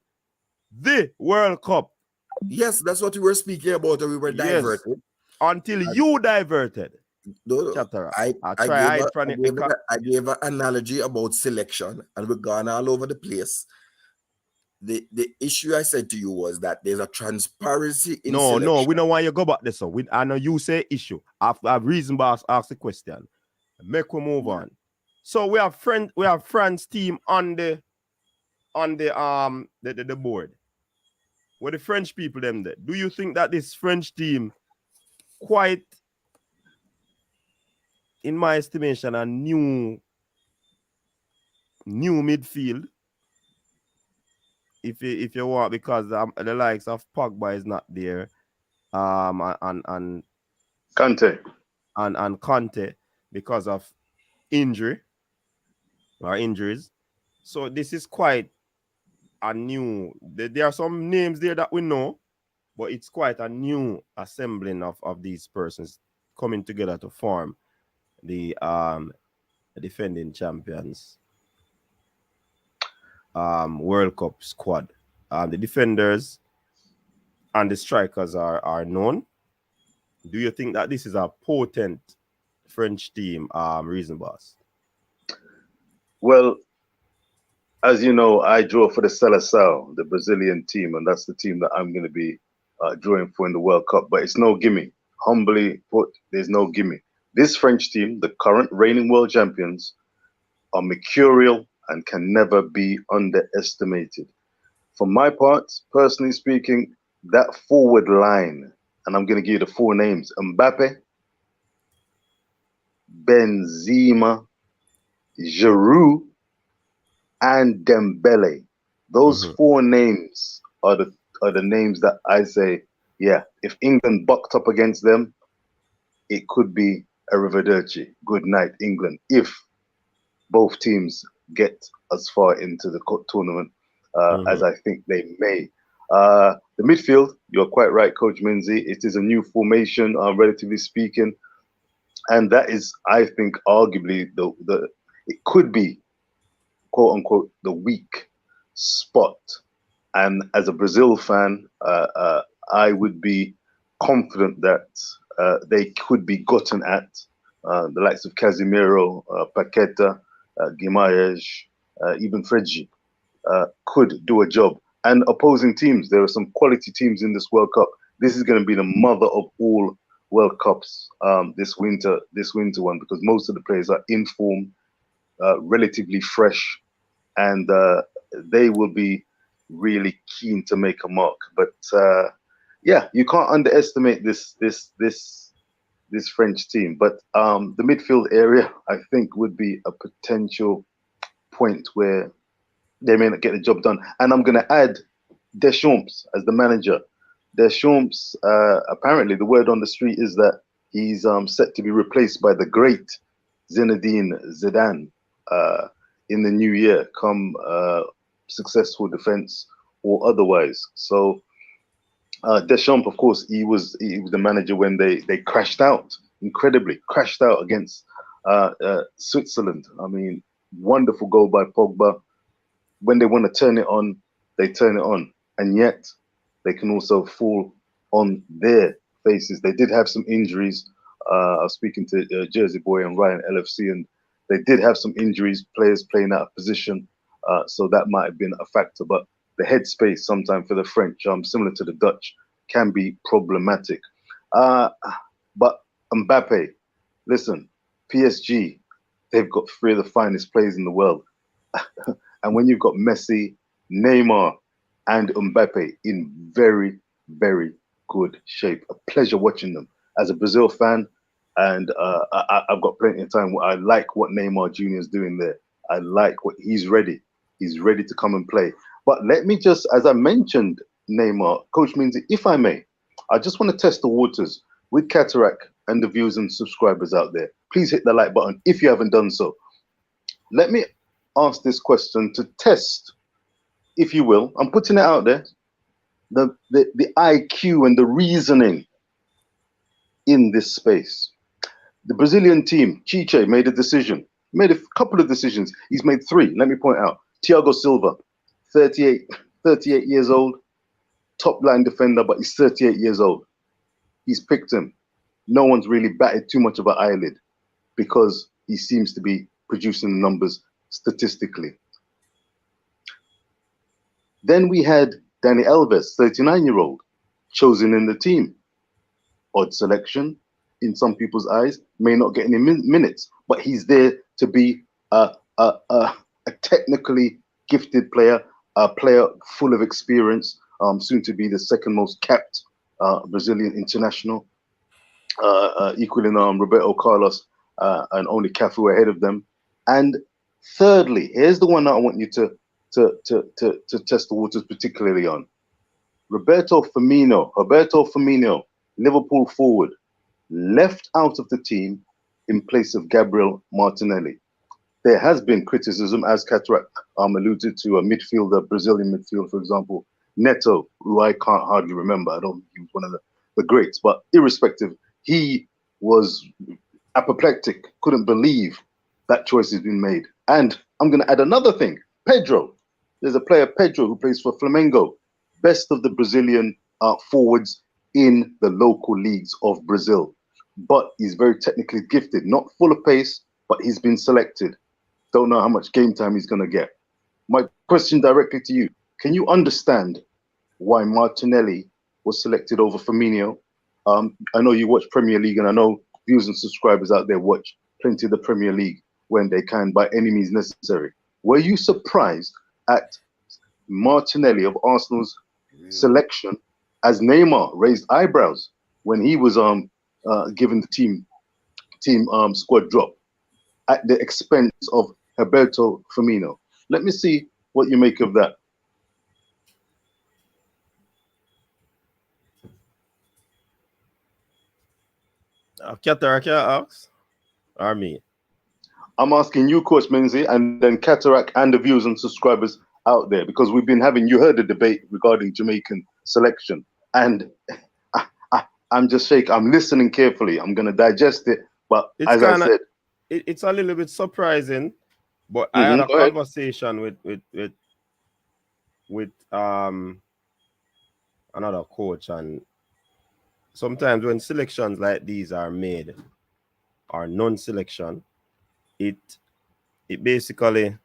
the World Cup. Yes, that's what we were speaking about, and we were diverted. Yes. Until you diverted. No, I gave an analogy about selection, and we're gone all over the place. The issue I said to you was that there's a transparency in selection. No, we don't want you to go back this. So I know you say issue. I've reason boss ask the question. Make we move on. So we have France team on the board. What the French people them there? Do you think that this French team quite, in my estimation, a new midfield? If you want, because the likes of Pogba is not there, and Kante and Conte because of injuries. So this is quite a new. There are some names there that we know, but it's quite a new assembling of these persons coming together to form the defending champions World Cup squad. The defenders and the strikers are known. Do you think that this is a potent French team, Reason Boss? Well, as you know, I draw for the Seleção, the Brazilian team, and that's the team that I'm going to be drawing for in the World Cup. But it's no gimme. Humbly put, there's no gimme. This French team, the current reigning world champions, are mercurial and can never be underestimated. For my part, personally speaking, that forward line, and I'm going to give you the four names: Mbappe, Benzema, Giroud, and Dembele. Those four names are the names that I say, yeah, if England bucked up against them, it could be arrivederci, good night, England, if both teams get as far into the tournament as I think they may. The midfield, you're quite right, Coach Minzy. It is a new formation, relatively speaking, and that is, I think, arguably it could be, quote unquote, the weak spot. And as a Brazil fan, I would be confident that they could be gotten at. The likes of Casemiro, Paqueta, Guimarães, even Fredji could do a job. And opposing teams, there are some quality teams in this World Cup. This is going to be the mother of all World Cups this winter one, because most of the players are in form, relatively fresh, and they will be really keen to make a mark. But yeah, you can't underestimate this French team. But the midfield area, I think, would be a potential point where they may not get the job done. And I'm going to add Deschamps as the manager. Deschamps, apparently the word on the street is that he's set to be replaced by the great Zinedine Zidane in the new year, come successful defense or otherwise. So Deschamps, of course, he was the manager when they crashed out, incredibly crashed out against Switzerland. I mean, wonderful goal by Pogba. When they want to turn it on, they turn it on, and yet they can also fall on their faces. They did have some injuries. I was speaking to Jersey Boy and Ryan LFC, and they did have some injuries, players playing out of position. So that might have been a factor. But the headspace sometimes for the French, similar to the Dutch, can be problematic. But Mbappe, listen, PSG, they've got three of the finest players in the world. And when you've got Messi, Neymar, and Mbappe in very, very good shape, a pleasure watching them. As a Brazil fan, and I've got plenty of time. I like what Neymar Jr. is doing there. I like what he's ready. He's ready to come and play. But let me just, as I mentioned Neymar, Coach Minzy, if I may, I just want to test the waters with Cataract and the viewers and subscribers out there. Please hit the like button if you haven't done so. Let me ask this question to test, if you will. I'm putting it out there. The IQ and the reasoning in this space. The Brazilian team, Chiche, made a decision. Made a couple of decisions. He's made three. Let me point out. Thiago Silva, 38 years old, top line defender, but he's 38 years old. He's picked him. No one's really batted too much of an eyelid because he seems to be producing numbers statistically. Then we had Dani Alves, 39-year-old, chosen in the team. Odd selection in some people's eyes, may not get any minutes, but he's there to be a technically gifted player, a player full of experience, soon to be the second most capped Brazilian international, equaling Roberto Carlos and only Cafu ahead of them. And thirdly, here's the one that I want you to test the waters particularly on. Roberto Firmino, Liverpool forward, left out of the team in place of Gabriel Martinelli. There has been criticism, as Cataract alluded to, a midfielder, Brazilian midfield, for example, Neto, who I can't hardly remember. I don't think he was one of the greats, but irrespective, he was apoplectic, couldn't believe that choice has been made. And I'm going to add another thing. Pedro, There's a player, Pedro, who plays for Flamengo, best of the Brazilian forwards in the local leagues of Brazil. But he's very technically gifted, not full of pace, but he's been selected. Don't know how much game time he's going to get. My question directly to you, can you understand why Martinelli was selected over Firmino? I know you watch Premier League, and I know viewers and subscribers out there watch plenty of the Premier League when they can, by any means necessary. Were you surprised at Martinelli of Arsenal's selection, as Neymar raised eyebrows when he was given the team squad drop at the expense of Roberto Firmino? Let me see what you make of that. Qatar can ask, or me? I'm asking you, Coach Menzies, and then Cataract and the viewers and subscribers out there, because we've been having, you heard the debate regarding Jamaican selection, and I'm just shaking. I'm listening carefully. I'm going to digest it, but It's as I said, it's a little bit surprising, but I had a conversation with another coach, and sometimes when selections like these are made, or non-selection, it basically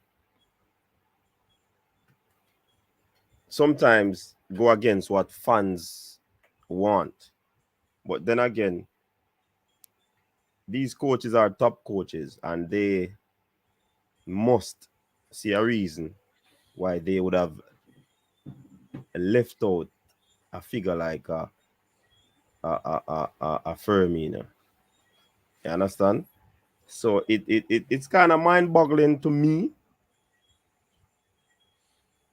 sometimes go against what fans want. But then again, these coaches are top coaches, and they must see a reason why they would have left out a figure like a Firmino. You understand? So it's kind of mind-boggling to me,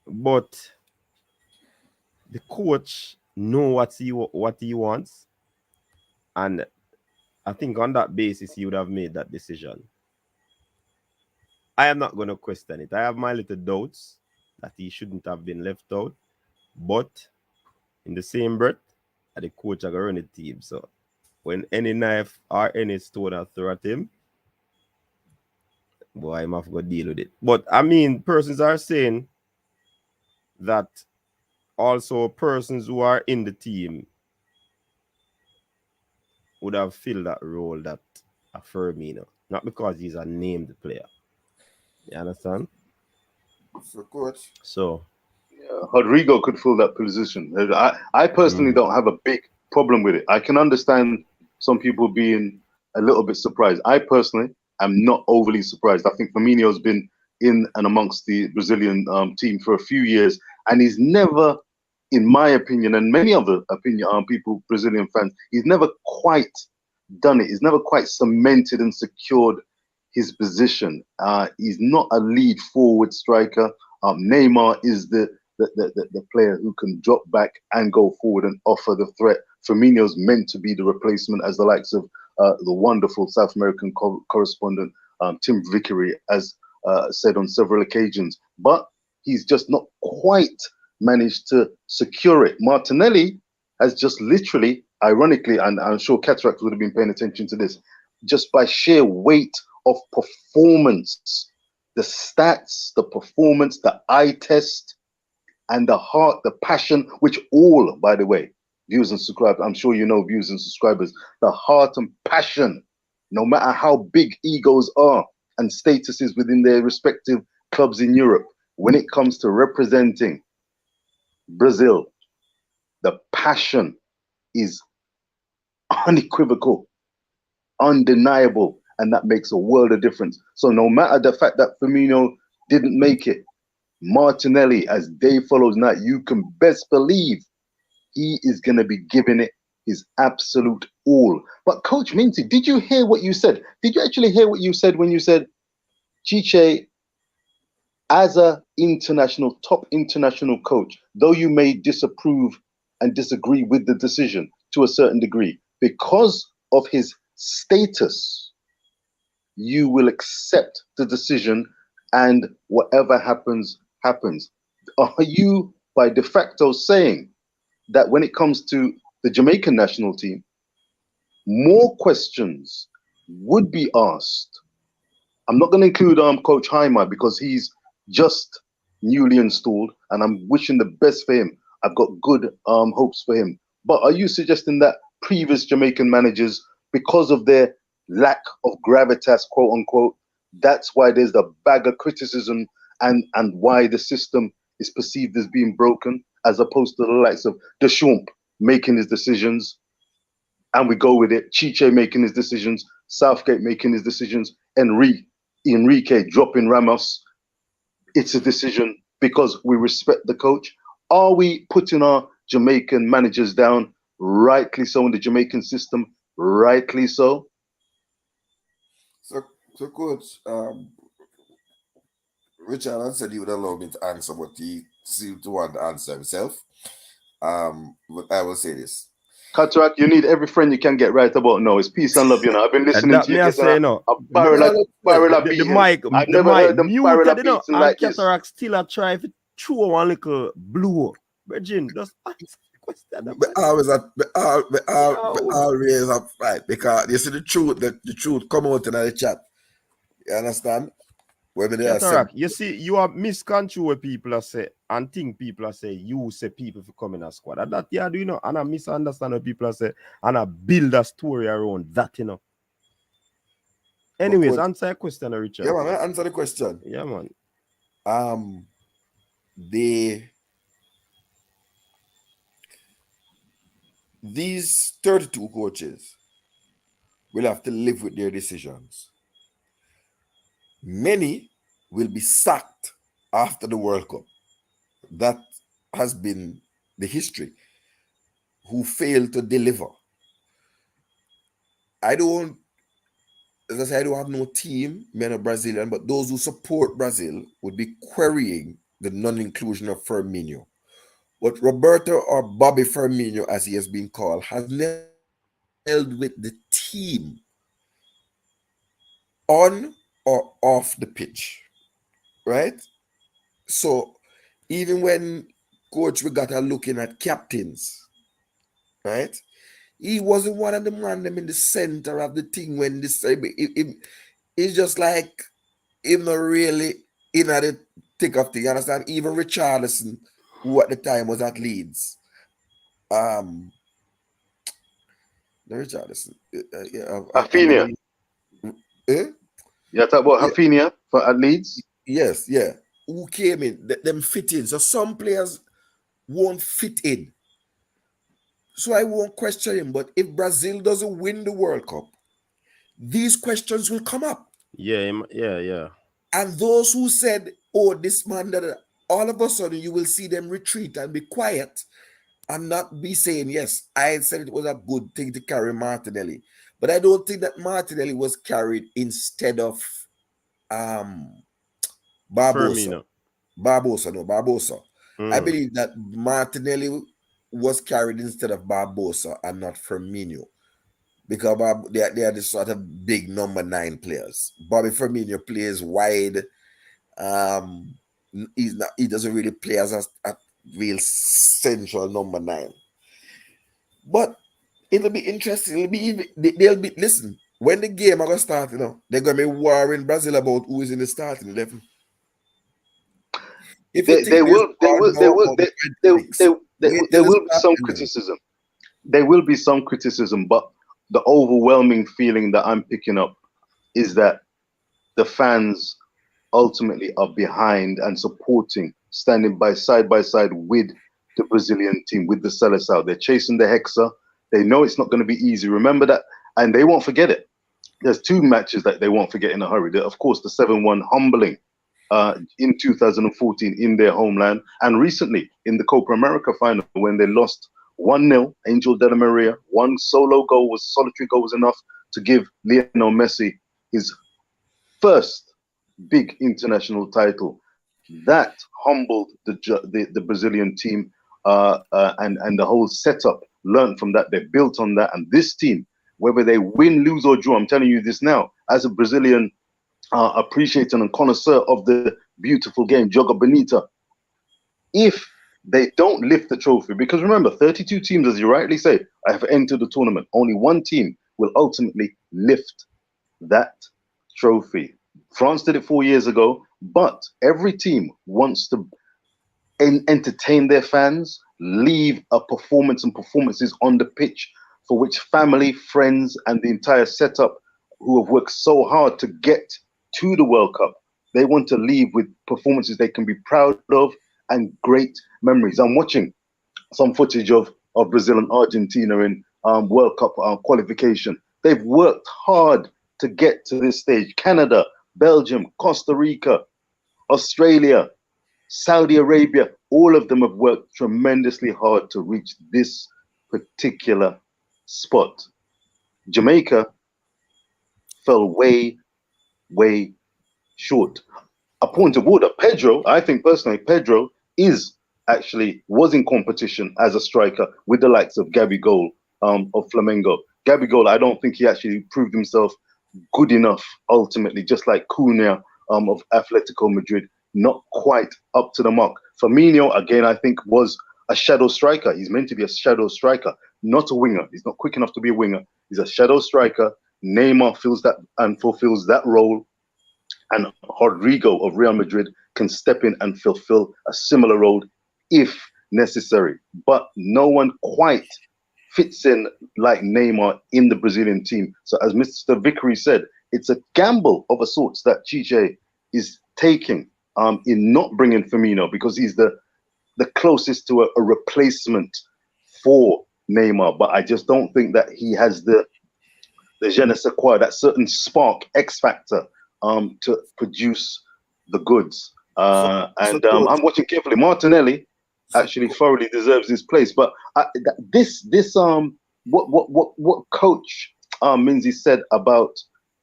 but the coach know what he wants, and I think on that basis he would have made that decision. I am not going to question it. I have my little doubts that he shouldn't have been left out, but in the same breath, the coach are going to run the team. So when any knife or any stone are thrown at him, boy, I'm have to go deal with it. But I mean, persons are saying that also persons who are in the team would have filled that role that a Firmino, not because he's a named player. You understand? So, coach. So Rodrigo could fill that position. I personally don't have a big problem with it. I can understand some people being a little bit surprised. I personally am not overly surprised. I think Firmino's been in and amongst the Brazilian team for a few years, and he's never, in my opinion, and many other people, Brazilian fans, he's never quite done it. He's never quite cemented and secured his position. He's not a lead forward striker. Neymar is the player who can drop back and go forward and offer the threat. Firmino's meant to be the replacement, as the likes of the wonderful South American correspondent Tim Vickery has said on several occasions. But he's just not quite managed to secure it. Martinelli has just literally, ironically, and I'm sure Cataract would have been paying attention to this, just by sheer weight of performance, the stats, the performance, the eye test, and the heart, the passion, which all, by the way, viewers and subscribers, I'm sure you know, viewers and subscribers, the heart and passion, no matter how big egos are and statuses within their respective clubs in Europe, when it comes to representing Brazil, the passion is unequivocal, undeniable, and that makes a world of difference. So no matter the fact that Firmino didn't make it, Martinelli, as day follows night, you can best believe he is going to be giving it his absolute all. But Coach Minty, did you hear what you said? Did you actually hear what you said when you said Chiche, as a top international coach, though you may disapprove and disagree with the decision to a certain degree, because of his status, you will accept the decision, and whatever happens, happens. Are you, by de facto, saying that when it comes to the Jamaican national team, more questions would be asked? I'm not going to include Coach Heimer, because he's just newly installed, and I'm wishing the best for him. I've got good hopes for him. But are you suggesting that previous Jamaican managers, because of their lack of gravitas, quote unquote, that's why there's the bag of criticism and why the system is perceived as being broken, as opposed to the likes of Deschamps making his decisions, and we go with it, Chiche making his decisions, Southgate making his decisions, Enrique dropping Ramos. It's a decision because we respect the coach. Are we putting our Jamaican managers down? Rightly so in the Jamaican system, rightly so. So coach, Richard said he would allow me to answer, but he seemed to want to answer himself. But I will say this. Cataract, you need every friend you can get right about now. It's peace and love, you know. I've been listening to you. I say, no. A barrel of beating. I've never heard them barrel of beating like this. Cataract still a try to throw one little blue. Virgin, just answer the question. But always up right, because you see the truth come out in the chat. You understand? Cataract, you see, you are miscontrol what people are say and think people are say you say people for come in a squad. And that yeah, do you know? And I misunderstand what people are say and I build a story around that, you know. Anyways, answer your question, Richard. Yeah, man, answer the question. Yeah, man. These 32 coaches will have to live with their decisions. Many will be sacked after the World Cup. That has been the history. Who failed to deliver. I don't have no team, men of Brazilian, but those who support Brazil would be querying the non-inclusion of Firmino. But Roberto or Bobby Firmino, as he has been called, has never held with the team on or off the pitch, right? So even when Coach Regatta looking at captains, right? He wasn't one of them random in the center of the thing when this. It's just like him not really in at the thick of thing. You understand? Even Richarlison, who at the time was at Leeds, the Richarlison, Rafinha. You talk about Rafinha for at Leeds? Yes, yeah. Who came in? Them fit in. So some players won't fit in. So I won't question him. But if Brazil doesn't win the World Cup, these questions will come up. Yeah. And those who said, oh, this man, that all of a sudden you will see them retreat and be quiet and not be saying, yes, I said it was a good thing to carry Martinelli. But I don't think that Martinelli was carried instead of Barbosa. Barbosa. I believe that Martinelli was carried instead of Barbosa and not Firmino, because they are the sort of big number 9 players. Bobby Firmino plays wide. He doesn't really play as a real central number 9. But it'll be interesting. Listen, when the game are gonna start, you know, they're gonna be warring Brazil about who is in the starting 11. There will be some criticism. There will be some criticism, but the overwhelming feeling that I'm picking up is that the fans ultimately are behind and supporting, standing side by side with the Brazilian team, with the Seleção. They're chasing the Hexa. They know it's not going to be easy. Remember that, and they won't forget it. There's 2 matches that they won't forget in a hurry. Of course, the 7-1 humbling in 2014 in their homeland, and recently in the Copa America final when they lost 1-0. Angel Di Maria, one solitary goal was enough to give Lionel Messi his first big international title. That humbled the Brazilian team, and the whole setup learned from that. They built on that, and this team, whether they win, lose, or draw, I'm telling you this now, as a Brazilian appreciator and connoisseur of the beautiful game, Joga Bonita, if they don't lift the trophy, because remember, 32 teams, as you rightly say, have entered the tournament. Only one team will ultimately lift that trophy. France did it 4 years ago. But every team wants to entertain their fans, leave a performance and performances on the pitch for which family, friends, and the entire setup who have worked so hard to get to the World Cup, they want to leave with performances they can be proud of and great memories. I'm watching some footage of Brazil and Argentina in World Cup qualification. They've worked hard to get to this stage. Canada, Belgium, Costa Rica, Australia, Saudi Arabia, all of them have worked tremendously hard to reach this particular spot. Jamaica fell way, way short. A point of order. Pedro, I think personally, Pedro was in competition as a striker with the likes of Gabigol of Flamengo. Gabigol, I don't think he actually proved himself good enough ultimately, just like Cunha of Atletico Madrid, not quite up to the mark. Firmino, again, I think was a shadow striker. He's meant to be a shadow striker, not a winger. He's not quick enough to be a winger. He's a shadow striker. Neymar fills that and fulfills that role. And Rodrigo of Real Madrid can step in and fulfill a similar role if necessary. But no one quite fits in like Neymar in the Brazilian team. So as Mr. Vickery said, it's a gamble of a sort that Chiche is taking in not bringing Firmino, because he's the closest to a replacement for Neymar. But I just don't think that he has the je ne sais quoi, that certain spark, X factor, to produce the goods. I'm watching carefully. Martinelli actually thoroughly deserves his place. But what Coach Minzy said about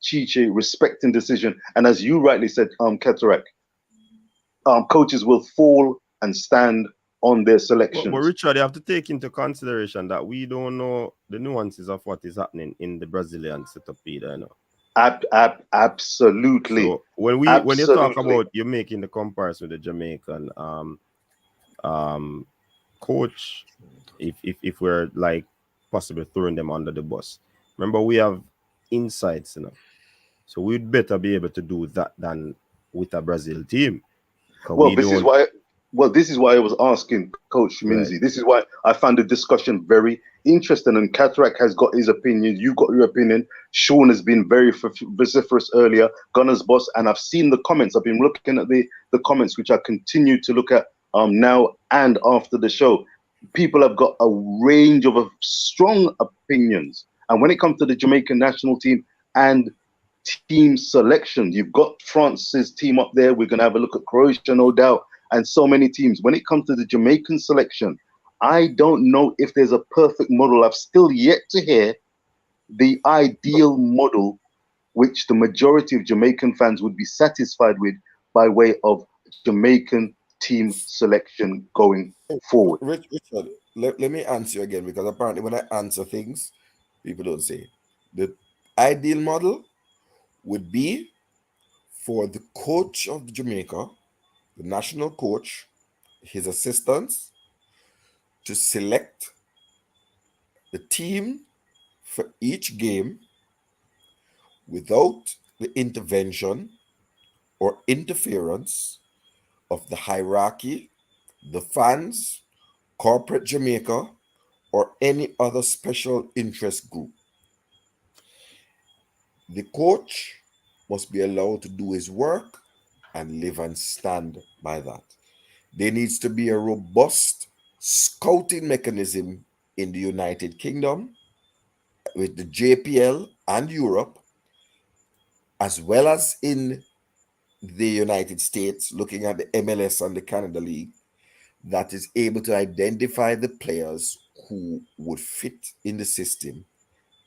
Chiche respecting decision, and as you rightly said, Cataract, coaches will fall and stand on their selections. But Richard, you have to take into consideration that we don't know the nuances of what is happening in the Brazilian setup either, you know. Absolutely. So when you talk about you're making the comparison with the Jamaican coach, if we're like possibly throwing them under the bus, remember we have insights, you know. So we'd better be able to do that than with a Brazil team. This is why I was asking Coach Minzy. Right. This is why I found the discussion very interesting. And Cataract has got his opinion. You got your opinion. Sean has been very vociferous earlier. Gunner's boss, and I've seen the comments. I've been looking at the comments, which I continue to look at now and after the show. People have got a range of strong opinions. And when it comes to the Jamaican national team and team selection, you've got France's team up there. We're going to have a look at Croatia, no doubt, and so many teams. When it comes to the Jamaican selection, I don't know if there's a perfect model. I've still yet to hear the ideal model which the majority of Jamaican fans would be satisfied with by way of Jamaican team selection going forward. Richard, let me answer you again, because apparently when I answer things, people don't say. The ideal model would be for the coach of Jamaica, the national coach, his assistants, to select the team for each game without the intervention or interference of the hierarchy, the fans, corporate Jamaica, or any other special interest group. The coach must be allowed to do his work and live and stand by that. There needs to be a robust scouting mechanism in the United Kingdom with the JPL and Europe, as well as in the United States, looking at the MLS and the Canada League, that is able to identify the players who would fit in the system,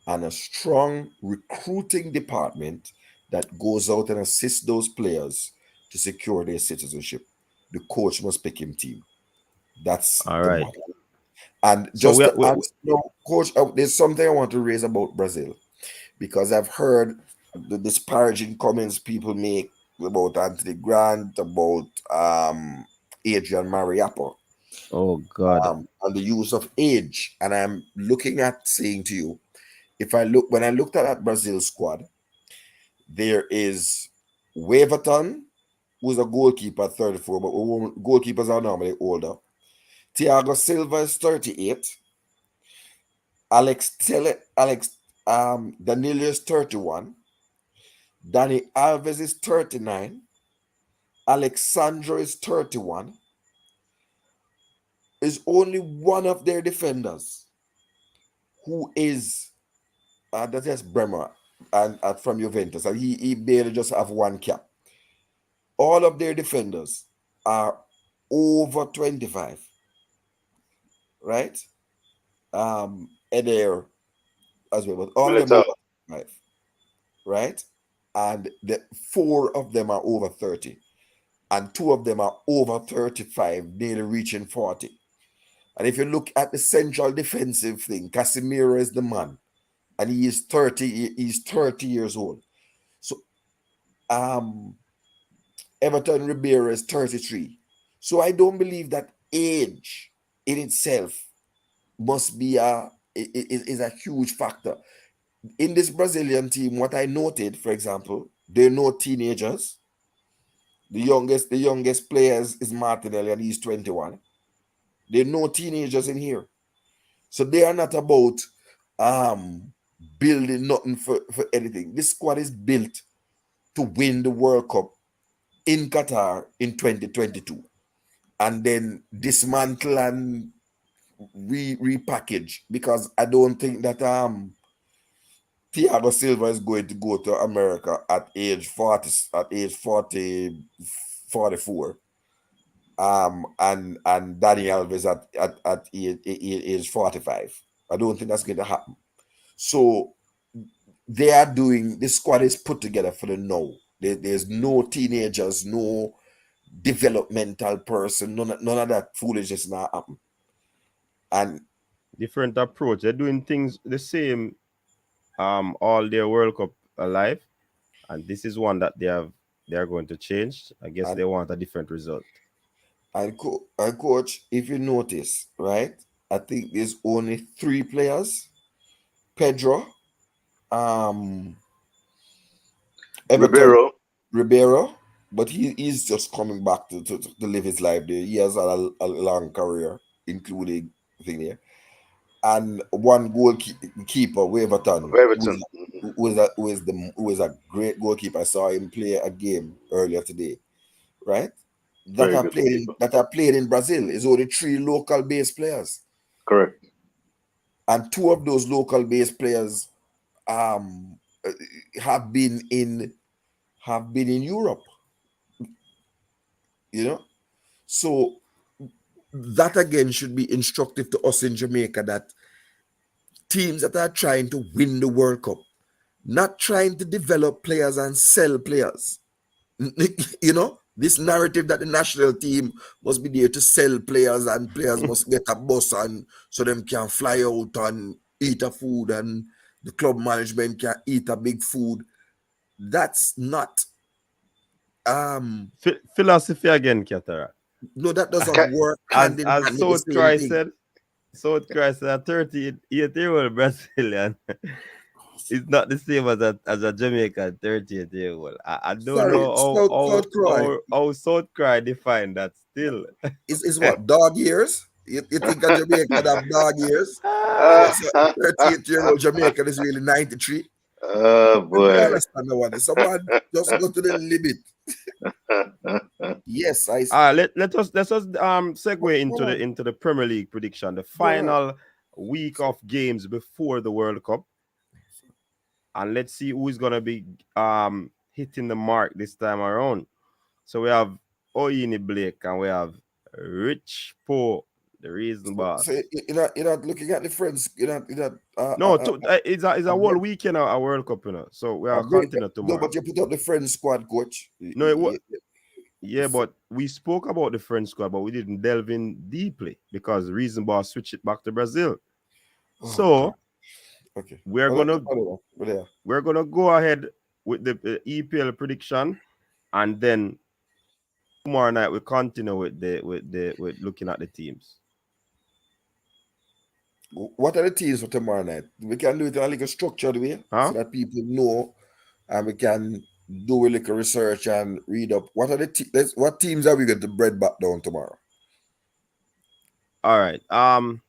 and a strong recruiting department that goes out and assists those players to secure their citizenship. The coach must pick him team. That's all the right. model. And just Coach, there's something I want to raise about Brazil, because I've heard the disparaging comments people make about Anthony Grant, about Adrian Mariappa. Oh God. And the use of age. And I'm looking at saying to you, when I looked at that Brazil squad, there is Waverton, who's a goalkeeper at 34, but goalkeepers are normally older. Thiago Silva is 38. Danilo is 31. Dani Alves is 39. Alexandro is 31. Is only one of their defenders who is that is Bremer and from Juventus, and he barely just have one cap. All of their defenders are over 25, right? Eder as well, but all of them are over 25, right? And the 4 of them are over 30, and 2 of them are over 35, nearly reaching 40. And if you look at the central defensive thing, Casemiro is the man, and he is 30. He's 30 years old. So, Everton Ribeiro is 33. So I don't believe that age in itself must be is a huge factor. In this Brazilian team, what I noted, for example, there are no teenagers. The youngest player is Martinelli, and he's 21. There are no teenagers in here. So they are not about building nothing for anything. This squad is built to win the World Cup in Qatar in 2022, and then dismantle and repackage, because I don't think that Thiago Silva is going to go to America at age 40, 44. And Dani Alves at age 45. I don't think that's going to happen. So this squad is put together for the now. There's no teenagers, no developmental person, none of that foolishness not happen. And different approach. They're doing things the same all their World Cup alive, and this is one that they are going to change. I guess they want a different result. And coach, if you notice, right, I think there's only 3 players. Pedro, Ribeiro, but he's just coming back to live his life there. He has a long career, including thing there. And one goalkeeper, Everton, who is a great goalkeeper. I saw him play a game earlier today, right? That are played in Brazil. Is only 3 local based players. Correct. And 2 of those local based players have been in Europe. You know, so that again should be instructive to us in Jamaica, that teams that are trying to win the World Cup, not trying to develop players and sell players. You know, this narrative that the national team must be there to sell players, and players must get a bus and so them can fly out and eat a food, and the club management can eat a big food. That's not philosophy again, Qatar. No, that doesn't work. As South Cry said, a 38-year-old Brazilian is not the same as a Jamaican 38-year-old. I don't know how South Cry define that still. Is what, dog years? You think a Jamaican have dog years? 38-year-old Jamaican is really 93. Oh boy! I understand the one. Someone just go to the limit. Yes, I. Let us segue into the Premier League prediction. The final week of games before the World Cup, and let's see who is gonna be hitting the mark this time around. So we have Oyini Blake and we have Rich Poe, the reason boss. So you're not looking at the friends. It's a whole weekend a World Cup, you know. So we are continuing tomorrow. No, but you put up the friends squad, coach. No, it was. Yeah, but we spoke about the French squad, but we didn't delve in deeply because Reason Boss switched it back to Brazil. Okay, we're gonna go ahead with the EPL prediction, and then tomorrow night we continue with looking at the teams. What are the teams for tomorrow night? We can do it in a little structured way so that people know, and we can do a little research and read up. What are the what teams are we going to bread back down tomorrow? All right. Hold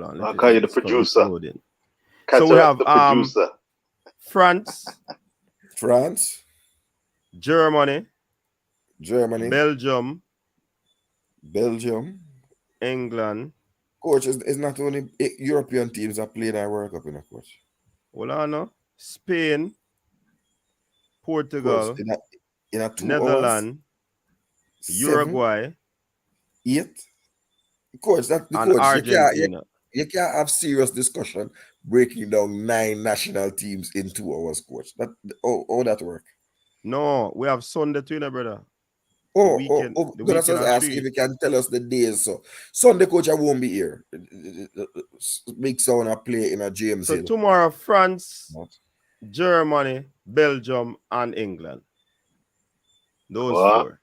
on. I'll call you the producer. So we have the producer. France, Germany, Belgium, England. Coach, it's not only European teams that play that World Cup in a coach. Hold on, no. Spain, Portugal, Coach, in a 2 Netherlands, hours, Uruguay, 8. Coach, that the and coach. Argentina. You can't have serious discussion breaking down 9 national teams in 2 hours, coach. That how that work? No, we have Sunday too, brother. The weekend ask if you can tell us the days. So Sunday, coach, I won't be here. Big sound a play in a James. So tomorrow, France, Germany, Belgium, and England. Those 4.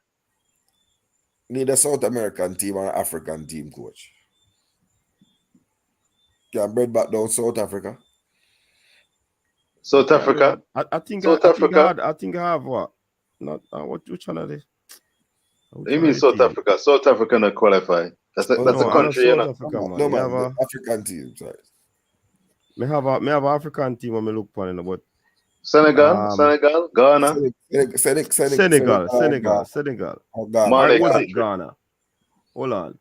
Need a South American team or an African team, coach. Can bread back down South Africa. South Africa. I think I have what? Not which one are they? You mean South Africa? South Africa not qualify. That's a country, you know. No, man, the African team. Sorry. Me have an African team when me look for it, but Senegal, Ghana, Senegal. Mali was country. it Ghana? Hold on.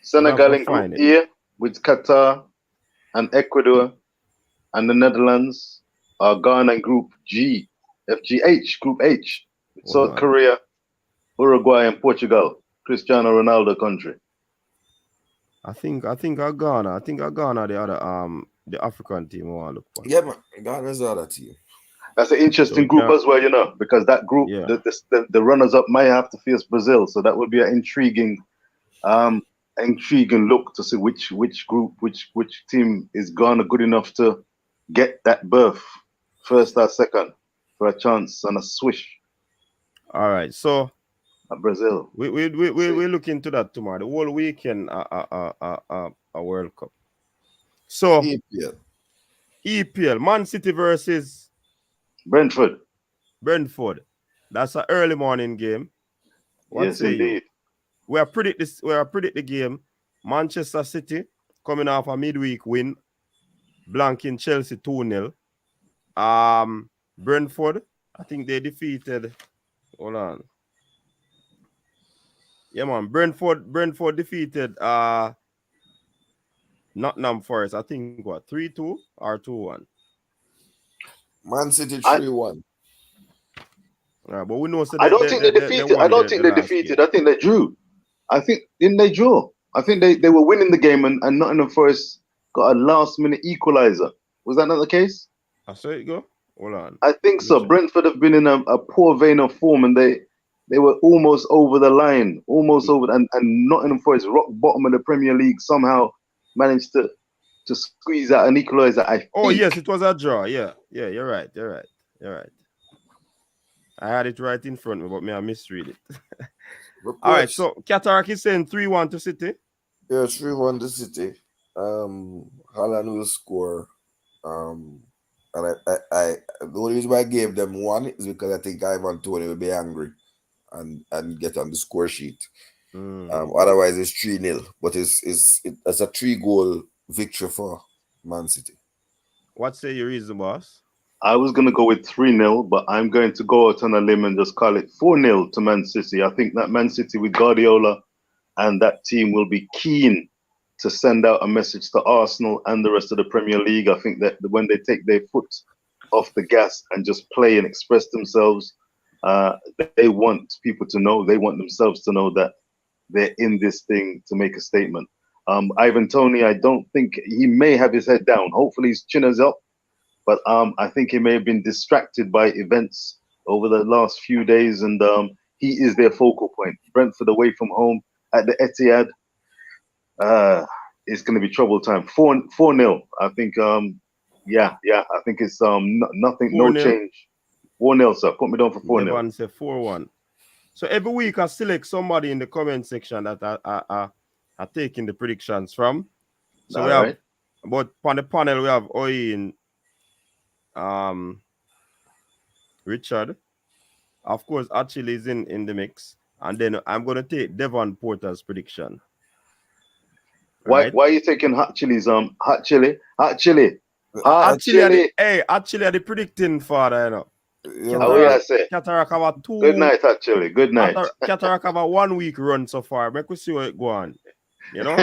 Senegal in Group A with Qatar and Ecuador, and the Netherlands are Ghana in Group G, Group H, with South Korea, Uruguay, and Portugal. Cristiano Ronaldo country. I think I Ghana. I think Ghana the other the African team I want to look for. Yeah, man. Ghana's the other team. That's an interesting group as well, you know, because that group, the runners-up might have to face Brazil, so that would be an intriguing look to see which group, which team is Ghana good enough to get that berth, first or second, for a chance and a swish. All right, so Brazil. We look into that tomorrow. The whole weekend a World Cup. So EPL, Man City versus Brentford. That's an early morning game. Yes, indeed. We are predict the game. Manchester City coming off a midweek win, blanking Chelsea 2-0. Brentford, I think they defeated. Hold on. Yeah, man. Brentford defeated Nottingham Forest. I think 3-2 or 2-1. Man City 3-1. But we know. I don't think they defeated. I don't think they defeated. I think they drew. Didn't they draw? I think they were winning the game and Nottingham Forest got a last-minute equalizer. Was that not the case? I saw it go. Hold on. I think so. Brentford have been in a poor vein of form, and they were almost over the line, and Nottingham Forest, rock bottom of the Premier League, somehow managed to squeeze out an equalizer. Yes, it was a draw. Yeah, you're right. I had it right in front of me, but I misread it. All right, so Qatar is saying 3-1 to City. Yeah, 3-1 to City. Haaland will score. And I the only reason why I gave them 1 is because I think Ivan Toney will be angry and get on the score sheet. Otherwise, it's 3-0. But it's a 3-goal victory for Man City. What say your reason, boss? I was going to go with 3-0, but I'm going to go out on a limb and just call it 4-0 to Man City. I think that Man City with Guardiola and that team will be keen to send out a message to Arsenal and the rest of the Premier League. I think that when they take their foot off the gas and just play and express themselves, they want people to know, they want themselves to know that they're in this thing to make a statement. Ivan Toney, I don't think he may have his head down. Hopefully his chin is up. But I think he may have been distracted by events over the last few days, and he is their focal point. Brentford away from home at the Etihad. It's going to be trouble time. 4-0. I think. I think it's nothing, no change. 4-0, sir. Put me down for 4-0. Everyone say 4-1. So every week I select somebody in the comment section that are taking the predictions from. So we have, but on the panel we have Oyin, Richard. Of course, Achille is in the mix. And then I'm going to take Devon Porter's prediction. Why are you taking hot chilies? Hot chili. Actually, the predicting father, you know. Oh, yeah, I say. Cataract have a two. Good night, actually. Good night. Cataract have a 1 week run so far. Make we see what it go on. You know?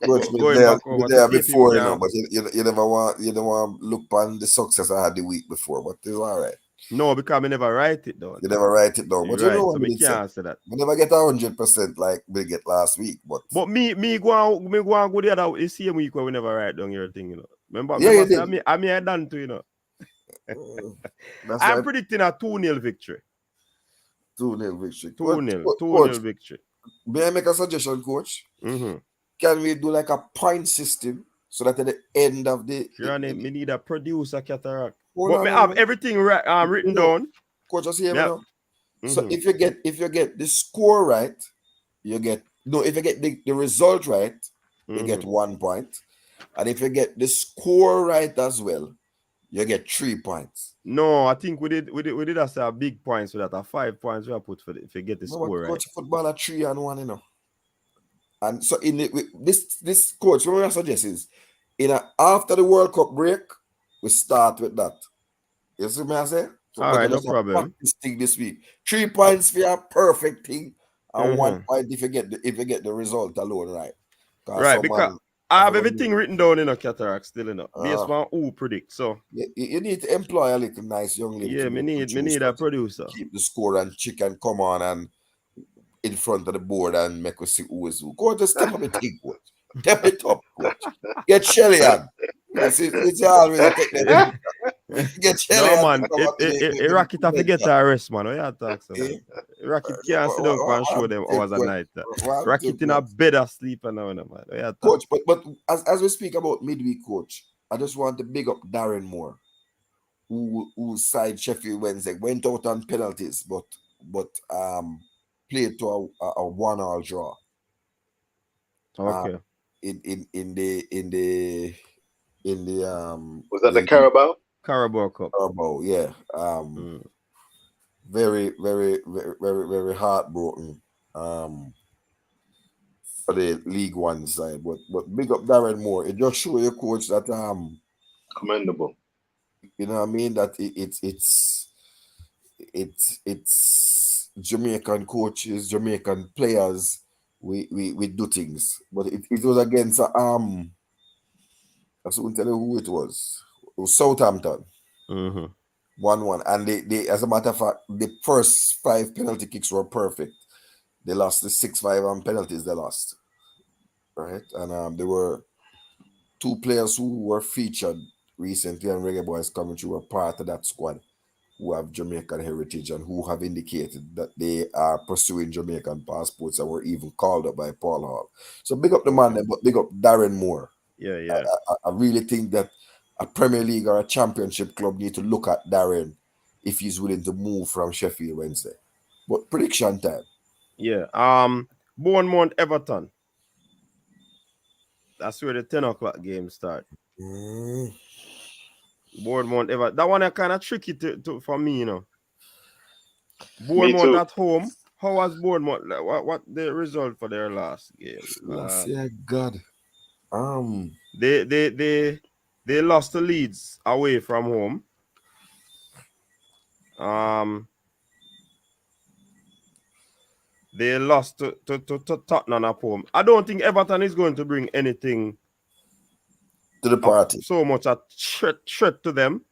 Coach, Going back over there to before, you know, but you never want to look on the success I had the week before, but it's all right. No, because I never write it down. You never write it down. But right, you know so what I can't say that. We never get 100% like we get last week. But me go and go the other the same week when we never write down your thing, you know. Remember I done too, you know. I'm predicting a 2-0 victory. 2-0 victory. 2-0 victory. May I make a suggestion, Coach? Mm-hmm. Can we do like a point system so that at the end of the... we need a producer, Cataract. But we have everything written down. Coach, just hear me now. So if you get the score right, you get... No, if you get the result right, you get 1 point. And if you get the score right as well, you get 3 points. No, I think we did a big points for that. A 5 points we have put for if you get the score right. Coach, football are 3 and 1, you know. And so in this coach, what I suggest is after the World Cup break, we start with that. You see what I say? So all right, no problem. Practice thing this week. 3 points for your perfect thing, and 1 point if you get the result alone, right? Right, because I have everything written down in a Cataract still, you know. Based on who predict. So you need to employ a little nice young lady. Yeah, me need a producer. Keep the score and chicken come on and in front of the board and make us see who is who. Go just step up the thing, coach. Step it up, coach. Get Shelly on. It's always take that. Get Shelly on. No, man. Rocket have to get a rest, man. What you talk about? Rocket can't sit down and show them hours a night. Rocket in a bed asleep and all, man. Coach, but as we speak about midweek, coach, I just want to big up Darren Moore, who side Sheffield Wednesday went out on penalties, but played to a 1-1 draw. Okay. In the was that the Carabao? Carabao Cup. Carabao, yeah. Very, very, very, very, very heartbroken for the League One side. But big up Darren Moore. It just shows you, coach, that commendable. You know what I mean? That it's Jamaican coaches, Jamaican players. We do things, but it was against I won't tell you who it was. It was Southampton. 1-1, and they as a matter of fact, the first 5 penalty kicks were perfect. They lost the 6-5 on penalties. They lost, right? And there were 2 players who were featured recently, and Reggae Boys coming through were part of that squad, who have Jamaican heritage and who have indicated that they are pursuing Jamaican passports and were even called up by Paul Hall. So big up the man, but big up Darren Moore. Yeah. I really think that a Premier League or a Championship club need to look at Darren if he's willing to move from Sheffield Wednesday. But prediction time. Yeah. Bournemouth Everton. That's where the 10 o'clock game start. Bournemouth Everton. That one is kind of tricky for me, you know. Bournemouth at home. How was Bournemouth? What the result for their last game? Yeah, God. They lost to Leeds away from home. They lost to Tottenham at home. I don't think Everton is going to bring anything to the party. So much a threat to them.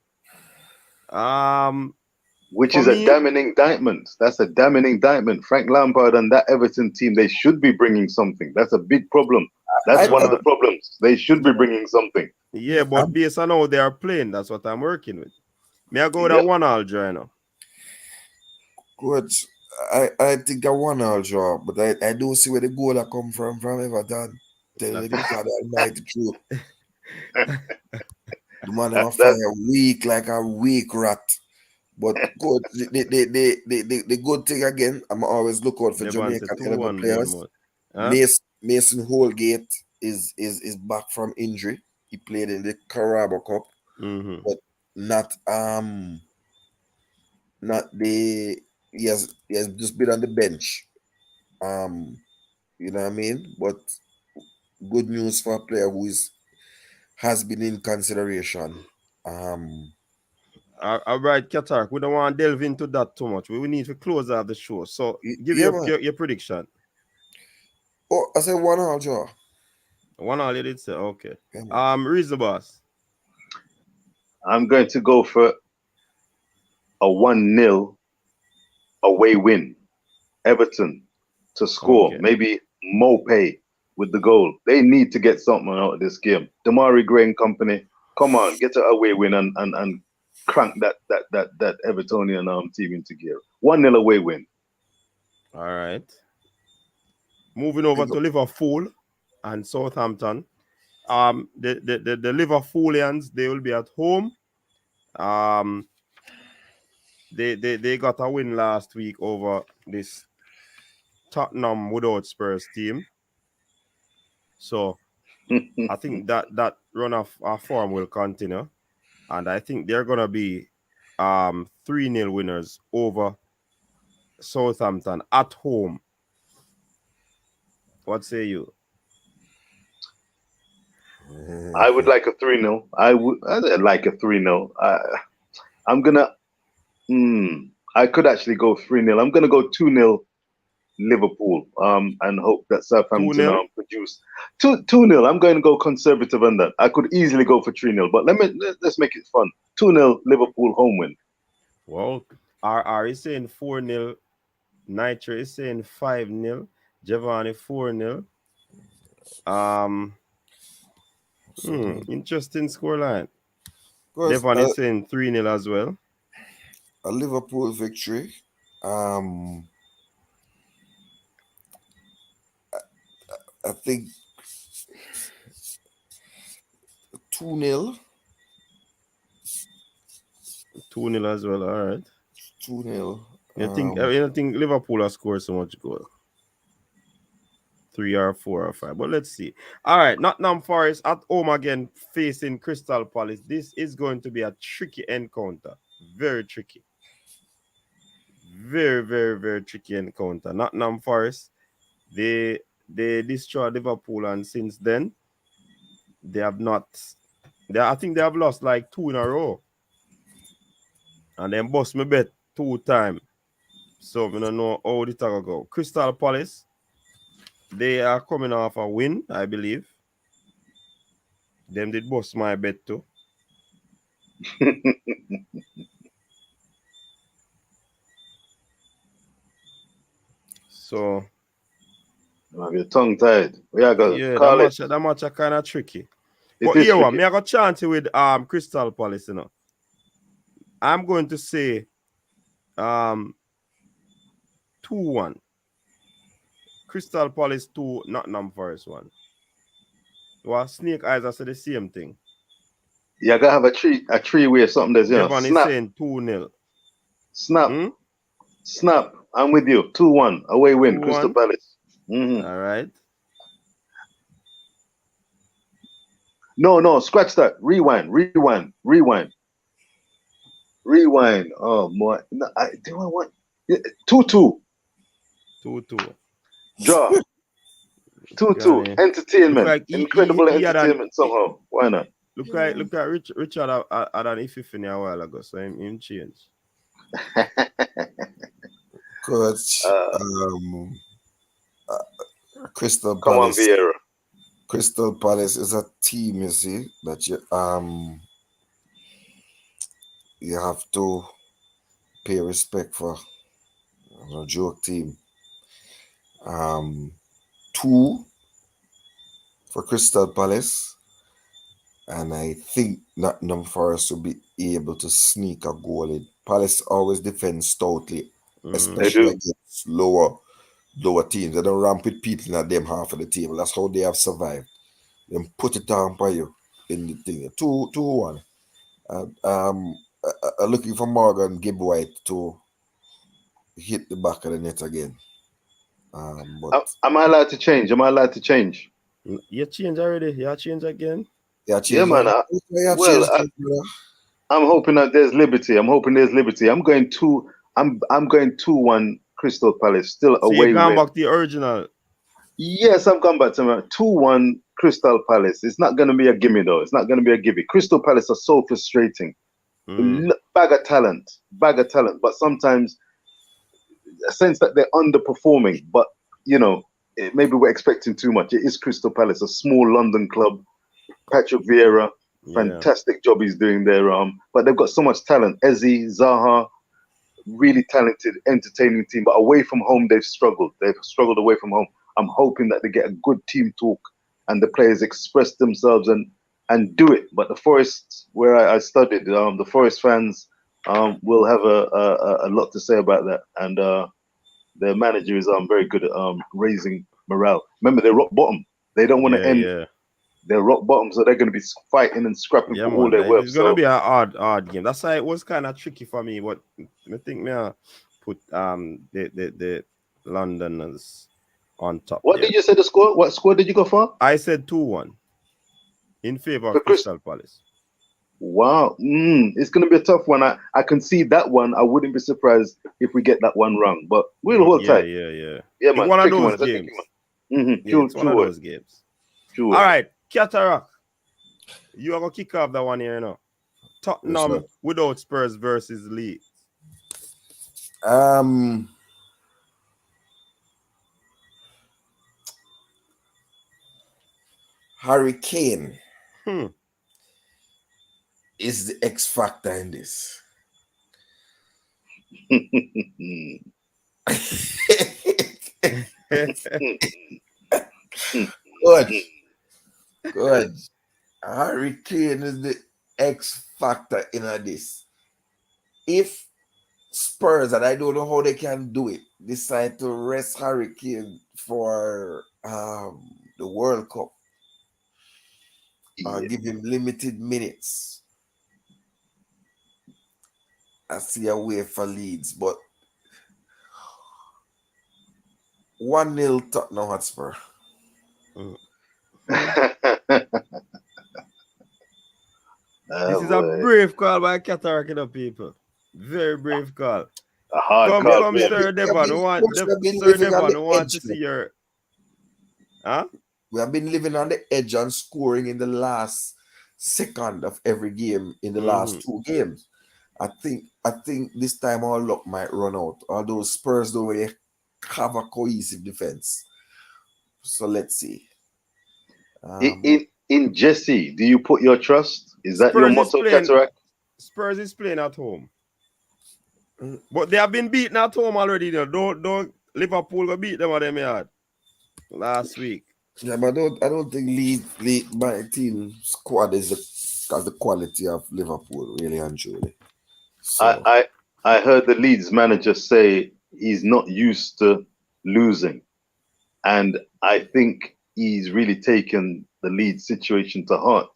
Which is a damning indictment. That's a damning indictment. Frank Lampard and that Everton team, they should be bringing something. That's a big problem. That's one of the problems. They should be bringing something. Yeah, but based on how they are playing, that's what I'm working with. May I go with a 1-1 draw now? Coach, I think a 1-1 draw, but I don't see where the goal come from Everton. Tell you the almighty truth. The man have fire weak like a weak rat. But good, the good thing again, I'm always look out for Jamaican players. Mason Holgate is back from injury. He played in the Carabao Cup, but not he has just been on the bench. You know what I mean? But good news for a player who has been in consideration. All right, Qatar. We don't want to delve into that too much. We need to close out the show. So give yeah, man. your prediction. Oh, I said 1-1 draw. 1-1 you did say, okay. Yeah, Reason boss. I'm going to go for a 1-0 away win. Everton to score. Okay. Maybe Mopay with the goal. They need to get something out of this game. Damari Gray and company, come on, get an away win and crank that Evertonian team into gear. 1-0 away win. All right. Moving over to Liverpool and Southampton. The Liverpoolians, they will be at home. They got a win last week over this Tottenham without Spurs team. So I think that run of form will continue. And I think they're gonna be 3-0 winners over Southampton at home. What say you? I would like a 3-0. I'd like a 3-0. I'm gonna I could actually go 3-0. I'm gonna go 2-0 Liverpool. And hope that Southampton 2-0? produce 2-0. I'm going to go conservative on that. I could easily go for 3-0, but let's make it fun. 2-0 Liverpool home win. Well, RR is saying 4-0. Nitro is saying 5-0. Giovanni 4-0. Interesting scoreline. Devon is saying 3-0 as well. A Liverpool victory. I think 2-0. 2-0 as well. All right. 2-0. You think Liverpool has scored so much goal? 3 or 4 or 5. But let's see. All right. Nottingham Forest at home again facing Crystal Palace. This is going to be a tricky encounter. Very tricky. Very, very, very tricky encounter. Nottingham Forest, they destroyed Liverpool, and since then they have not. I think they have lost like 2 in a row, and then bust me bet 2 times. So I don't know how the tag go. Crystal Palace, they are coming off a win, I believe. Them did bust my bet too. So Your tongue tied. That match are kind of tricky. But here one, me I got chance with Crystal Palace, you know. I'm going to say 2-1. Crystal Palace 2, Nottingham Forest 1. Well, Snake Eyes, I said the same thing. Yeah, I gotta have a three way something that's Devon is saying 2-0. Snap. Snap. I'm with you. 2-1. Away win. 2-1. Crystal Palace. Mm-hmm. All right. No, scratch that. Rewind. Oh boy. No, do I want 2-2. 2-2. Draw. 2-2. Entertainment. Like incredible entertainment somehow. Why not? Look at Richard had an epiphany a while ago, so him change. Coach, Crystal Palace. Come on, Vieira. Crystal Palace is a team, you see, that you have to pay respect for. A joke team. 2 for Crystal Palace, and I think Nottingham Forest will be able to sneak a goal in. Palace always defend stoutly, especially against lower teams. They don't ramp with people in them half of the table. That's how they have survived. Then put it down by you in the thing. 2-1. Looking for Morgan Gibb White to hit the back of the net again. But am I allowed to change? You change already? You change again? Yeah, change. Yeah, man. I'm hoping that there's liberty. I'm hoping there's liberty. I'm going 2-1 Crystal Palace. Still So you away gone win. back to the original. Yes, I've gone back to my 2-1 Crystal Palace. It's not going to be a gimme though. It's not going to be a gimme. Crystal Palace are so frustrating. Bag of talent. But sometimes a sense that they're underperforming. But you know, maybe we're expecting too much. It is Crystal Palace, a small London club. Patrick Vieira, fantastic job he's doing there. But they've got so much talent. Eze, Zaha, really talented, entertaining team. But away from home, they've struggled. They've struggled away from home. I'm hoping that they get a good team talk and the players express themselves and do it. But the Forest, where I studied, the Forest fans will have a lot to say about that. And their manager is very good at raising morale. Remember, they're rock bottom. They don't want to end. Yeah. They're rock bottom, so they're going to be fighting and scrapping for all their worth. It's going to be an hard game. That's why it was kind of tricky for me. But I think I put the Londoners on top. What did you say the score? What score did you go for? I said 2-1 in favor of Crystal Palace. Wow. It's going to be a tough one. I can see that one. I wouldn't be surprised if we get that one wrong. But we'll hold tight. Yeah, man. One of those games. It's one of those games. True. All right, Qatar. You are going to kick off that one here now. Tottenham without Spurs versus Leeds. Harry Kane is the X factor in this. Good. Harry Kane is the X factor in this. If Spurs, and I don't know how they can do it, decide to rest Harry Kane for the World Cup, give him limited minutes, I see a way for Leeds, but 1-0 Tottenham Hotspur. This is a brave call by Qatar, people. Very brave call. A hard call. Come, Sir Devon. Who want to see your... Huh? We have been living on the edge and scoring in the last second of every game in the last 2 games. I think this time our luck might run out. Although Spurs don't really have a cohesive defense. So let's see. In Jesse, do you put your trust? Is that your motto, Cataract? Spurs is playing at home. But they have been beaten at home already. You know. Don't Liverpool go beat them at them yard last week. Yeah, but I don't think Leeds my team squad has the quality of Liverpool, really and truly. So. I heard the Leeds manager say he's not used to losing, and I think he's really taken the Leeds situation to heart.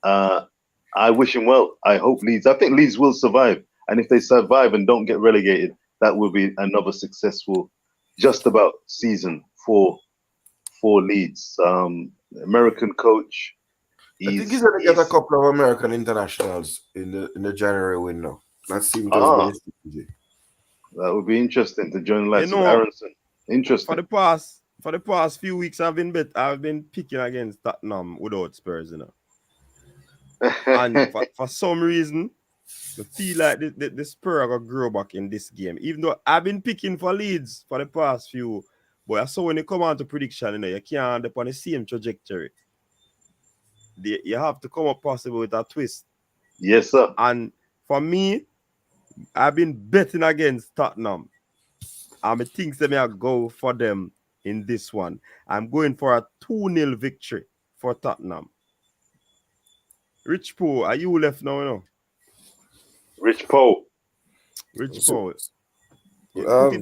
I wish him well. I think Leeds will survive, and if they survive and don't get relegated, that will be another successful, just about season for Leeds. American coach. I think he's going to get a couple of American internationals in the January window. That seems to be that would be interesting to join likes of Aronson. Interesting. For the past few weeks, I've been picking against Tottenham without Spurs, you know. And for some reason, I feel like the Spurs are gonna grow back in this game. Even though I've been picking for Leeds for the past few, but I saw when you come on to prediction, you know, you can't end up on the same trajectory. You have to come up possible with a twist. Yes, sir. And for me, I've been betting against Tottenham. I think they may go for them in this one. I'm going for a 2-0 victory for Tottenham. Rich Poe, are you left now? You know? Rich Poe. Put it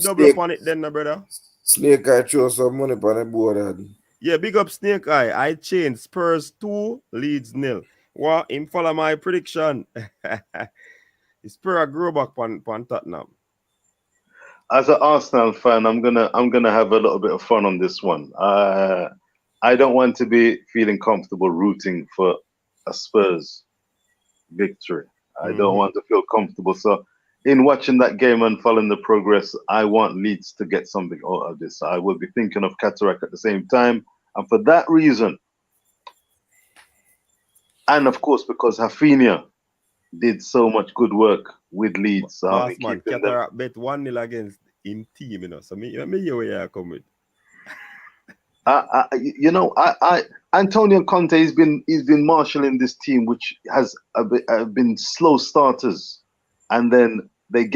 double upon it then, brother. Snake Eye throw some money on the board. Yeah, big up Snake Eye. I changed Spurs 2, Leeds 0. Well, him follow my prediction. Spurs grow back on Tottenham. As an Arsenal fan, I'm gonna have a little bit of fun on this one. I don't want to be feeling comfortable rooting for a Spurs victory. I don't want to feel comfortable. So, in watching that game and following the progress, I want Leeds to get something out of this. I will be thinking of Cataract at the same time. And for that reason, and of course, because Rafinha did so much good work with Leeds. Boss man, keeping them. Qatar bet 1-0 against him team, you know. So me hear where you come with. Antonio Conte, he's been marshalling this team, which has been slow starters, and then they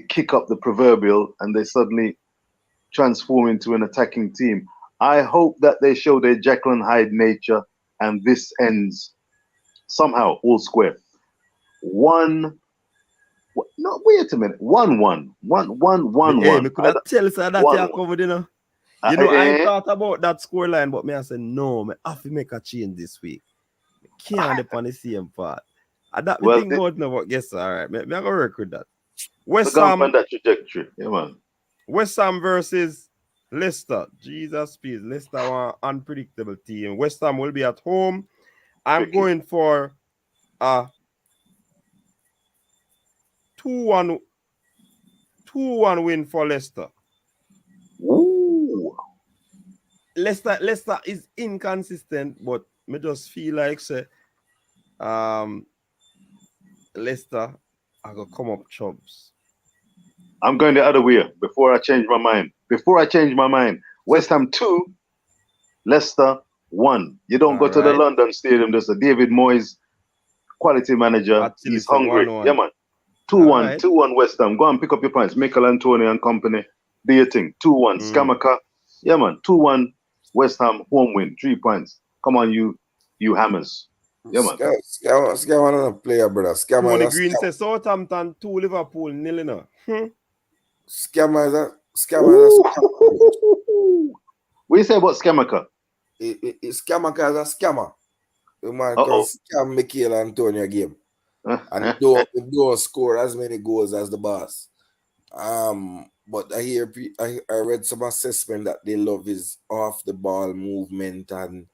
kick up the proverbial, and they suddenly transform into an attacking team. I hope that they show their Jekyll and Hyde nature, and this ends somehow all square. No, wait a minute. 1-1. 1-1. Hey, me could have tell sir that you covered, you know. I thought about that scoreline, but me I said no, me have to make a change this week. I can't depend on the same part. That me think about now, but guess all right. Me I gonna work with that. West Ham on that trajectory, yeah, man. West Ham versus Leicester. Jesus, please. Leicester are an unpredictable team. West Ham will be at home. I'm going for a 2-1 win for Leicester. Ooh. Leicester is inconsistent, but me just feel like say Leicester are gonna come up chubs. I'm going the other way before I change my mind. West Ham 2, Leicester 1. You don't go to the London Stadium. There's a David Moyes, quality manager. Actually, he's hungry. 1-1. Yeah, man. 2-1, 2-1 West Ham. Go and pick up your points. Mikel and Toney and company. Do your thing. 2-1. Scamacca. Yeah, man. 2-1 West Ham home win. 3 points. Come on, you hammers. Yeah, man. Scammer not a player, brother. Scammer. Tony Green says Southampton 2, Liverpool 0, you know. Scammer is a What you say about Scamacca? Scamacca is a scammer. The man can scam Mikel Antonio game. And don't score as many goals as the boss. But I read some assessment that they love his off the ball movement, and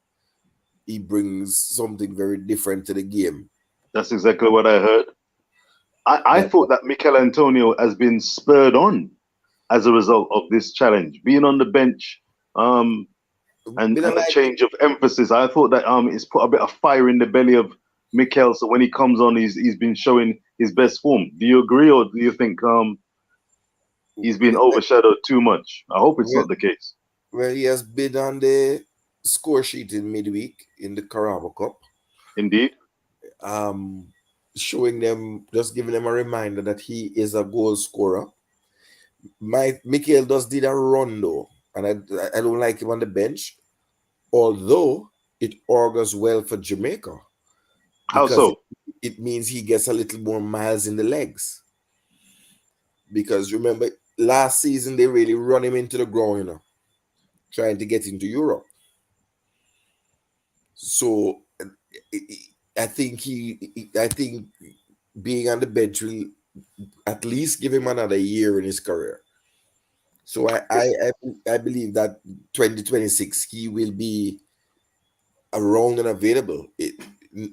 he brings something very different to the game. That's exactly what I heard. I thought that Mikel Antonio has been spurred on as a result of this challenge, being on the bench, and a change of emphasis. I thought that it's put a bit of fire in the belly of Mikel, so when he comes on, he's been showing his best form. Do you agree, or do you think he's been overshadowed too much? I hope it's not the case. Well, he has been on the score sheet in midweek in the Carabao Cup. Indeed. Showing them, just giving them a reminder that he is a goal scorer. Mikel did a run though, and I don't like him on the bench, although it augurs well for Jamaica. How so? It means he gets a little more miles in the legs. Because remember, last season they really run him into the ground, you know, trying to get into Europe. So I think being on the bench will at least give him another year in his career. So I believe that 2026 he will be around and available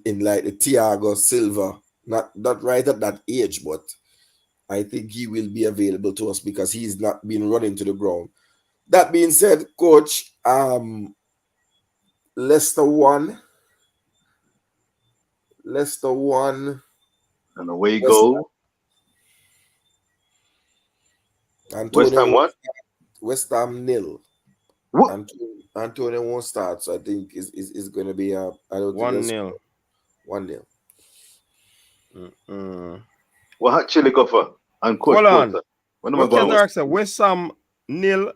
in like the Thiago Silva, not right at that age, but I think he will be available to us because he's not been running to the ground. That being said, coach, Leicester won. And away you go. West Ham what? West Ham 0. What? Antonio won't start, so I think is going to be a 1-0. 1-0. Well, actually, go for and coach. Hold on. When am I going? West Ham 0.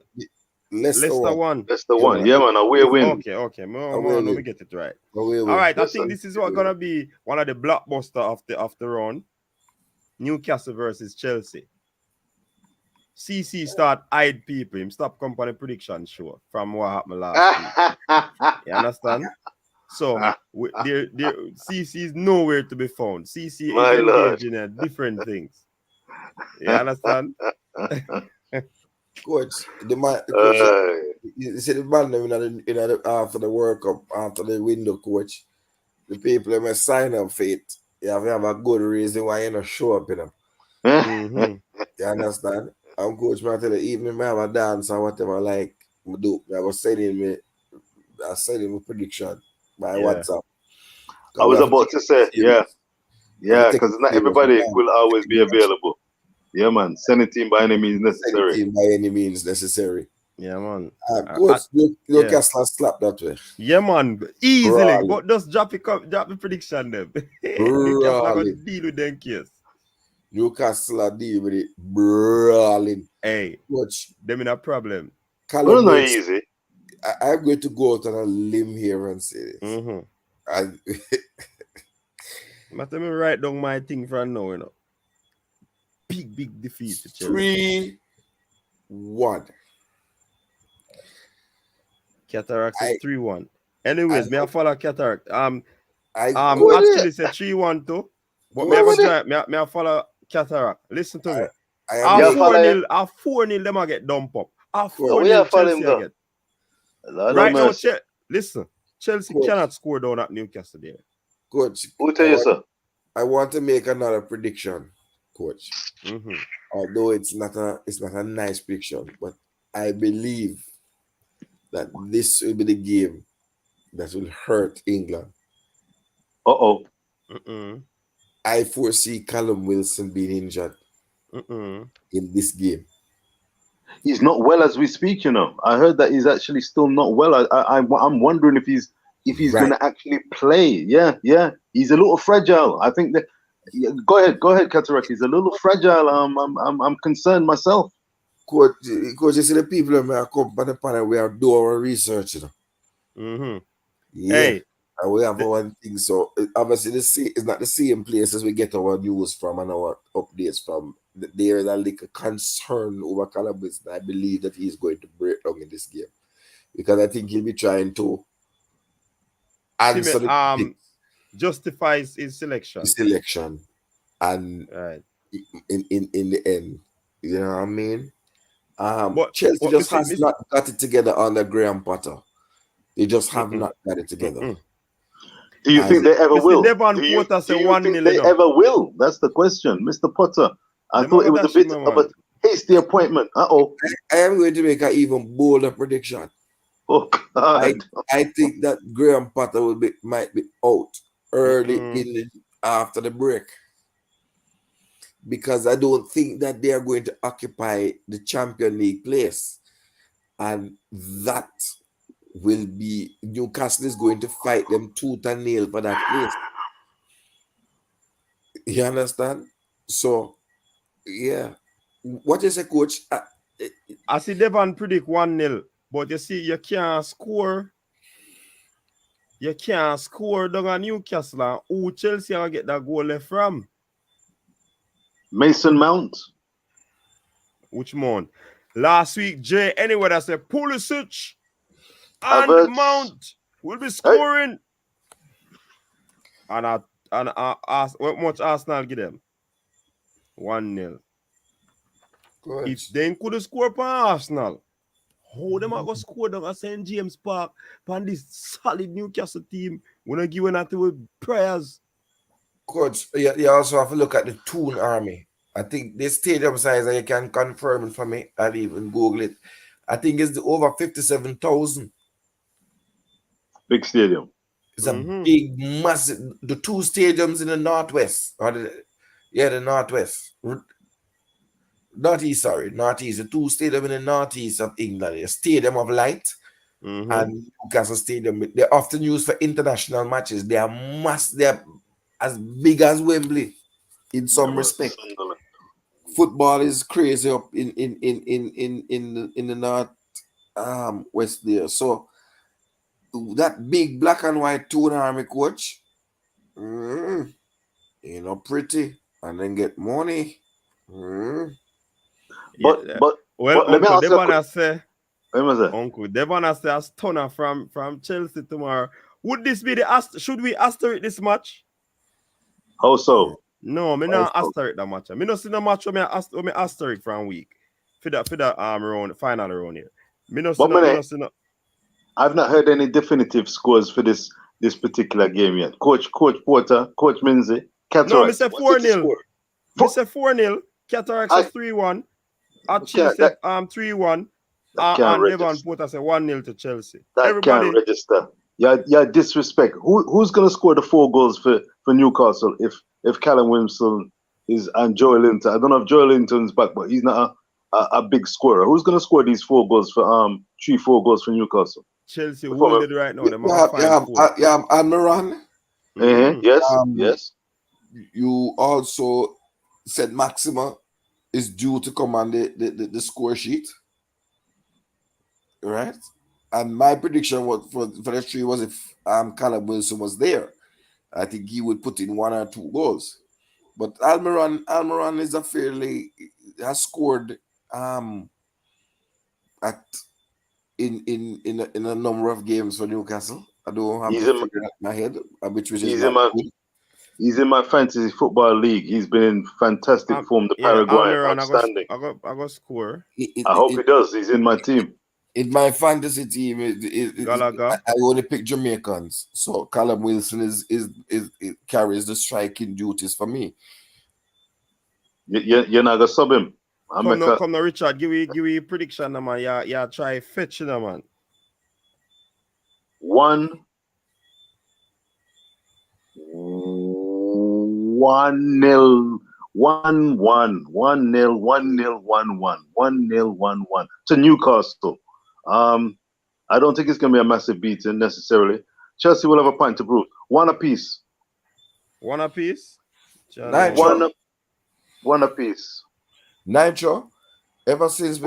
Leicester 1. Leicester 1. Yeah, man. Away win. Okay. Let me get it right. All right. I think this is what gonna be one of the blockbuster of the round. Newcastle versus Chelsea. CC start eyed people. Him stop company prediction show from what happened last week. You understand? So CC is nowhere to be found. CC is engaged in different things. You understand? Coach, you see the man after the World Cup, after the window, coach, the people that may sign up for it, Yeah, we have a good reason why you not show up, you know. Mm-hmm. You understand? I'm coach, man, tell you, even if I have a dance or whatever, like, I do, I was sending me prediction by Yeah. WhatsApp. I was about to say, yeah, take because not it serious, everybody man. will always be available. Yeah, man. Send it in by any means Send necessary. it in by any means necessary. Yeah, man. Coach, yeah. Newcastle slap that way. Yeah, man. Easily. Brawling. But just drop the prediction them. Brawling. Newcastle got to deal with them case. Newcastle are deal with it. Brawling. Hey, Coach, them in a problem. Well, not easy. I'm going to go out on a limb here and say this. Mm-hmm. And Let me write down my thing for now, you know. Big defeat to Chelsea. 3-1. Cataract is 3-1. Anyways, may I follow Cataract? actually say 3-1 too. But may I follow Cataract? Listen to me. I 4-0 them I get dumped up. we 4-0 are following Chelsea I them. get. Lord Right now, mercy. listen. Chelsea Coach. cannot score down at Newcastle there. Coach, Who tell you, sir? I want to make another prediction, Coach. Mm-hmm. Although it's not a nice prediction, but I believe that this will be the game that will hurt England. Uh-oh. I foresee Callum Wilson being injured in this game. He's not well as we speak, you know. I heard that he's actually still not well. I'm wondering if he's Right. going to actually play. Yeah. He's a little fragile. I think that. Yeah, go ahead, Cataract. He's a little fragile. I'm concerned myself. Coach, you see the people that may come on the panel, we are doing our research, you know. Mm-hmm. Yeah. Hey. And we have our thing. So obviously it's not the same places we get our news from and our updates from. There is a little concern over Callum Wilson. I believe that he's going to break down in this game. Because I think he'll be trying to answer justifies his selection. And right. in the end. You know what I mean? But Chelsea just has not got it together under Graham Potter. They just have not got it together. Do you think they ever will? Devon Do you Porter say think they ever will? That's the question, Mr. Potter. I thought it was a bit of a hasty appointment. Uh-oh. I am going to make an even bolder prediction. Oh, God. I think that Graham Potter might be out early after the break. Because I don't think that they are going to occupy the Champions League place. And that will be, Newcastle is going to fight them tooth and nail for that place. You understand? So, yeah. What is a coach? I see Devon predict 1-0, but you see, you can't score. You can't score down at Newcastle. Who Chelsea will get that goal left from? Mason Mount. Which month? Last week, Jay, anyway, I said Pulisic and Mount will be scoring. Hey. And I ask what much Arsenal give them? 1-0. If they could score for Arsenal, how them are going to score down at St. James Park on this solid Newcastle team? We're not giving that with prayers. Coach, you also have to look at the Toon Army. I think the stadium size, and you can confirm it for me, I'll even Google it. I think it's over 57,000. Big stadium. It's a big, massive, the two stadiums in the northwest. The northwest. Northeast, the two stadiums in the northeast of England. A Stadium of Light and Newcastle Stadium. They're often used for international matches. They are as big as Wembley in some respect. Football is crazy up in the north west there. So that big black and white Toon Army, coach, pretty, and then get money. But let me ask Uncle Devon say as Toney from Chelsea tomorrow. Would this be should we asterisk this match? How so? No, me not asterisk that match. Me not see the match where me asterisk from week for that round, final round here. Me not see no. I've not heard any definitive scores for this particular game yet. Coach Porter, Coach Minzy, No, Mr. What did he 4-0. score? Mr. 4-0. Qatar says 3-1. Archie said 3-1. That can't And Devon register. Porter said 1-0 to Chelsea. That Everybody. can't register. Yeah, disrespect. Who's gonna score the 4 goals for Newcastle if Callum Wilson is and Joel Linton? I don't know if Joel Linton's back, but he's not a big scorer. Who's gonna score these 4 goals for 3-4 goals for Newcastle? Chelsea wounded right now. Almiron. Yes. You also said Maxima is due to come on the score sheet, right? And my prediction was for the 3 was if Callum Wilson was there, I think he would put in 1 or 2 goals. But Almiron is has scored in a number of games for Newcastle. I don't have to figure that in my head, which is not good. He's in my fantasy football league. He's been in fantastic form. The Paraguayan, outstanding. I got score. I hope he does. He's in my team. In my fantasy team, I only pick Jamaicans. So Callum Wilson is carries the striking duties for me. You're not gonna sub him. Come now, Richard. Give me prediction, man. Yeah, try fetch, man. 1-0, 1-1, 1-0, 1-0, 1-1, 1-0, 1-1 to Newcastle. I don't think it's going to be a massive beating necessarily. Chelsea will have a point to prove. 1 apiece. 1 apiece? One apiece. Nitro, ever since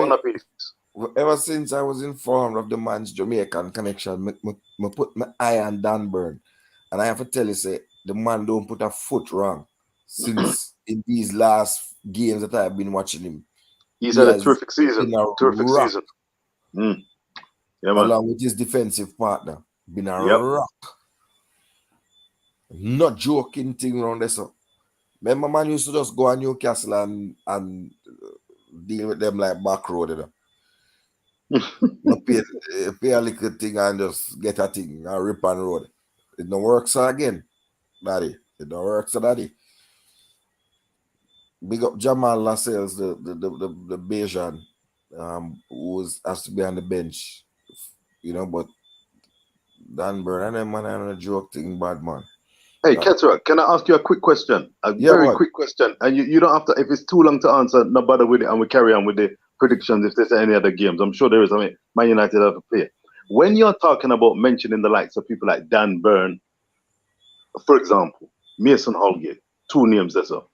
I was informed of the man's Jamaican connection, I put my eye on Dan Burn. And I have to tell you, say, the man don't put a foot wrong since in these last games that I've been watching him. He's had a terrific season. Yeah, man. Along with his defensive partner. Been a rock. Not joking thing around there. So. Remember, man used to just go on Newcastle and deal with them like back road. Pay a little thing and just get a thing and rip and road. It don't work so again, daddy. It don't work so, daddy. Big up Jamal Lascelles, the Bajan, who has to be on the bench, but Dan Burn and them man are a joke thing, bad man. Hey, Ketra, can I ask you a quick question? Very quick question. And you don't have to, if it's too long to answer, no bother with it, and we carry on with the predictions if there's any other games. I'm sure there is. I mean, Man United have to play. When you're talking about mentioning the likes of people like Dan Burn, for example, Mason Holgate, 2 names that's up.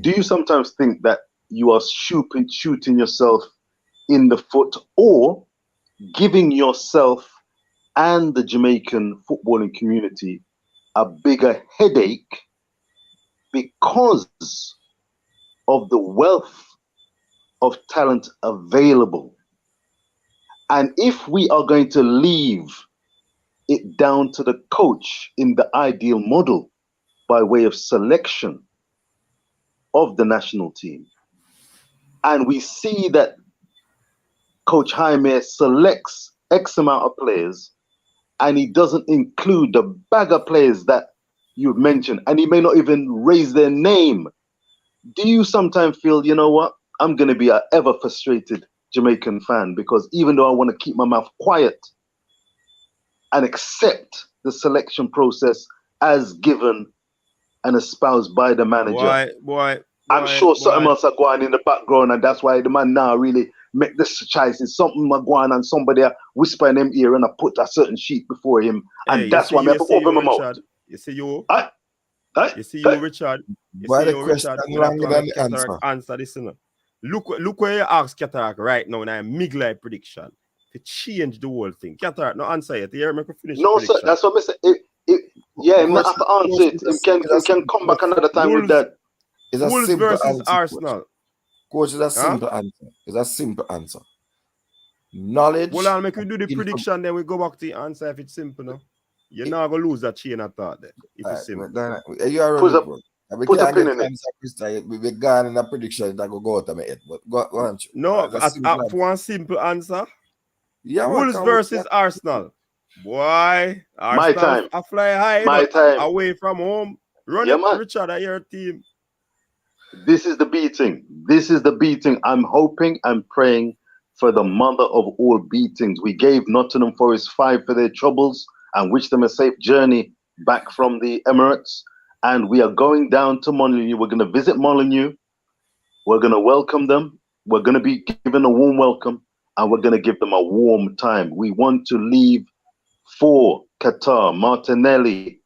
Do you sometimes think that you are shooting yourself in the foot or giving yourself and the Jamaican footballing community a bigger headache because of the wealth of talent available? And if we are going to leave it down to the coach in the ideal model by way of selection of the national team, and we see that Coach Jaime selects X amount of players and he doesn't include the bag of players that you've mentioned, and he may not even raise their name, do you sometimes feel, you know what, I'm going to be an ever frustrated Jamaican fan, because even though I want to keep my mouth quiet and accept the selection process as given and espoused by the manager, I'm sure something else are going in the background, and that's why the man now really make this choice. It's something going on, somebody whisper in him ear and I put a certain sheet before him, and that's why I open my mouth. You see you? You see you, Richard? You see you, Richard? Answer this, you know. Look where you ask Qatar right now, and I make like prediction to change the whole thing. Qatar, no answer yet. You hear me finish? No, sir. That's what I said. Yeah, not have to answer it. It can come back another time with that. It's a Wolves simple versus answer, Arsenal. Coach, it's a simple answer. It's a simple answer. Knowledge. Well, I'll make you do the prediction, then we go back to the answer if it's simple. No? You're not going to lose that chain of thought then, if it's simple. You are right. Put a pin in it. We're gone in a prediction that will go out of my head. But go on. No, for one simple answer, Wolves versus Arsenal. Boy, Arsenal, my time. I fly high. My time. Away from home. Run Yeah, it, man. Richard, at your team. This is the beating. This is the beating. I'm hoping and praying for the mother of all beatings. We gave Nottingham Forest 5 for their troubles and wish them a safe journey back from the Emirates. And we are going down to Molineux. We're going to visit Molineux. We're going to welcome them. We're going to be given a warm welcome, and we're going to give them a warm time. We want to leave for Qatar. Martinelli,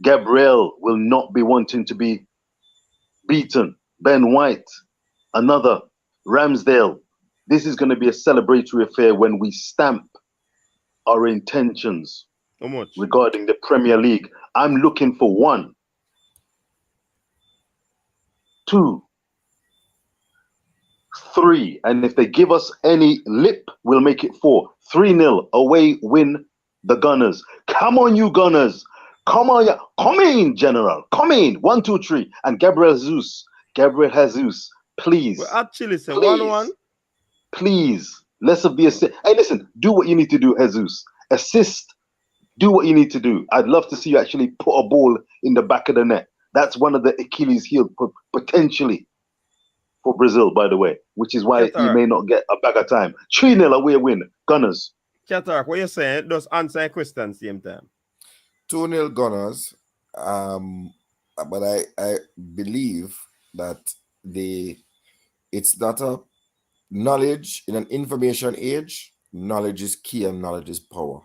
Gabriel will not be wanting to be beaten. Ben White, another. Ramsdale. This is going to be a celebratory affair when we stamp our intentions How much? regarding the Premier League. I'm looking for 1, 2, 3. And if they give us any lip, we'll make it 4. 3-0 away win the Gunners. Come on, you Gunners. Come on, come in, General. Come in. 1, 2, 3. And Gabriel Jesus, please. Well, actually, say please, 1-1. Please. Less of the assist. Hey, listen, do what you need to do, Jesus. Assist. Do what you need to do. I'd love to see you actually put a ball in the back of the net. That's one of the Achilles heel potentially for Brazil, by the way, which is why he may not get a bag of time. 3-0 away win. Gunners. Qatar, what you saying? Just answer a question same time. 2-0 Gunners. But I believe that it's not a knowledge in an information age. Knowledge is key and knowledge is power.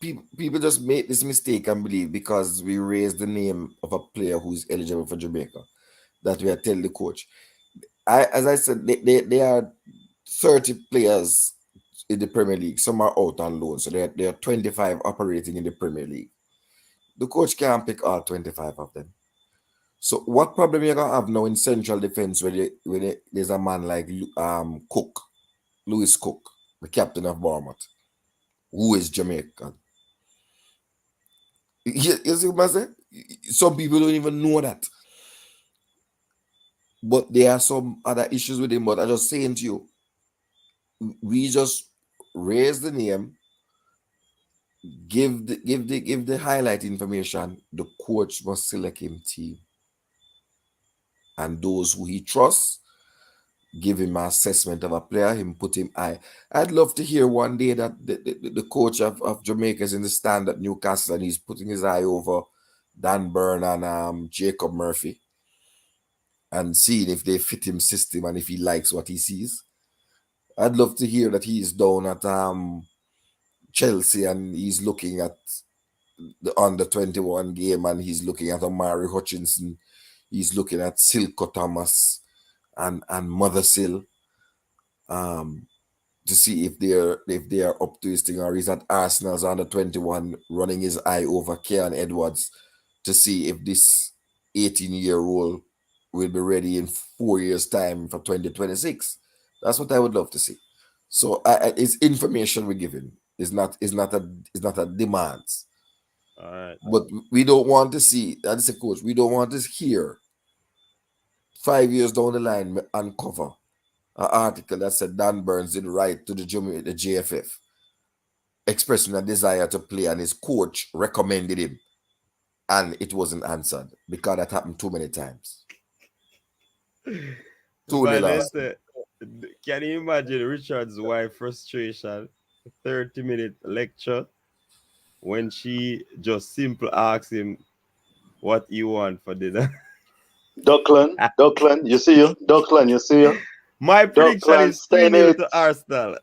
People just make this mistake and believe because we raise the name of a player who's eligible for Jamaica that we are telling the coach. As I said, they are 30 players in the Premier League. Some are out on loan, so there are 25 operating in the Premier League. The coach can't pick all 25 of them. So what problem you're gonna have now in central defense when there's a man like Lewis Cook, the captain of Bournemouth, who is Jamaican? You see what I'm saying? Some people don't even know that. But there are some other issues with him. But I'm just saying to you, we just raise the name, give the highlight information. The coach must select him team, and those who he trusts, give him an assessment of a player, him put him high. I'd love to hear one day that the coach of Jamaica is in the stand at Newcastle and he's putting his eye over Dan Burn and Jacob Murphy and seeing if they fit him system and if he likes what he sees. I'd love to hear that he's down at Chelsea and he's looking at the under-21 game and he's looking at Omari Hutchinson, he's looking at Silko Thomas and Mothersill to see if they are up to his thing, or he's at Arsenal's under-21 running his eye over Kean Edwards to see if this 18-year-old will be ready in 4 years' time for 2026. That's what I would love to see. So it's information we're giving. It's not a demands. All right. But we don't want to see, that's a coach, we don't want to hear 5 years down the line uncover an article that said Dan Burns didn't write to the JFF expressing a desire to play and his coach recommended him and it wasn't answered because that happened too many times. Can you imagine Richard's wife frustration? 30-minute lecture when she just simply asks him what you want for dinner. Duckland, you see you? Duckland, you see you? My prediction is 3-0 to Arsenal.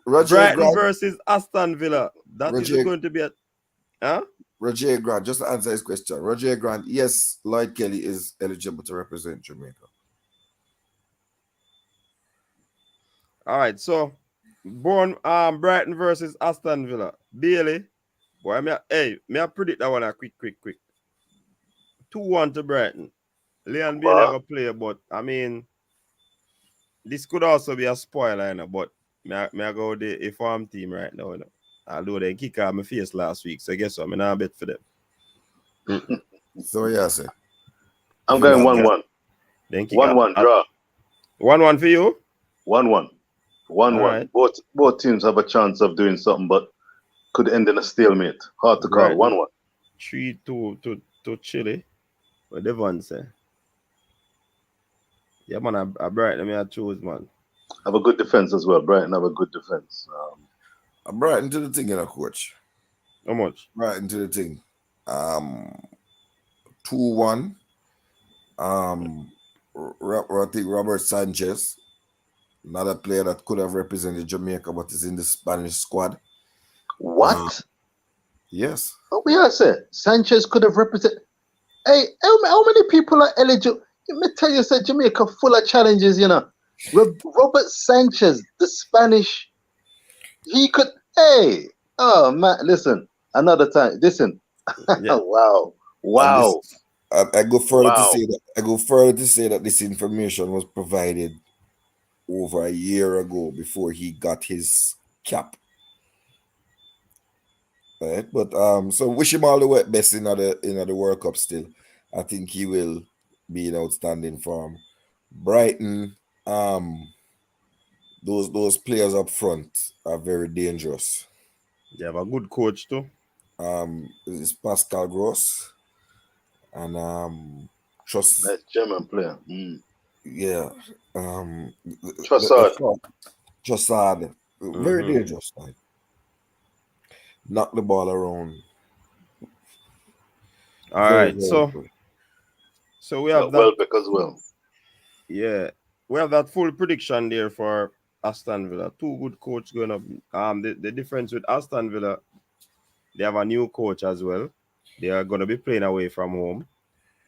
Brighton versus Aston Villa. That is going to be a... Huh? Roger Grant, just to answer his question. Roger Grant, yes, Lloyd Kelly is eligible to represent Jamaica. All right, so Brighton versus Aston Villa. Bailey, boy, may I predict that one a quick. 2-1 to Brighton. Leon Bailey have a player, but I mean, this could also be a spoiler, but may I go the farm team right now. Although they kick out my face last week, so I guess I'm not bet for them. So yeah, sir. I'm going 1-1. 1-1 draw. 1-1 for you? 1-1. 1-1. All right. Both teams have a chance of doing something, but could end in a stalemate. Hard to call. Right. 1-1. 3-2 to Chile. What Devon say? Yeah, man, I Brighton, I choose, man. Have a good defense as well. Brighton have a good defense. I'm Brighton to the thing, coach. How much? Brighton to the thing. 2-1. I think Robert Sanchez, another player that could have represented Jamaica, but is in the Spanish squad. What? Yes. Oh, yeah, sir. Sanchez could have represented. Hey, how many people are eligible? Let me tell you, sir, Jamaica full of challenges, you know. Robert Sanchez, the Spanish, he could. Hey, oh man, listen, another time. Listen, Yeah. wow. I go further Wow. to say that this information was provided over a year ago before he got his cap. Right, but so wish him all the best in the World Cup. Still, I think he will be in outstanding form. Brighton, those players up front are very dangerous. You have a good coach too. It's Pascal Gross and Trust. Nice German player. Yeah. Trossard. Very dangerous. Like, knock the ball around. All right. So we have that. Welbeck as well. Yeah. We have that full prediction there for Aston Villa. Two good coaches going up. The difference with Aston Villa, they have a new coach as well. They are going to be playing away from home.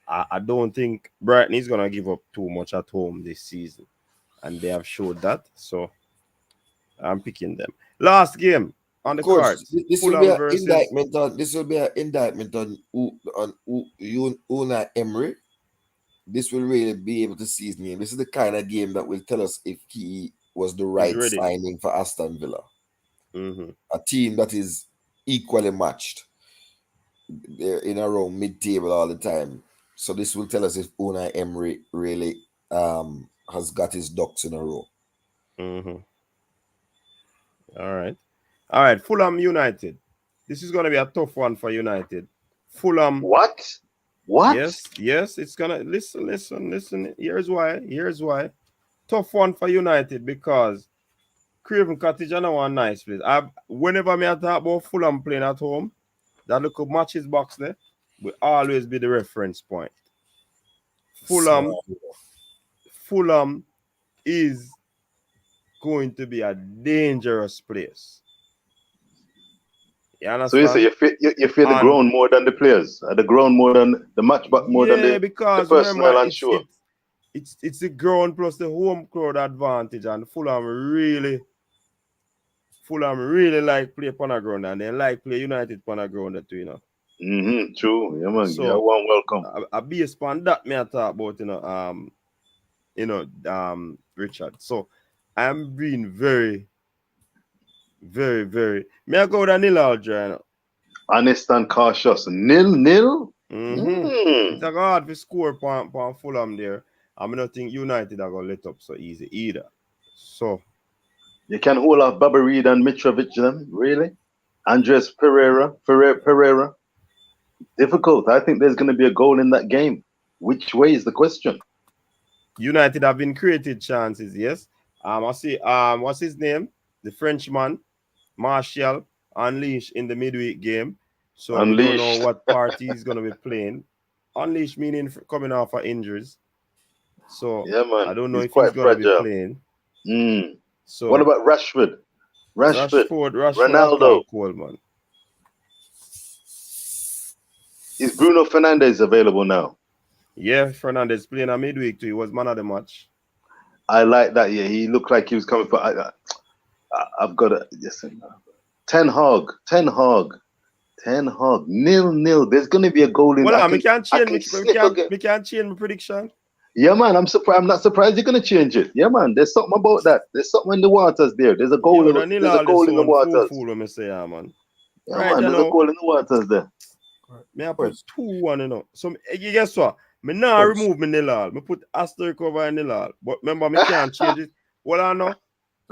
I don't think Brighton is going to give up too much at home this season. And they have showed that. So I'm picking them. Last game on the cards. This will be an indictment on Unai Emery. This will really be able to see his name. This is the kind of game that will tell us if he was the right signing for Aston Villa. A team that is equally matched. They're in around mid-table all the time. So this will tell us if Unai Emery really has got his ducks in a row. All right. Fulham United. This is going to be a tough one for United. Fulham. What? Yes. It's going to listen. Here's why. Tough one for United because Craven Cottage is one nice place. Whenever I talk about Fulham playing at home, that look matches box there will always be the reference point. Fulham is going to be a dangerous place. You understand? So you fear the ground more than the players, the ground more than the match, but more than the personnel and sure. It's the ground plus the home crowd advantage, and Fulham really like play upon a ground, and they like play United upon a ground too, you know. True. Yeah, man. So, yeah, one welcome. A base upon that me I talk about, Richard. So I'm being very, very, very. May I go with a nil out, John? Honest and cautious. 0-0. It's a hard to score upon Fulham there. I don't think United are gonna let up so easy either. So you can hold off Bobby Reed and Mitrovic, then really? Andres Pereira. Difficult. I think there's going to be a goal in that game. Which way is the question? United have been created chances, yes. I see. What's his name? The Frenchman, Martial, unleashed in the midweek game. So we don't know what party he's going to be playing. Unleashed meaning coming off of injuries. So yeah, man. I don't know if he's going to be playing. So what about Rashford? Ronaldo, Coleman. Is Bruno Fernandes available now? Yeah, Fernandes playing a midweek too. He was man of the match. I like that. Yeah, he looked like he was coming for. I've got to listen. Ten Hag. 0-0. There's going to be a goal in. Well, we can't change my prediction. Yeah, man. I'm surprised. I'm not surprised you're going to change it. Yeah, man. There's something about that. There's something in the waters there. There's a goal. There's a goal in the waters. Man. Yeah, right, man. There's a goal in the waters there. Me I put 2-1, you know. So you guess what? Me now remove me nil all. Me put asterisk over nil all. But remember, me can't change it. What I know?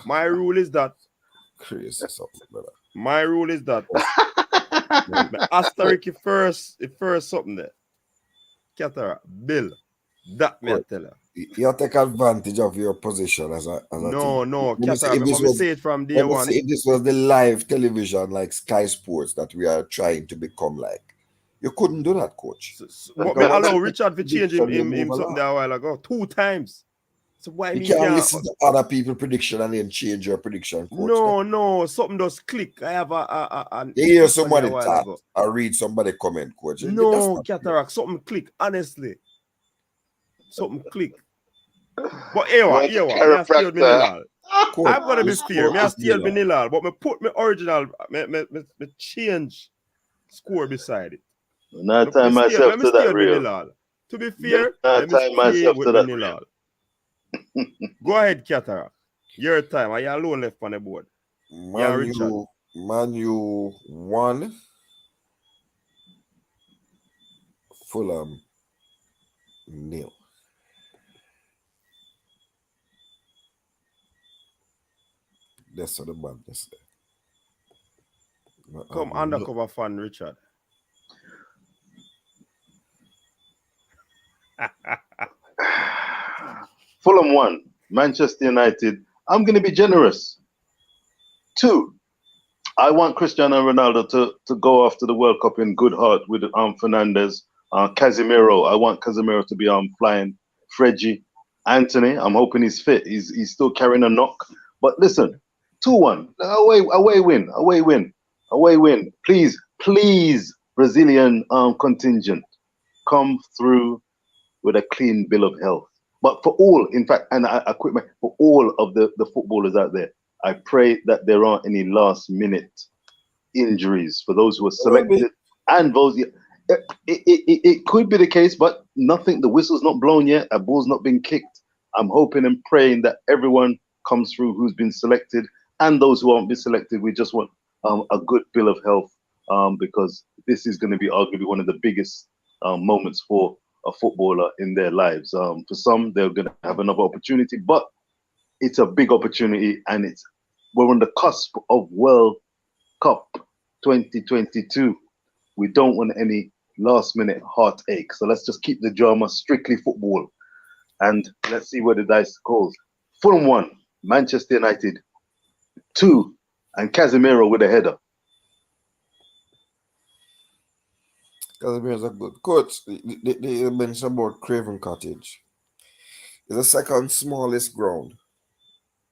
My rule is that. Crazy something, brother. My rule is that. Asterisk the first something there. Qatar, Bill. That me I tell you. You take advantage of your position as a No, team. Qatar, say it from day one. If this was the live television like Sky Sports that we are trying to become like, you couldn't do that, coach. But me allow Richard to change him something there a while ago. 2 times. So why you me can't listen to other people's prediction and then change your prediction, coach? No, something does click. I have an you hear somebody talk or read somebody comment, coach. No, Cataract, something click, honestly. Something click. But here, I'm gonna be fair. Me I still be nil, but me put my original, me change score beside it. Not tie myself to that real. To be fair, not tie myself to that real. Go ahead, Cataract. Your time. Are you alone left on the board? Man U 1. Fulham 0. That's what the man just said. Come undercover fan, Richard. Fulham 1, Manchester United. I'm going to be generous. 2, I want Cristiano Ronaldo to go after the World Cup in good heart with Fernandes, Casemiro. I want Casemiro to be flying. Fredgy, Anthony. I'm hoping he's fit. He's still carrying a knock. But listen, 2-1, away win. Please, Brazilian contingent, come through with a clean bill of health. But for all, in fact, and I quit for all of the footballers out there, I pray that there aren't any last minute injuries for those who are selected and those. It could be the case, but nothing. The whistle's not blown yet. A ball's not been kicked. I'm hoping and praying that everyone comes through who's been selected, and those who haven't been selected. We just want a good bill of health because this is going to be arguably one of the biggest moments for a footballer in their lives. For some, they're going to have another opportunity, but it's a big opportunity, and we're on the cusp of World Cup 2022. We don't want any last-minute heartache, so let's just keep the drama strictly football, and let's see where the dice goes. Fulham 1, Manchester United 2, and Casemiro with a header. Casemiro's a good coach. They mentioned about Craven Cottage. It's the second smallest ground.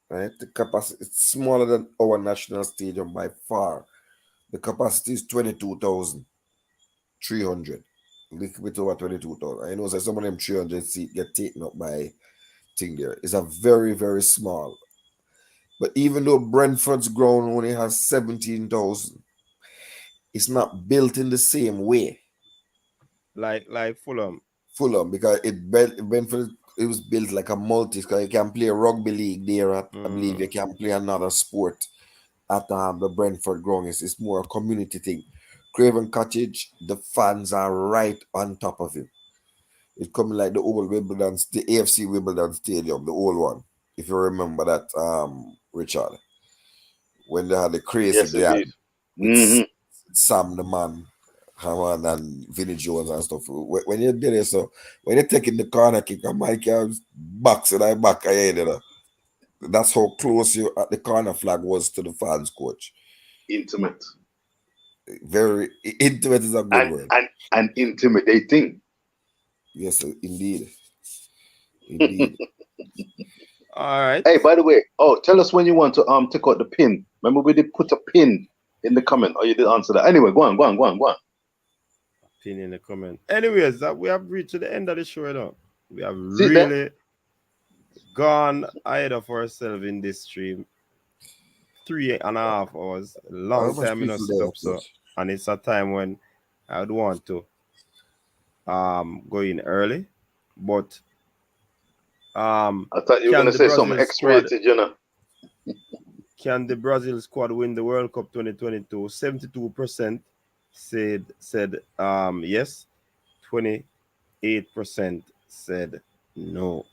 Right? The capacity it's smaller than our national stadium by far. The capacity is 22,300. A little bit over 22,000. I know that some of them 300 seats get taken up by thing there. It's a very, very small. But even though Brentford's ground only has 17,000, it's not built in the same way. Like Fulham. Because Brentford, it was built like a multi. Because you can play a rugby league there. I believe you can play another sport at the Brentford ground. It's more a community thing. Craven Cottage, the fans are right on top of it. It's coming like the old Wimbledon, the AFC Wimbledon Stadium, the old one. If you remember that, Richard, when they had the crazy day, Sam the Man, Haman and Vinnie Jones and stuff. When you did it, so when you're taking the corner kick, and Mike boxing I back ahead, you know. That's how close you at the corner flag was to the fans, coach. Intimate. Very intimate is a good word. And intimidating. Yes, indeed. All right. Hey, by the way, tell us when you want to take out the pin. Remember we did put a pin in the comment, or you did answer that. Anyway, go on. Pin in the comment. Anyways, that we have reached the end of the show now. We have really gone ahead of ourselves in this stream. 3.5 hours. Long time in sit up, so and it's a time when I would want to go in early, but I thought you were going to say something X-rated, you know. Can the Brazil squad win the World Cup 2022? 72% said yes. 28% said no.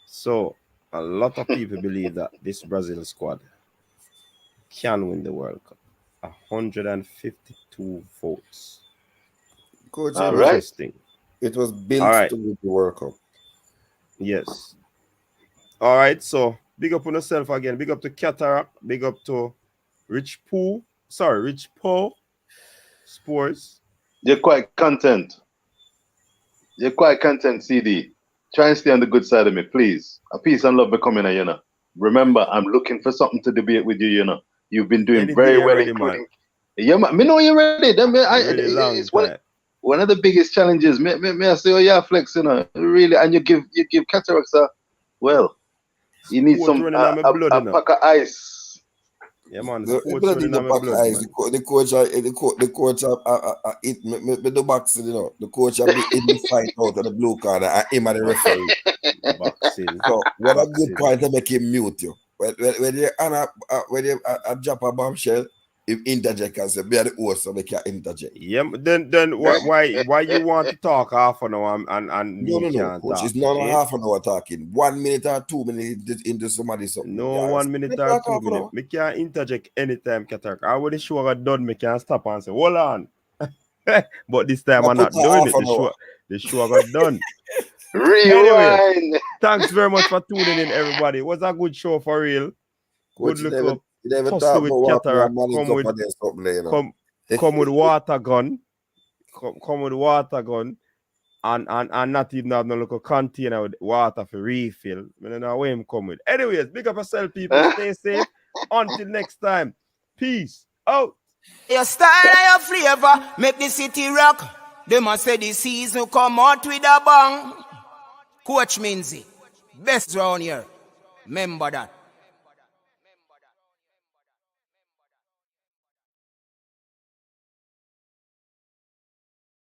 So a lot of people believe that this Brazil squad can win the World Cup. 152 votes. Coach, All right. Interesting. it was built All right. to win the World Cup. Yes. All right. So big up on yourself again. Big up to Qatar. Big up to Rich Poe Sports. You're quite content. You're quite content, CD. Try and stay on the good side of me, please. A peace and love becoming a, you know. Remember, I'm looking for something to debate with you, you know. You've been doing Any very day well, ready, including... man. Yeah, man. Me know you're ready. Really long It's time. one of the biggest challenges. Me I say, oh yeah, flex, you know. Really, and you give Cataracts a, well, you need Sports some running on my blood, you know. pack of ice. Yeah, man. The Sports blood in running the on my back blood, eyes. man. The coach it me the boxing, you know. The coach be in the fight out of the blue corner and him and the referee. Boxing. So what a good Boxing. point to make him mute you. When you drop a bombshell, him interject and say, be the host so they can interject. Yeah, then why you want to talk half an hour and No, me can't coach. talk? It's not a eh? half an hour talking. 1 minute or 2 minutes into somebody's something. No, 1 minute or 2 minutes. Me can't interject anytime, Qatar. I when the show got done, me can stop and say, hold on. But this time I'm not doing it. The show got done. Anyway, Rewind. thanks very much for tuning in, everybody. It was a good show for real. Coach, Good you look up. never Tussle talk with about Qatar. Come with water gun. Come with water gun. And not even have no little container with water for refill. I don't know where him come with. Anyways, big up yourself, people. Stay safe. Until next time. Peace out. Your style and your flavor make the city rock. They must say the season come out with a bang. Coach Minzy, best round here. Remember that.